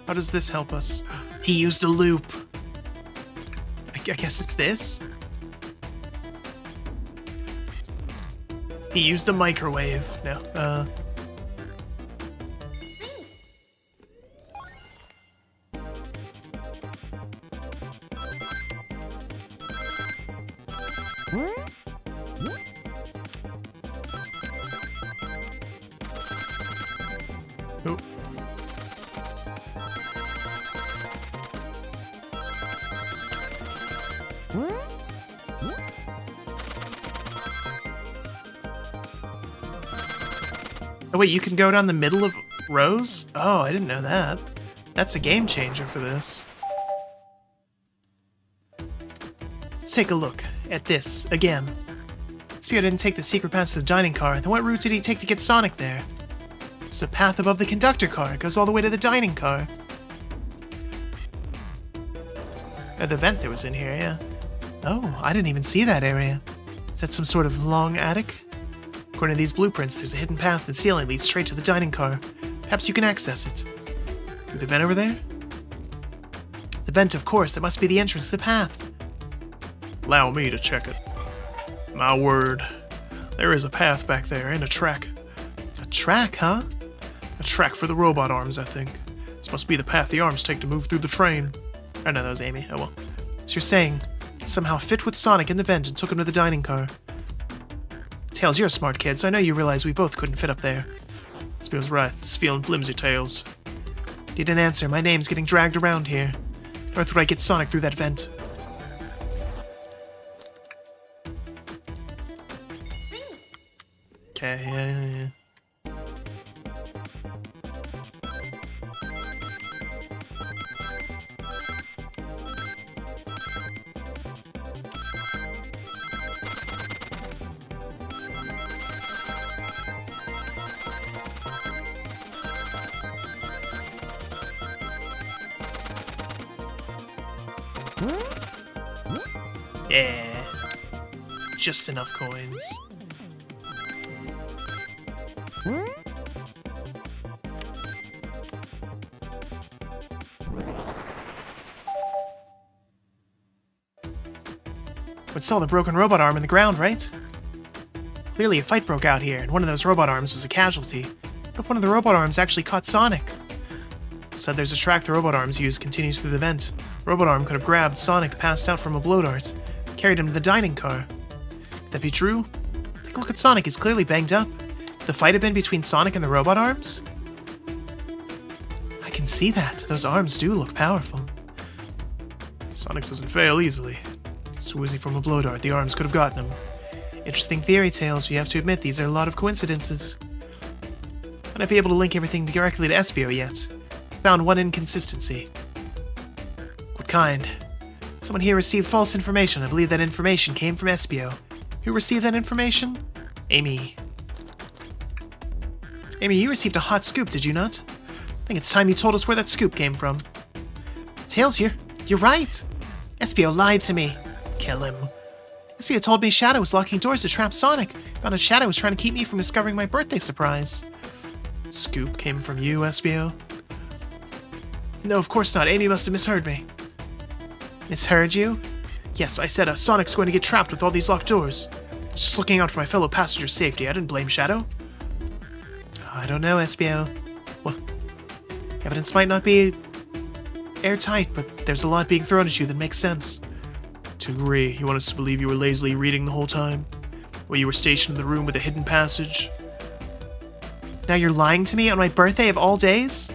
How does this help us? He used a loop. I guess it's this? He used the microwave. No, Oh. Oh wait, you can go down the middle of rows? Oh, I didn't know that. That's a game changer for this. Let's take a look. at this, again. Spear didn't take the secret path to the dining car. Then what route did he take to get Sonic there? It's a path above the conductor car. It goes all the way to the dining car. The vent that was in here, yeah. Oh, I didn't even see that area. Is that some sort of long attic? According to these blueprints, there's a hidden path. The ceiling leads straight to the dining car. Perhaps you can access it. Through the vent over there? The vent, of course. That must be the entrance to the path. Allow me to check it. My word. There is a path back there and a track. A track, huh? A track for the robot arms, I think. This must be the path the arms take to move through the train. Oh no, that was Amy. Oh well. So you're saying it somehow fit with Sonic in the vent and took him to the dining car. Tails, you're a smart kid, so I know you realize we both couldn't fit up there. Spear's right. It's feeling flimsy, Tails. You didn't answer. My name's getting dragged around here. Or would I get Sonic through that vent? Okay, yeah. Yeah. Just enough coins. We saw the broken robot arm in the ground, right? Clearly a fight broke out here, and one of those robot arms was a casualty. What if one of the robot arms actually caught Sonic? Said there's a track the robot arms use continues through the vent. Robot arm could have grabbed Sonic, passed out from a blow dart, carried him to the dining car. Could that be true? Take a look at Sonic, he's clearly banged up. Could the fight have been between Sonic and the robot arms? I can see that. Those arms do look powerful. Sonic doesn't fail easily. So was he from a blow dart? The arms could have gotten him. Interesting theory, Tails. You have to admit, these are a lot of coincidences. Might not be able to link everything directly to Espio yet. Found one inconsistency. What kind? Someone here received false information. I believe that information came from Espio. Who received that information? Amy. Amy, you received a hot scoop, did you not? I think it's time you told us where that scoop came from. Tails, you're right. Espio lied to me. Kill him. Espio told me Shadow was locking doors to trap Sonic. Found out Shadow was trying to keep me from discovering my birthday surprise. Scoop came from you, Espio? No, of course not. Amy must have misheard me. Misheard you? Yes, I said Sonic's going to get trapped with all these locked doors. Just looking out for my fellow passengers' safety. I didn't blame Shadow. I don't know, Espio. Well, evidence might not be airtight, but there's a lot being thrown at you that makes sense. To agree. You want us to believe you were lazily reading the whole time? Or you were stationed in the room with a hidden passage? Now you're lying to me on my birthday of all days?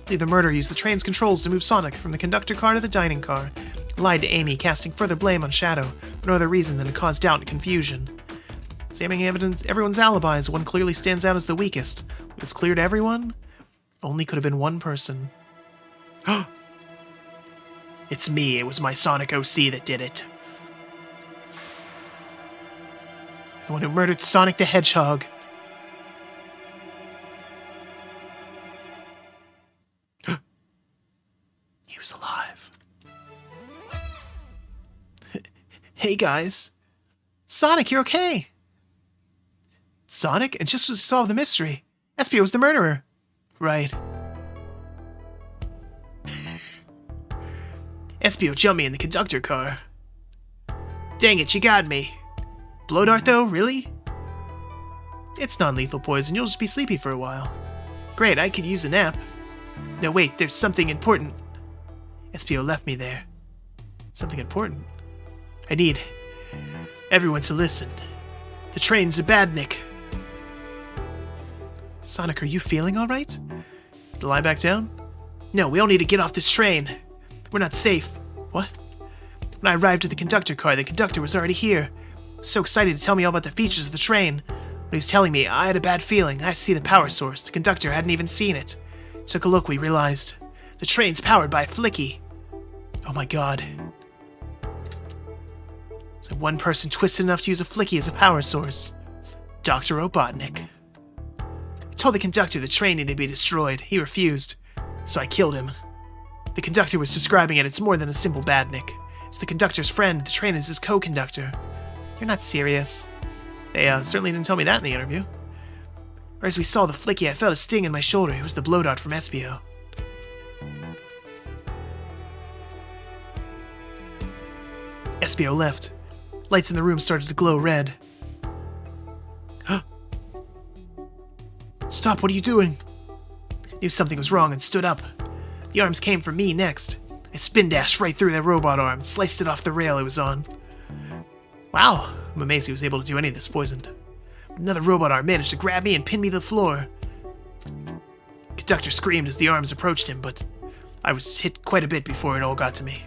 The murderer used the train's controls to move Sonic from the conductor car to the dining car. Lied to Amy, casting further blame on Shadow, for no other reason than to cause doubt and confusion. Examining everyone's alibis, one clearly stands out as the weakest. When it's clear to everyone, only could have been one person. It's me. It was my Sonic OC that did it. The one who murdered Sonic the Hedgehog. He was alive. Hey guys. Sonic, you're okay. Sonic? And just to solve the mystery, Espio was the murderer. Right. Espio jumped me in the conductor car. Dang it, you got me. Blow dart though, really? It's non-lethal poison, you'll just be sleepy for a while. Great, I could use a nap. No wait, there's something important. Espio left me there. Something important? I need everyone to listen. The train's a badnik. Sonic, are you feeling alright? Lie back down? No, we all need to get off this train. We're not safe. What? When I arrived at the conductor car, the conductor was already here. He was so excited to tell me all about the features of the train. When he was telling me, I had a bad feeling. I see the power source. The conductor hadn't even seen it. Took a look, we realized. The train's powered by Flicky. Oh my god. one person twisted enough to use a flicky as a power source. Dr. Robotnik. I told the conductor the train needed to be destroyed. He refused, so I killed him. The conductor was describing it. It's more than a simple badnik. It's the conductor's friend. The train is his co-conductor. You're not serious. They certainly didn't tell me that in the interview. Or as we saw the flicky, I felt a sting in my shoulder. It was the blow dart from Espio. Espio left. Lights in the room started to glow red. Stop, what are you doing? Knew something was wrong and stood up. The arms came for me next. I spin dashed right through that robot arm, sliced it off the rail it was on. Wow, I'm amazed he was able to do any of this poisoned. Another robot arm managed to grab me and pin me to the floor. Conductor screamed as the arms approached him, but I was hit quite a bit before it all got to me.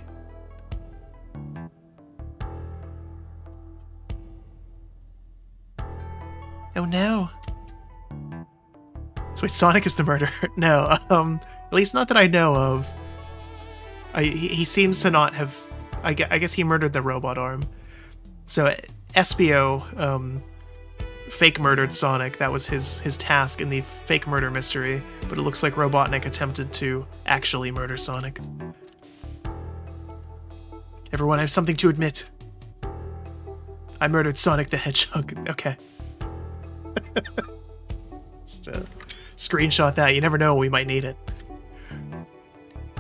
Oh no. So wait, Sonic is the murderer? No, at least not that I know of. He seems to not have... I guess he murdered the robot arm. So Espio fake murdered Sonic. That was his task in the fake murder mystery. But it looks like Robotnik attempted to actually murder Sonic. Everyone, I have something to admit. I murdered Sonic the Hedgehog. Okay. Just screenshot that. You never know, we might need it.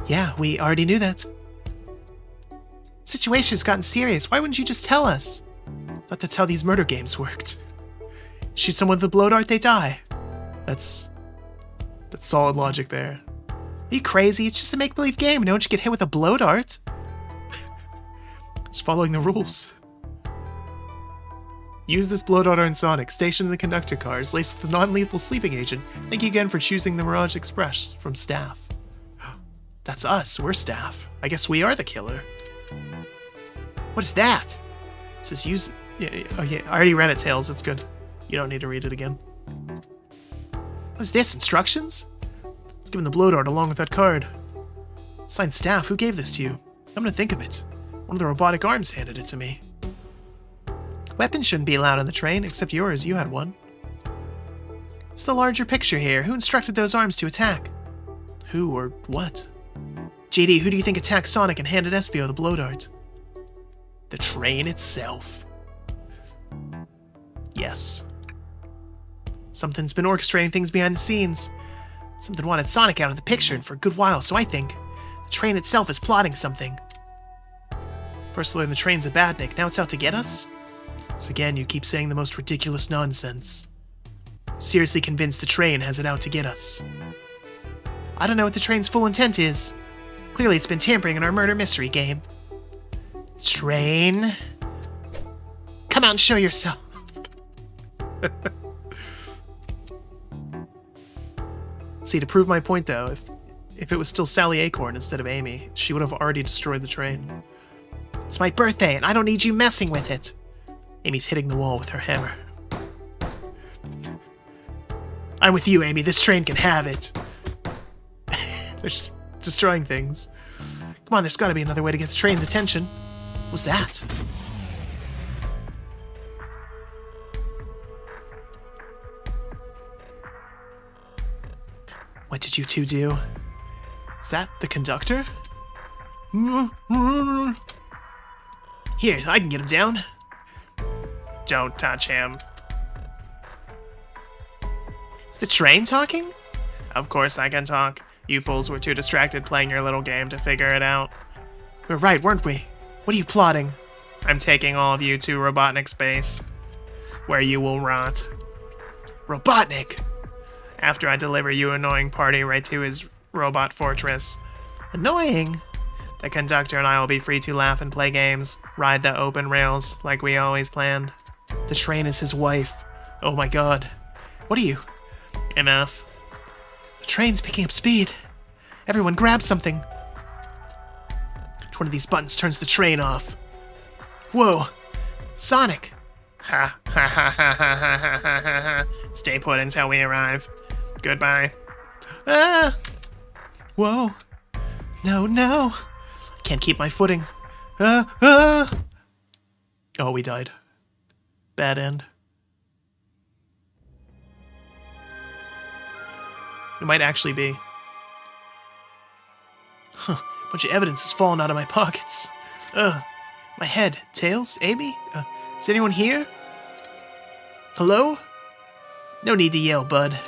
Yeah, we already knew that. Situation's gotten serious. Why wouldn't you just tell us? Thought that's how these murder games worked. Shoot someone with a blow dart, they die. That's solid logic there. Are you crazy? It's just a make-believe game. Don't you get hit with a blow dart? Just following the rules. Use this blow dart on Sonic, stationed in the conductor cars, laced with a non-lethal sleeping agent. Thank you again for choosing the Mirage Express from staff. That's us. We're staff. I guess we are the killer. What is that? It says use... Oh yeah, I already read it, Tails. It's good. You don't need to read it again. What is this? Instructions? Let's give him the blow dart along with that card. Signed staff. Who gave this to you? I'm gonna think of it. One of the robotic arms handed it to me. Weapons shouldn't be allowed on the train, except yours. You had one. It's the larger picture here. Who instructed those arms to attack? Who or what? JD, who do you think attacked Sonic and handed Espio the blow dart? The train itself. Yes. Something's been orchestrating things behind the scenes. Something wanted Sonic out of the picture and for a good while, so I think the train itself is plotting something. First learned the train's a badnik, now it's out to get us? So again, you keep saying the most ridiculous nonsense. Seriously convinced the train has it out to get us. I don't know what the train's full intent is. Clearly it's been tampering in our murder mystery game. Train? Come out and show yourself. See, to prove my point though, if it was still Sally Acorn instead of Amy, she would have already destroyed the train. It's my birthday and I don't need you messing with it. Amy's hitting the wall with her hammer. I'm with you, Amy. This train can have it. They're just destroying things. Come on, there's got to be another way to get the train's attention. What's that? What did you two do? Is that the conductor? Here, I can get him down. Don't touch him. Is the train talking? Of course I can talk. You fools were too distracted playing your little game to figure it out. We were right, weren't we? What are you plotting? I'm taking all of you to Robotnik space, where you will rot. Robotnik! After I deliver you annoying party right to his robot fortress. Annoying? The conductor and I will be free to laugh and play games, ride the open rails like we always planned. The train is his wife. Oh my god. What are you? Enough. The train's picking up speed. Everyone grab something. Which one of these buttons turns the train off? Whoa. Sonic. Ha ha ha ha ha ha ha ha ha. Stay put until we arrive. Goodbye. Ah! Whoa. No, no. I can't keep my footing. Oh, we died. Bad end. It might actually be. Huh. A bunch of evidence has fallen out of my pockets. My head. Tails? Amy? Is anyone here? Hello? No need to yell, bud.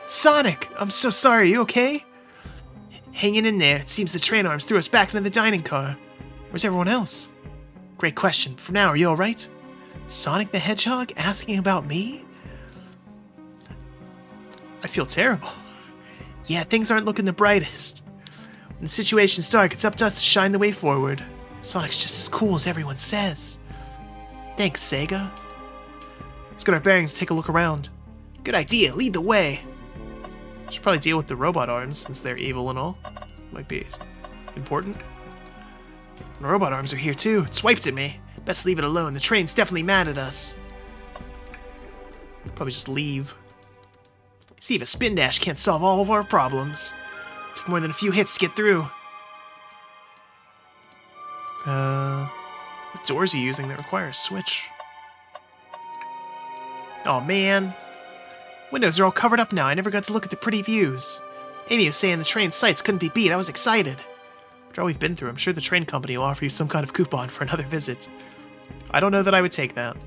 Sonic! I'm so sorry, you okay? Hanging in there. It seems the train arms threw us back into the dining car. Where's everyone else? Great question. For now, are you alright? Sonic the Hedgehog asking about me? I feel terrible. Yeah, things aren't looking the brightest. When the situation's dark, it's up to us to shine the way forward. Sonic's just as cool as everyone says. Thanks, Sega. Let's get our bearings and take a look around. Good idea, lead the way. Should probably deal with the robot arms, since they're evil and all. Might be important. The robot arms are here too. It swiped at me. Best leave it alone. The train's definitely mad at us. Probably just leave. See if a spin dash can't solve all of our problems. Took more than a few hits to get through. What doors are you using that require a switch? Oh man. Windows are all covered up now. I never got to look at the pretty views. Amy was saying the train sights couldn't be beat. I was excited. After all we've been through, I'm sure the train company will offer you some kind of coupon for another visit. I don't know that I would take that.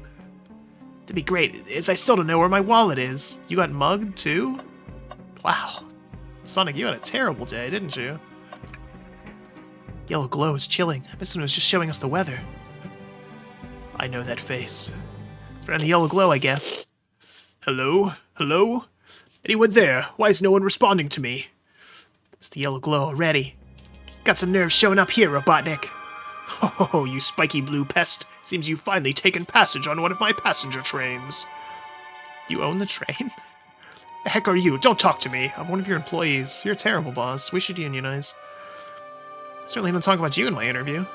That'd be great, as I still don't know where my wallet is. You got mugged, too? Wow. Sonic, you had a terrible day, didn't you? Yellow glow is chilling. This one was just showing us the weather. I know that face. It's around a yellow glow, I guess. Hello? Hello? Anyone there? Why is no one responding to me? It's the yellow glow already. Got some nerve showing up here, Robotnik. Oh, you spiky blue pest. Seems you've finally taken passage on one of my passenger trains. You own the train? The heck are you? Don't talk to me. I'm one of your employees. You're a terrible boss. We should unionize. Certainly don't talk about you in my interview.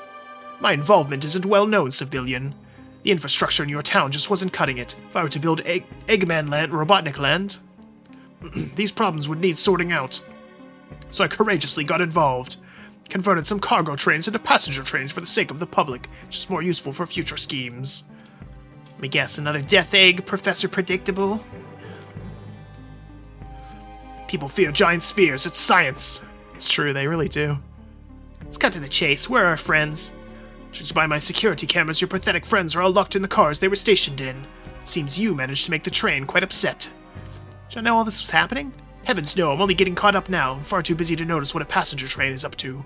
My involvement isn't well known, civilian. The infrastructure in your town just wasn't cutting it. If I were to build Eggman Land, Robotnik Land, these problems would need sorting out. So I courageously got involved. Converted some cargo trains into passenger trains for the sake of the public, just more useful for future schemes. Let me guess, another death egg, Professor Predictable? People fear giant spheres, it's science. It's true, they really do. Let's cut to the chase, where are our friends? Judged by my security cameras, your pathetic friends are all locked in the cars they were stationed in. Seems you managed to make the train quite upset. Did I know all this was happening? Heavens no, I'm only getting caught up now. I'm far too busy to notice what a passenger train is up to.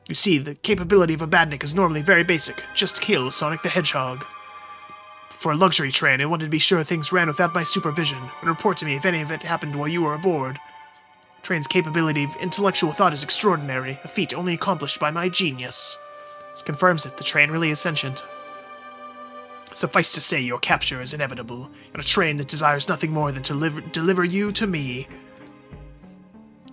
You see, the capability of a badnik is normally very basic. Just kill Sonic the Hedgehog. For a luxury train, I wanted to be sure things ran without my supervision, and report to me if any of it happened while you were aboard. Train's capability of intellectual thought is extraordinary, a feat only accomplished by my genius. This confirms it, the train really is sentient. Suffice to say, your capture is inevitable, and a train that desires nothing more than to deliver you to me.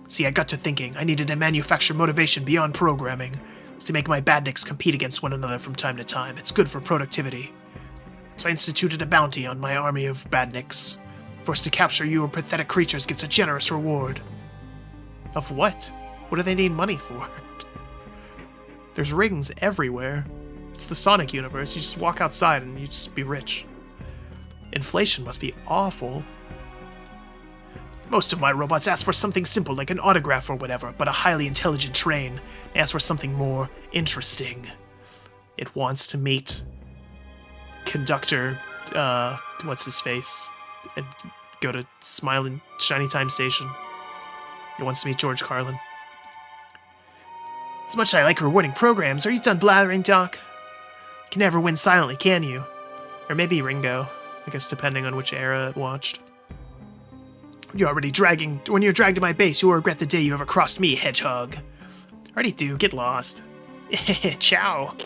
See, I got to thinking, I needed to manufacture motivation beyond programming, to make my badniks compete against one another from time to time. It's good for productivity. So I instituted a bounty on my army of badniks. Forced to capture you or pathetic creatures gets a generous reward. Of what? What do they need money for? There's rings everywhere. It's the Sonic universe. You just walk outside and you just be rich. Inflation must be awful. Most of my robots ask for something simple like an autograph or whatever, but a highly intelligent train asks for something more interesting. It wants to meet Conductor, what's his face, and go to Smiling Shiny Time Station. It wants to meet George Carlin. As much as I like rewarding programs, are you done blathering, Doc? You can never win silently, can you? Or maybe Ringo, I guess depending on which era it watched. When you're dragged to my base, you will regret the day you ever crossed me, Hedgehog. Already do, get lost. Ciao.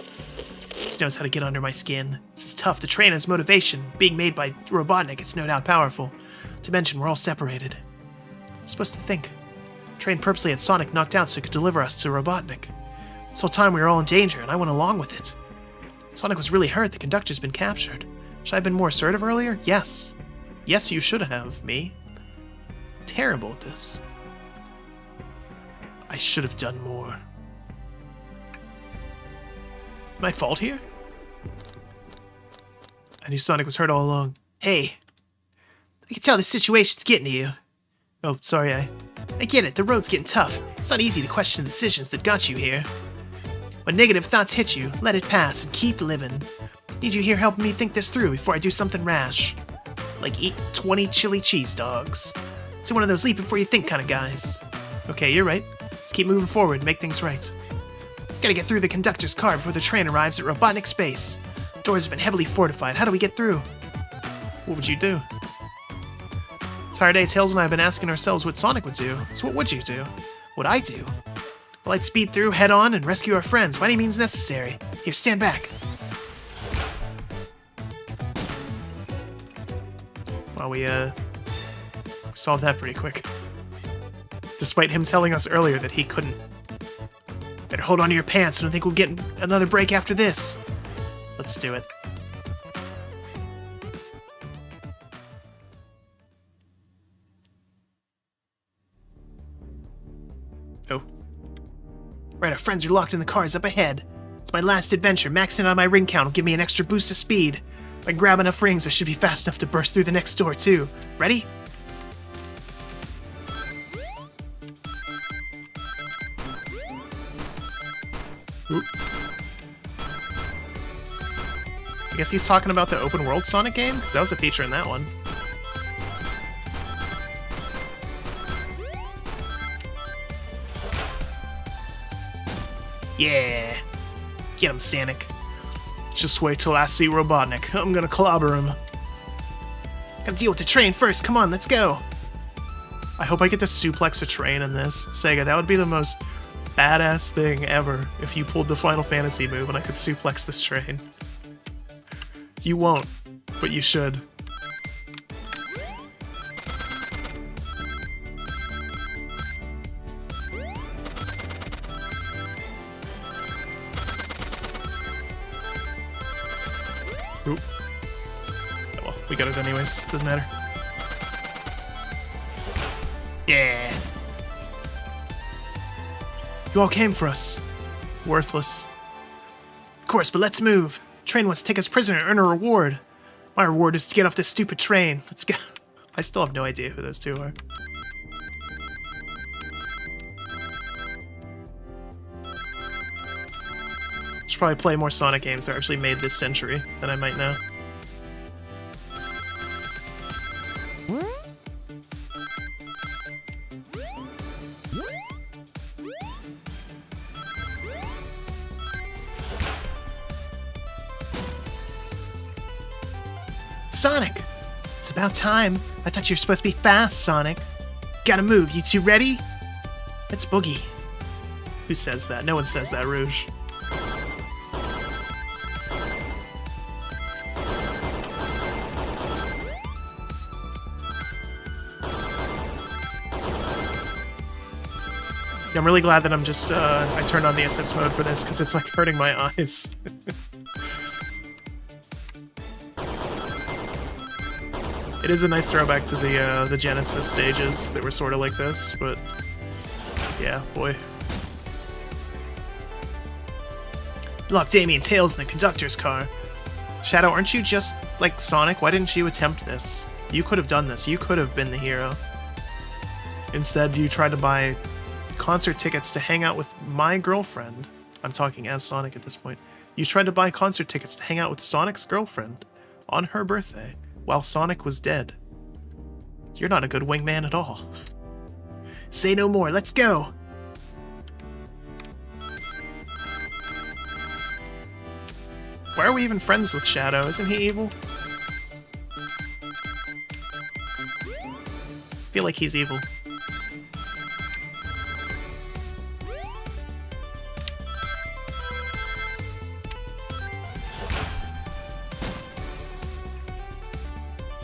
Just knows how to get under my skin. This is tough, the train has motivation. Being made by Robotnik, it's no doubt powerful. To mention, we're all separated. I'm supposed to think. The train purposely had Sonic knocked out so it could deliver us to Robotnik. This whole time we were all in danger, and I went along with it. Sonic was really hurt, the conductor's been captured. Should I have been more assertive earlier? Yes. Yes, you should have, me. Terrible at this. I should have done more. My fault here? I knew Sonic was hurt all along. Hey, I can tell the situation's getting to you. Oh, sorry, I get it, the road's getting tough. It's not easy to question the decisions that got you here. When negative thoughts hit you, let it pass and keep living. Need you here helping me think this through before I do something rash. Like eat 20 chili cheese dogs. It's one of those leap before you think kind of guys. Okay, you're right. Let's keep moving forward and make things right. Gotta get through the conductor's car before the train arrives at Robotnik Space. Doors have been heavily fortified. How do we get through? What would you do? Entire day, Tails and I have been asking ourselves what Sonic would do. So what would you do? What I do? Well, I'd speed through, head on, and rescue our friends by any means necessary. Here, stand back. Well, we solved that pretty quick. Despite him telling us earlier that he couldn't. Better hold on to your pants. I don't think we'll get another break after this. Let's do it. Oh. Right, our friends are locked in the cars up ahead. It's my last adventure. Maxing out my ring count will give me an extra boost of speed. If I grab enough rings, I should be fast enough to burst through the next door, too. Ready? Oop. I guess he's talking about the open world Sonic game, because that was a feature in that one. Yeah. Get him, Sonic. Just wait till I see Robotnik. I'm gonna clobber him. Gotta deal with the train first. Come on, let's go. I hope I get to suplex a train in this. Sega, that would be the most badass thing ever if you pulled the Final Fantasy move and I could suplex this train. You won't, but you should. Oop. Oh, well, we got it anyways. Doesn't matter. Yeah. You all came for us. Worthless. Of course, but let's move. Train wants to take us prisoner and earn a reward. My reward is to get off this stupid train. Let's go. I still have no idea who those two are. Should probably play more Sonic games that are actually made this century than I might know. Sonic! It's about time. I thought you were supposed to be fast, Sonic. Gotta move. You two ready? Let's boogie. Who says that? No one says that, Rouge. Yeah, I'm really glad that I'm just, I turned on the SS mode for this, because it's like hurting my eyes. It is a nice throwback to the Genesis stages that were sort of like this, but yeah, boy. Lock Damien and Tails in the conductor's car. Shadow, aren't you just like Sonic? Why didn't you attempt this? You could have done this. You could have been the hero. Instead, you tried to buy concert tickets to hang out with my girlfriend. I'm talking as Sonic at this point. You tried to buy concert tickets to hang out with Sonic's girlfriend on her birthday while Sonic was dead. You're not a good wingman at all. Say no more. Let's go. Why are we even friends with Shadow? Isn't he evil? I feel like he's evil.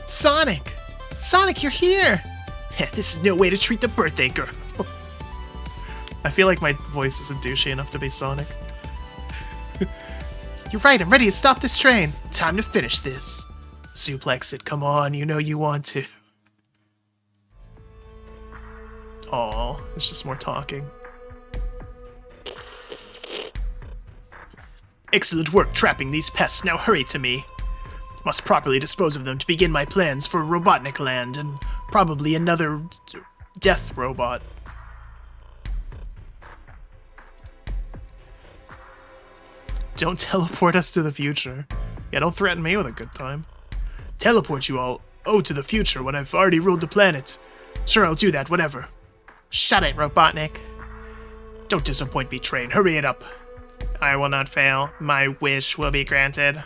Sonic! Sonic, you're here! This is no way to treat the birthday girl. I feel like my voice isn't douchey enough to be Sonic. You're right, I'm ready to stop this train. Time to finish this. Suplex it, come on, you know you want to. Aw, it's just more talking. Excellent work trapping these pests. Now hurry to me. Must properly dispose of them to begin my plans for Robotnik Land and probably another death robot. Don't teleport us to the future. Yeah, don't threaten me with a good time. Teleport you all, to the future when I've already ruled the planet. Sure, I'll do that, whatever. Shut it, Robotnik. Don't disappoint me, Train. Hurry it up. I will not fail. My wish will be granted.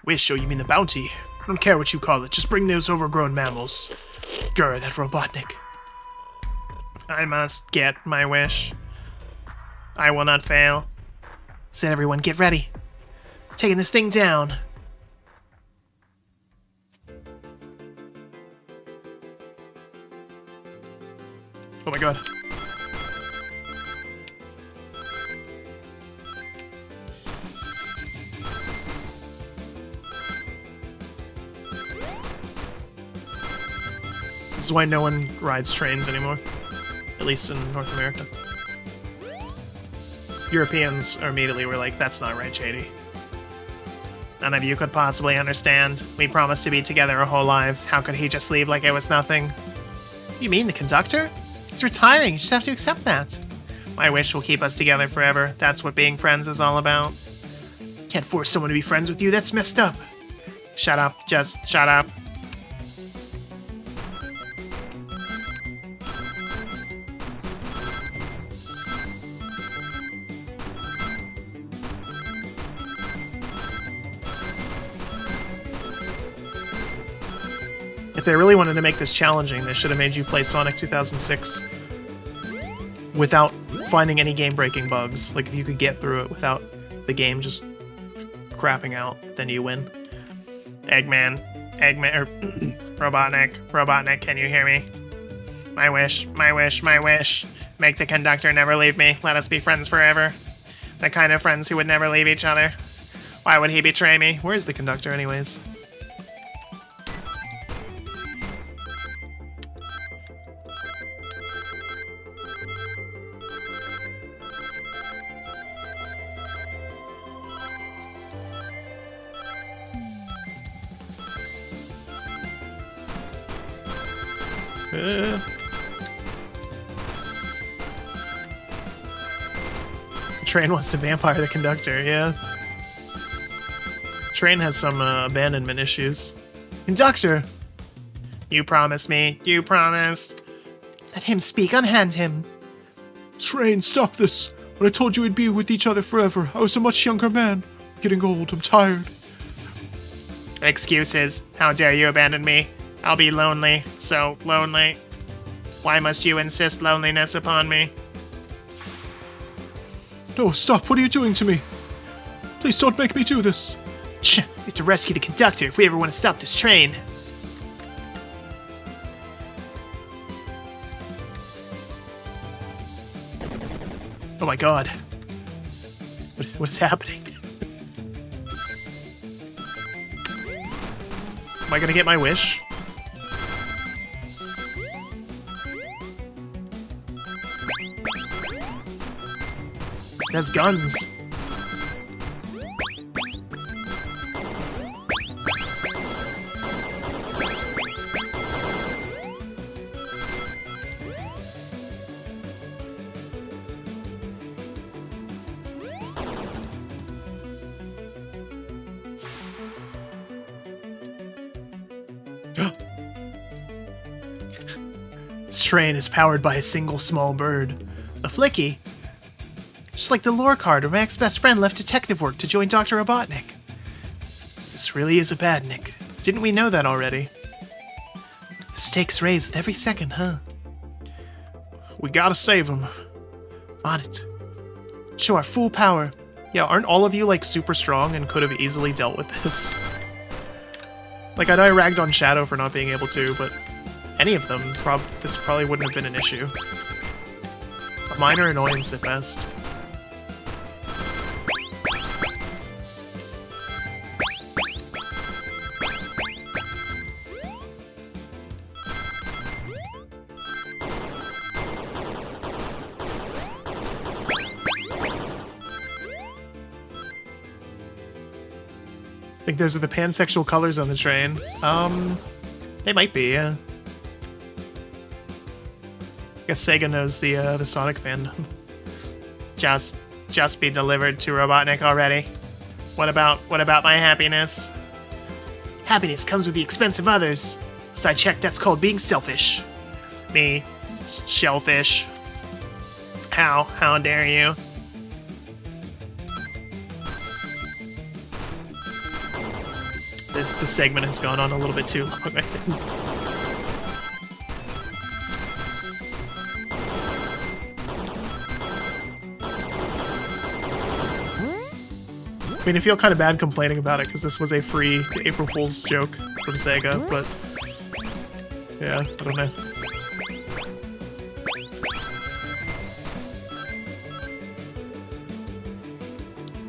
Wish? Oh, you mean the bounty? I don't care what you call it. Just bring those overgrown mammals. Grr, that Robotnik. I must get my wish. I will not fail. Said everyone, get ready. Taking this thing down. Oh my god. This is why no one rides trains anymore. At least in North America. Europeans immediately were like, that's not right, JD. None of you could possibly understand. We promised to be together our whole lives. How could he just leave like it was nothing? You mean the conductor? He's retiring. You just have to accept that. My wish will keep us together forever. That's what being friends is all about. Can't force someone to be friends with you. That's messed up. Shut up. Just shut up. If they really wanted to make this challenging, they should have made you play Sonic 2006 without finding any game-breaking bugs. Like, if you could get through it without the game just crapping out, then you win. Eggman, or Robotnik, can you hear me? My wish. Make the conductor never leave me. Let us be friends forever. The kind of friends who would never leave each other. Why would he betray me? Where's the conductor, anyways? Train wants to vampire the conductor, yeah. Train has some abandonment issues. Conductor! You promised me. You promised. Let him speak. Unhand him. Train, stop this. When I told you we'd be with each other forever, I was a much younger man. I'm getting old. I'm tired. Excuses. How dare you abandon me? I'll be lonely. So lonely. Why must you insist loneliness upon me? No, stop. What are you doing to me? Please don't make me do this. We have to rescue the conductor if we ever want to stop this train. Oh my god. What is happening? Am I gonna get my wish? It has guns. This train is powered by a single small bird. A flicky? Just like the lore card where Mac's best friend left detective work to join Dr. Robotnik. This really is a badnik. Didn't we know that already? The stakes raise with every second, huh? We gotta save him. On it. Show our full power. Yeah, aren't all of you, like, super strong and could have easily dealt with this? Like, I know I ragged on Shadow for not being able to, but any of them, this probably wouldn't have been an issue. A minor annoyance at best. think those are the pansexual colors on the train. They might be, yeah. I guess Sega knows the Sonic fandom. Just be delivered to Robotnik already. What about my happiness? Happiness comes with the expense of others. So I checked, that's called being selfish. Me, shellfish. How dare you? This segment has gone on a little bit too long, I think. I mean, I feel kind of bad complaining about it because this was a free April Fool's joke from Sega, but yeah, I don't know.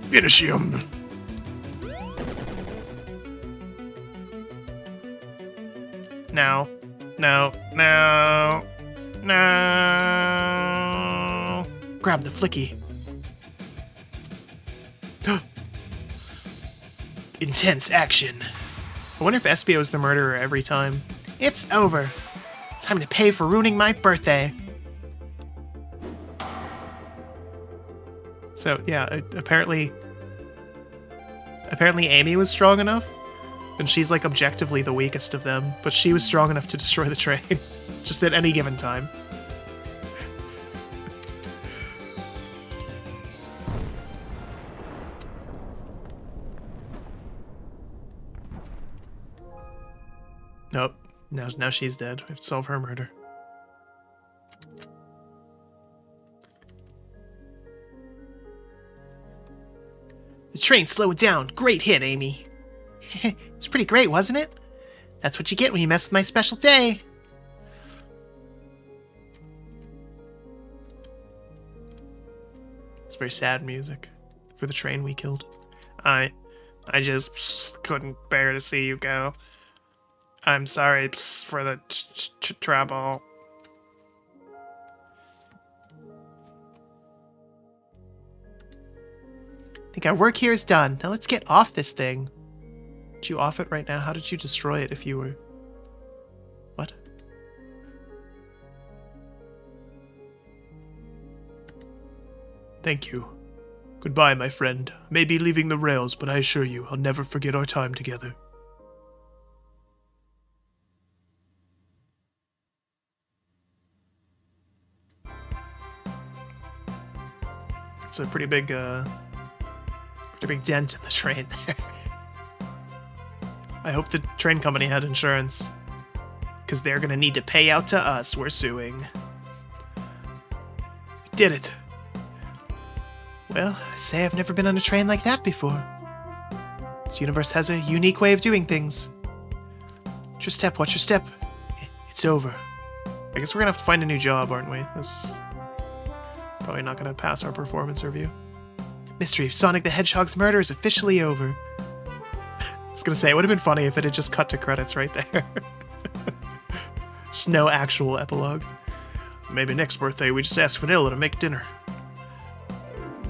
Finish him. No. Grab the flicky. Intense action. I wonder if Espio is the murderer every time. It's over. Time to pay for ruining my birthday. So yeah, apparently Amy was strong enough, and she's like objectively the weakest of them, but she was strong enough to destroy the train, just at any given time. Nope. Now she's dead. We have to solve her murder. The train slowed down. Great hit, Amy. It's pretty great, wasn't it? That's what you get when you mess with my special day. It's very sad music for the train we killed. I just couldn't bear to see you go. I'm sorry for the trouble. I think our work here is done. Now let's get off this thing. Did you off it right now? How did you destroy it if you were... What? Thank you. Goodbye, my friend. I may be leaving the rails, but I assure you, I'll never forget our time together. It's a pretty big dent in the train there. I hope the train company had insurance, because they're gonna need to pay out to us. We're suing. We did it. Well, I say I've never been on a train like that before. This universe has a unique way of doing things. Watch your step, watch your step. It's over. I guess we're gonna have to find a new job, aren't we? This probably not gonna pass our performance review. Mystery of Sonic the Hedgehog's murder is officially over. I was gonna say, it would have been funny if it had just cut to credits right there. Just no actual epilogue. Maybe next birthday we just ask Vanilla to make dinner.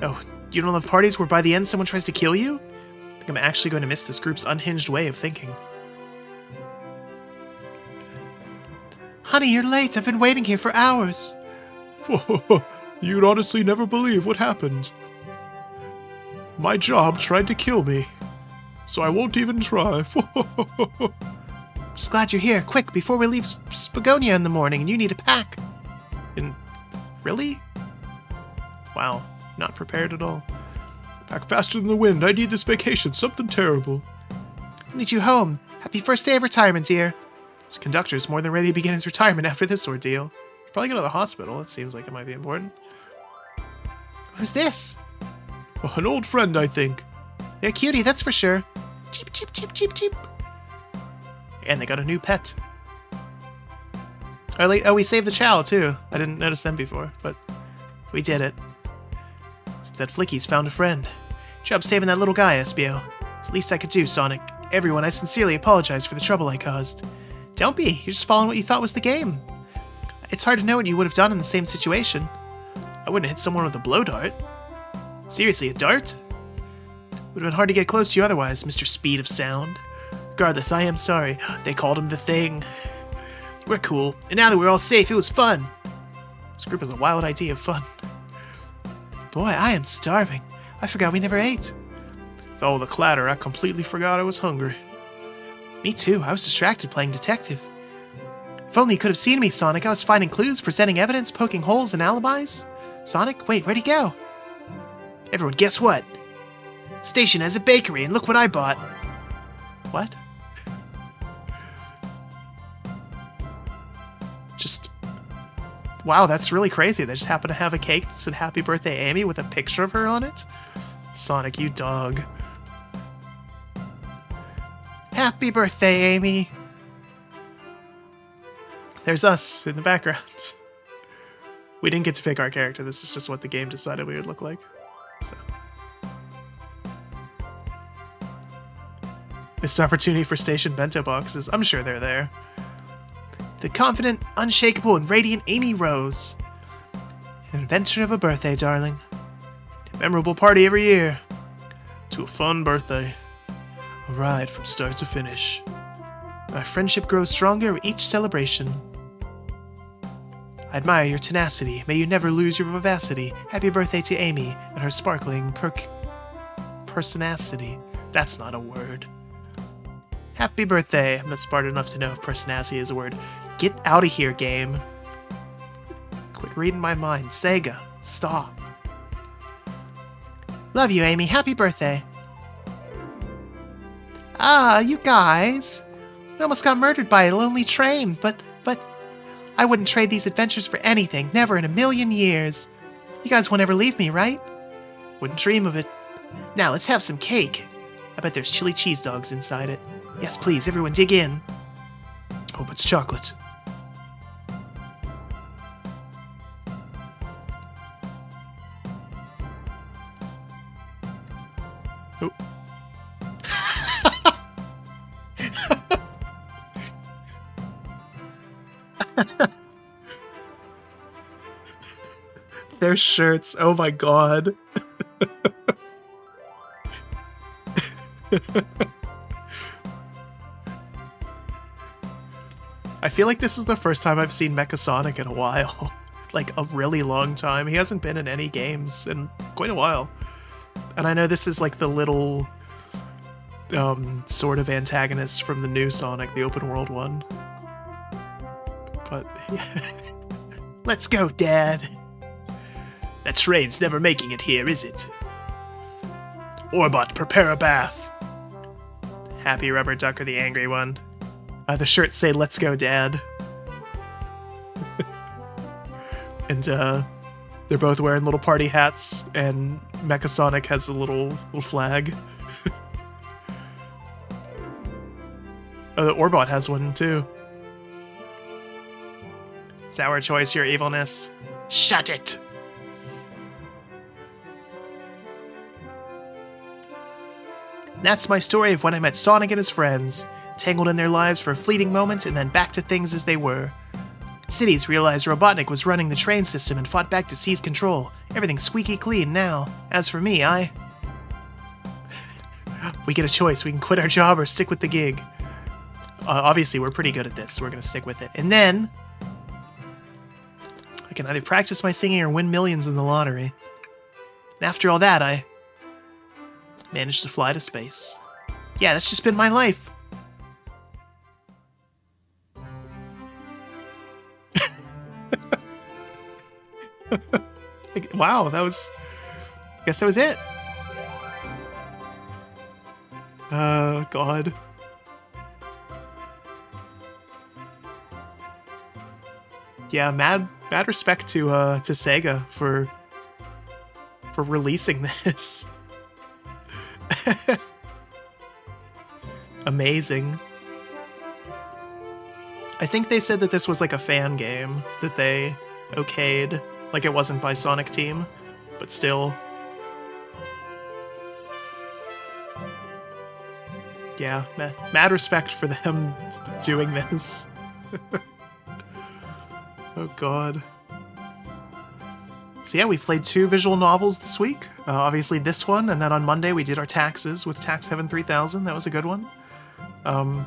Oh, you don't love parties where by the end someone tries to kill you? I think I'm actually going to miss this group's unhinged way of thinking. Honey, you're late. I've been waiting here for hours. You'd honestly never believe what happened. My job tried to kill me, so I won't even try. Just glad you're here. Quick, before we leave Spagonia in the morning and you need to pack. Really? Wow, not prepared at all. Pack faster than the wind. I need this vacation. Something terrible. I need you home. Happy first day of retirement, dear. This conductor's more than ready to begin his retirement after this ordeal. Probably go to the hospital. It seems like it might be important. Who's this? Oh, an old friend, I think. They're cutie, that's for sure. Cheep, cheep, cheep, cheep, cheep. And they got a new pet. Oh, we saved the Chow, too. I didn't notice them before, but we did it. That Flicky's found a friend. Job saving that little guy, Espio. It's the least I could do, Sonic. Everyone, I sincerely apologize for the trouble I caused. Don't be. You're just following what you thought was the game. It's hard to know what you would have done in the same situation. I wouldn't hit someone with a blow dart. Seriously, a dart? Would have been hard to get close to you otherwise, Mr. Speed of Sound. Regardless, I am sorry. They called him the Thing. We're cool, and now that we're all safe, it was fun. This group has a wild idea of fun. Boy, I am starving. I forgot we never ate. With all the clatter, I completely forgot I was hungry. Me too. I was distracted playing detective. If only you could have seen me, Sonic. I was finding clues, presenting evidence, poking holes in alibis. Sonic, wait, where'd he go? Everyone, guess what? Station has a bakery, and look what I bought. What? Just... Wow, that's really crazy. They just happen to have a cake that said Happy Birthday, Amy, with a picture of her on it. Sonic, you dog. Happy birthday, Amy. There's us in the background. We didn't get to pick our character. This is just what the game decided we would look like. So. Missed opportunity for station bento boxes. I'm sure they're there. The confident, unshakable, and radiant Amy Rose. An adventure of a birthday, darling. A memorable party every year. To a fun birthday. A ride from start to finish. Our friendship grows stronger with each celebration. I admire your tenacity. May you never lose your vivacity. Happy birthday to Amy and her sparkling personacity. That's not a word. Happy birthday. I'm not smart enough to know if personacity is a word. Get out of here, game. Quit reading my mind. Sega, stop. Love you, Amy. Happy birthday. Ah, you guys. We almost got murdered by a lonely train, but I wouldn't trade these adventures for anything. Never in a million years. You guys won't ever leave me, right? Wouldn't dream of it. Now, let's have some cake. I bet there's chili cheese dogs inside it. Yes, please, everyone dig in. Hope it's chocolate. Oh. Their shirts, oh my god. I feel like this is the first time I've seen Mecha Sonic in a while. Like, a really long time. He hasn't been in any games in quite a while. And I know this is like the little sort of antagonist from the new Sonic, the open world one. But, yeah. Let's go, Dad. That train's never making it here, is it? Orbot, prepare a bath. Happy Rubber Duck or the angry one. The shirts say, let's go, Dad. And they're both wearing little party hats, and Mecha Sonic has a little flag. Oh, the Orbot has one, too. Is that our choice, your evilness? Shut it! That's my story of when I met Sonic and his friends, tangled in their lives for a fleeting moment and then back to things as they were. Cities realized Robotnik was running the train system and fought back to seize control. Everything's squeaky clean now. As for me, we get a choice. We can quit our job or stick with the gig. Obviously, we're pretty good at this, so we're going to stick with it. And then I can either practice my singing or win millions in the lottery. And after all that, I managed to fly to space. Yeah, that's just been my life. Wow, that was... I guess that was it. God. Yeah, mad respect to Sega for releasing this. Amazing. I think they said that this was like a fan game that they okayed. Like it wasn't by Sonic Team, but still. Yeah, mad respect for them doing this. Oh god. So yeah, we played 2 visual novels this week. Obviously this one, and then on Monday we did our taxes with Tax Heaven 3000. That was a good one. I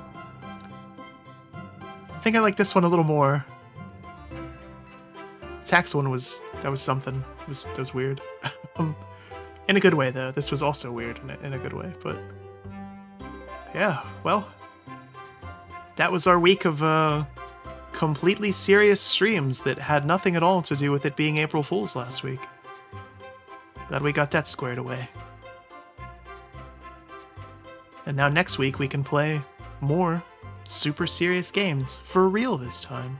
think I like this one a little more. Tax one was something. That was weird. In a good way though. This was also weird in a good way. But yeah, well, that was our week of completely serious streams that had nothing at all to do with it being April Fool's last week. Glad we got that squared away. And now next week we can play more super serious games, for real this time.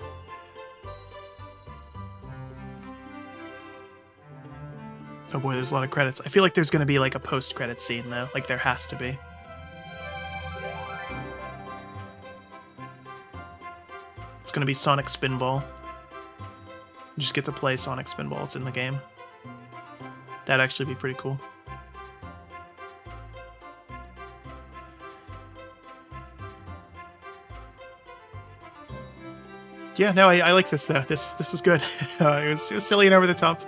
Oh boy, there's a lot of credits. I feel like there's gonna be like a post-credit scene though, like there has to be. It's gonna be Sonic Spinball. You just get to play Sonic Spinball, it's in the game. That'd actually be pretty cool. Yeah, no, I like this though. This is good. It was silly and over the top.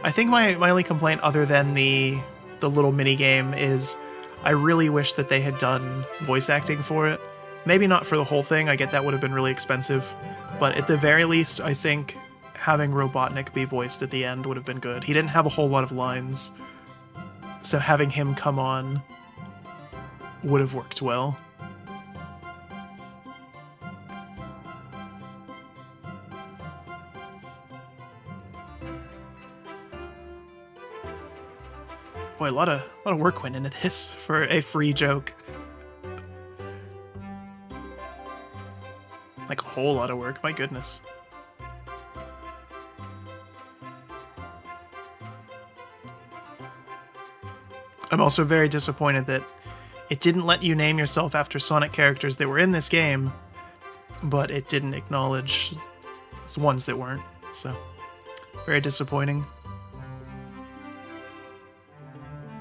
I think my only complaint, other than the little mini game, is I really wish that they had done voice acting for it. Maybe not for the whole thing. I get that would have been really expensive, but at the very least, I think having Robotnik be voiced at the end would have been good. He didn't have a whole lot of lines, so having him come on would have worked well. Boy, a lot of work went into this for a free joke. Like a whole lot of work, my goodness. I'm also very disappointed that it didn't let you name yourself after Sonic characters that were in this game, but it didn't acknowledge ones that weren't, so very disappointing.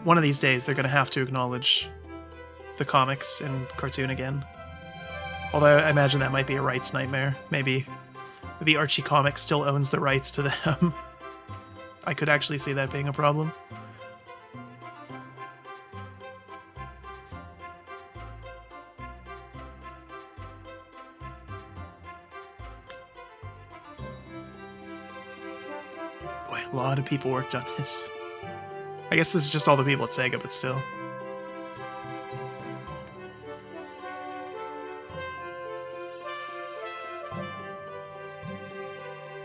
One of these days, they're going to have to acknowledge the comics and cartoon again. Although I imagine that might be a rights nightmare. Maybe Archie Comics still owns the rights to them. I could actually see that being a problem. Boy, a lot of people worked on this. I guess this is just all the people at Sega, but still.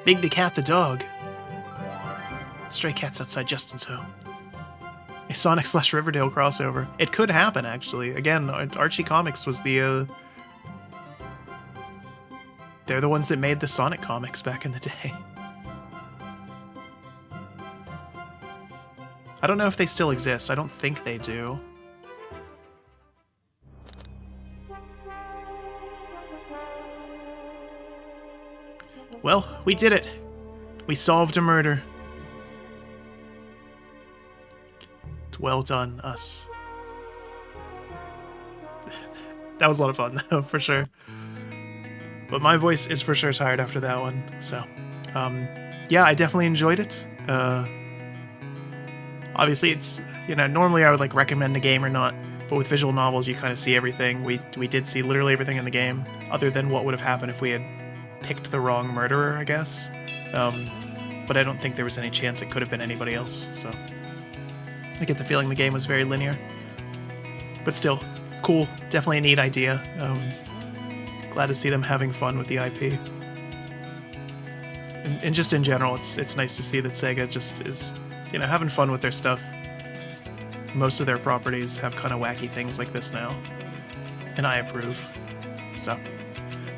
Big the Cat the Dog. Stray cats outside Justin's home. A Sonic/Riverdale crossover. It could happen, actually. Again, Archie Comics was the... They're the ones that made the Sonic comics back in the day. I don't know if they still exist. I don't think they do. Well, we did it. We solved a murder. Well done, us. That was a lot of fun, though, for sure. But my voice is for sure tired after that one, so... yeah, I definitely enjoyed it. Obviously, it's, you know, normally I would, like, recommend a game or not, but with visual novels, you kind of see everything. We did see literally everything in the game, other than what would have happened if we had picked the wrong murderer, I guess. But I don't think there was any chance it could have been anybody else, so... I get the feeling the game was very linear. But still, cool. Definitely a neat idea. Glad to see them having fun with the IP. And just in general, it's nice to see that Sega just is... you know, having fun with their stuff. Most of their properties have kind of wacky things like this now, and I approve. So,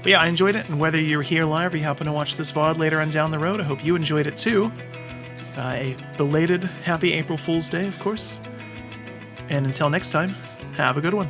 but yeah, I enjoyed it, and whether you're here live or you happen to watch this VOD later on down the road, I hope you enjoyed it too. A belated Happy April Fool's Day, of course. And until next time, have a good one.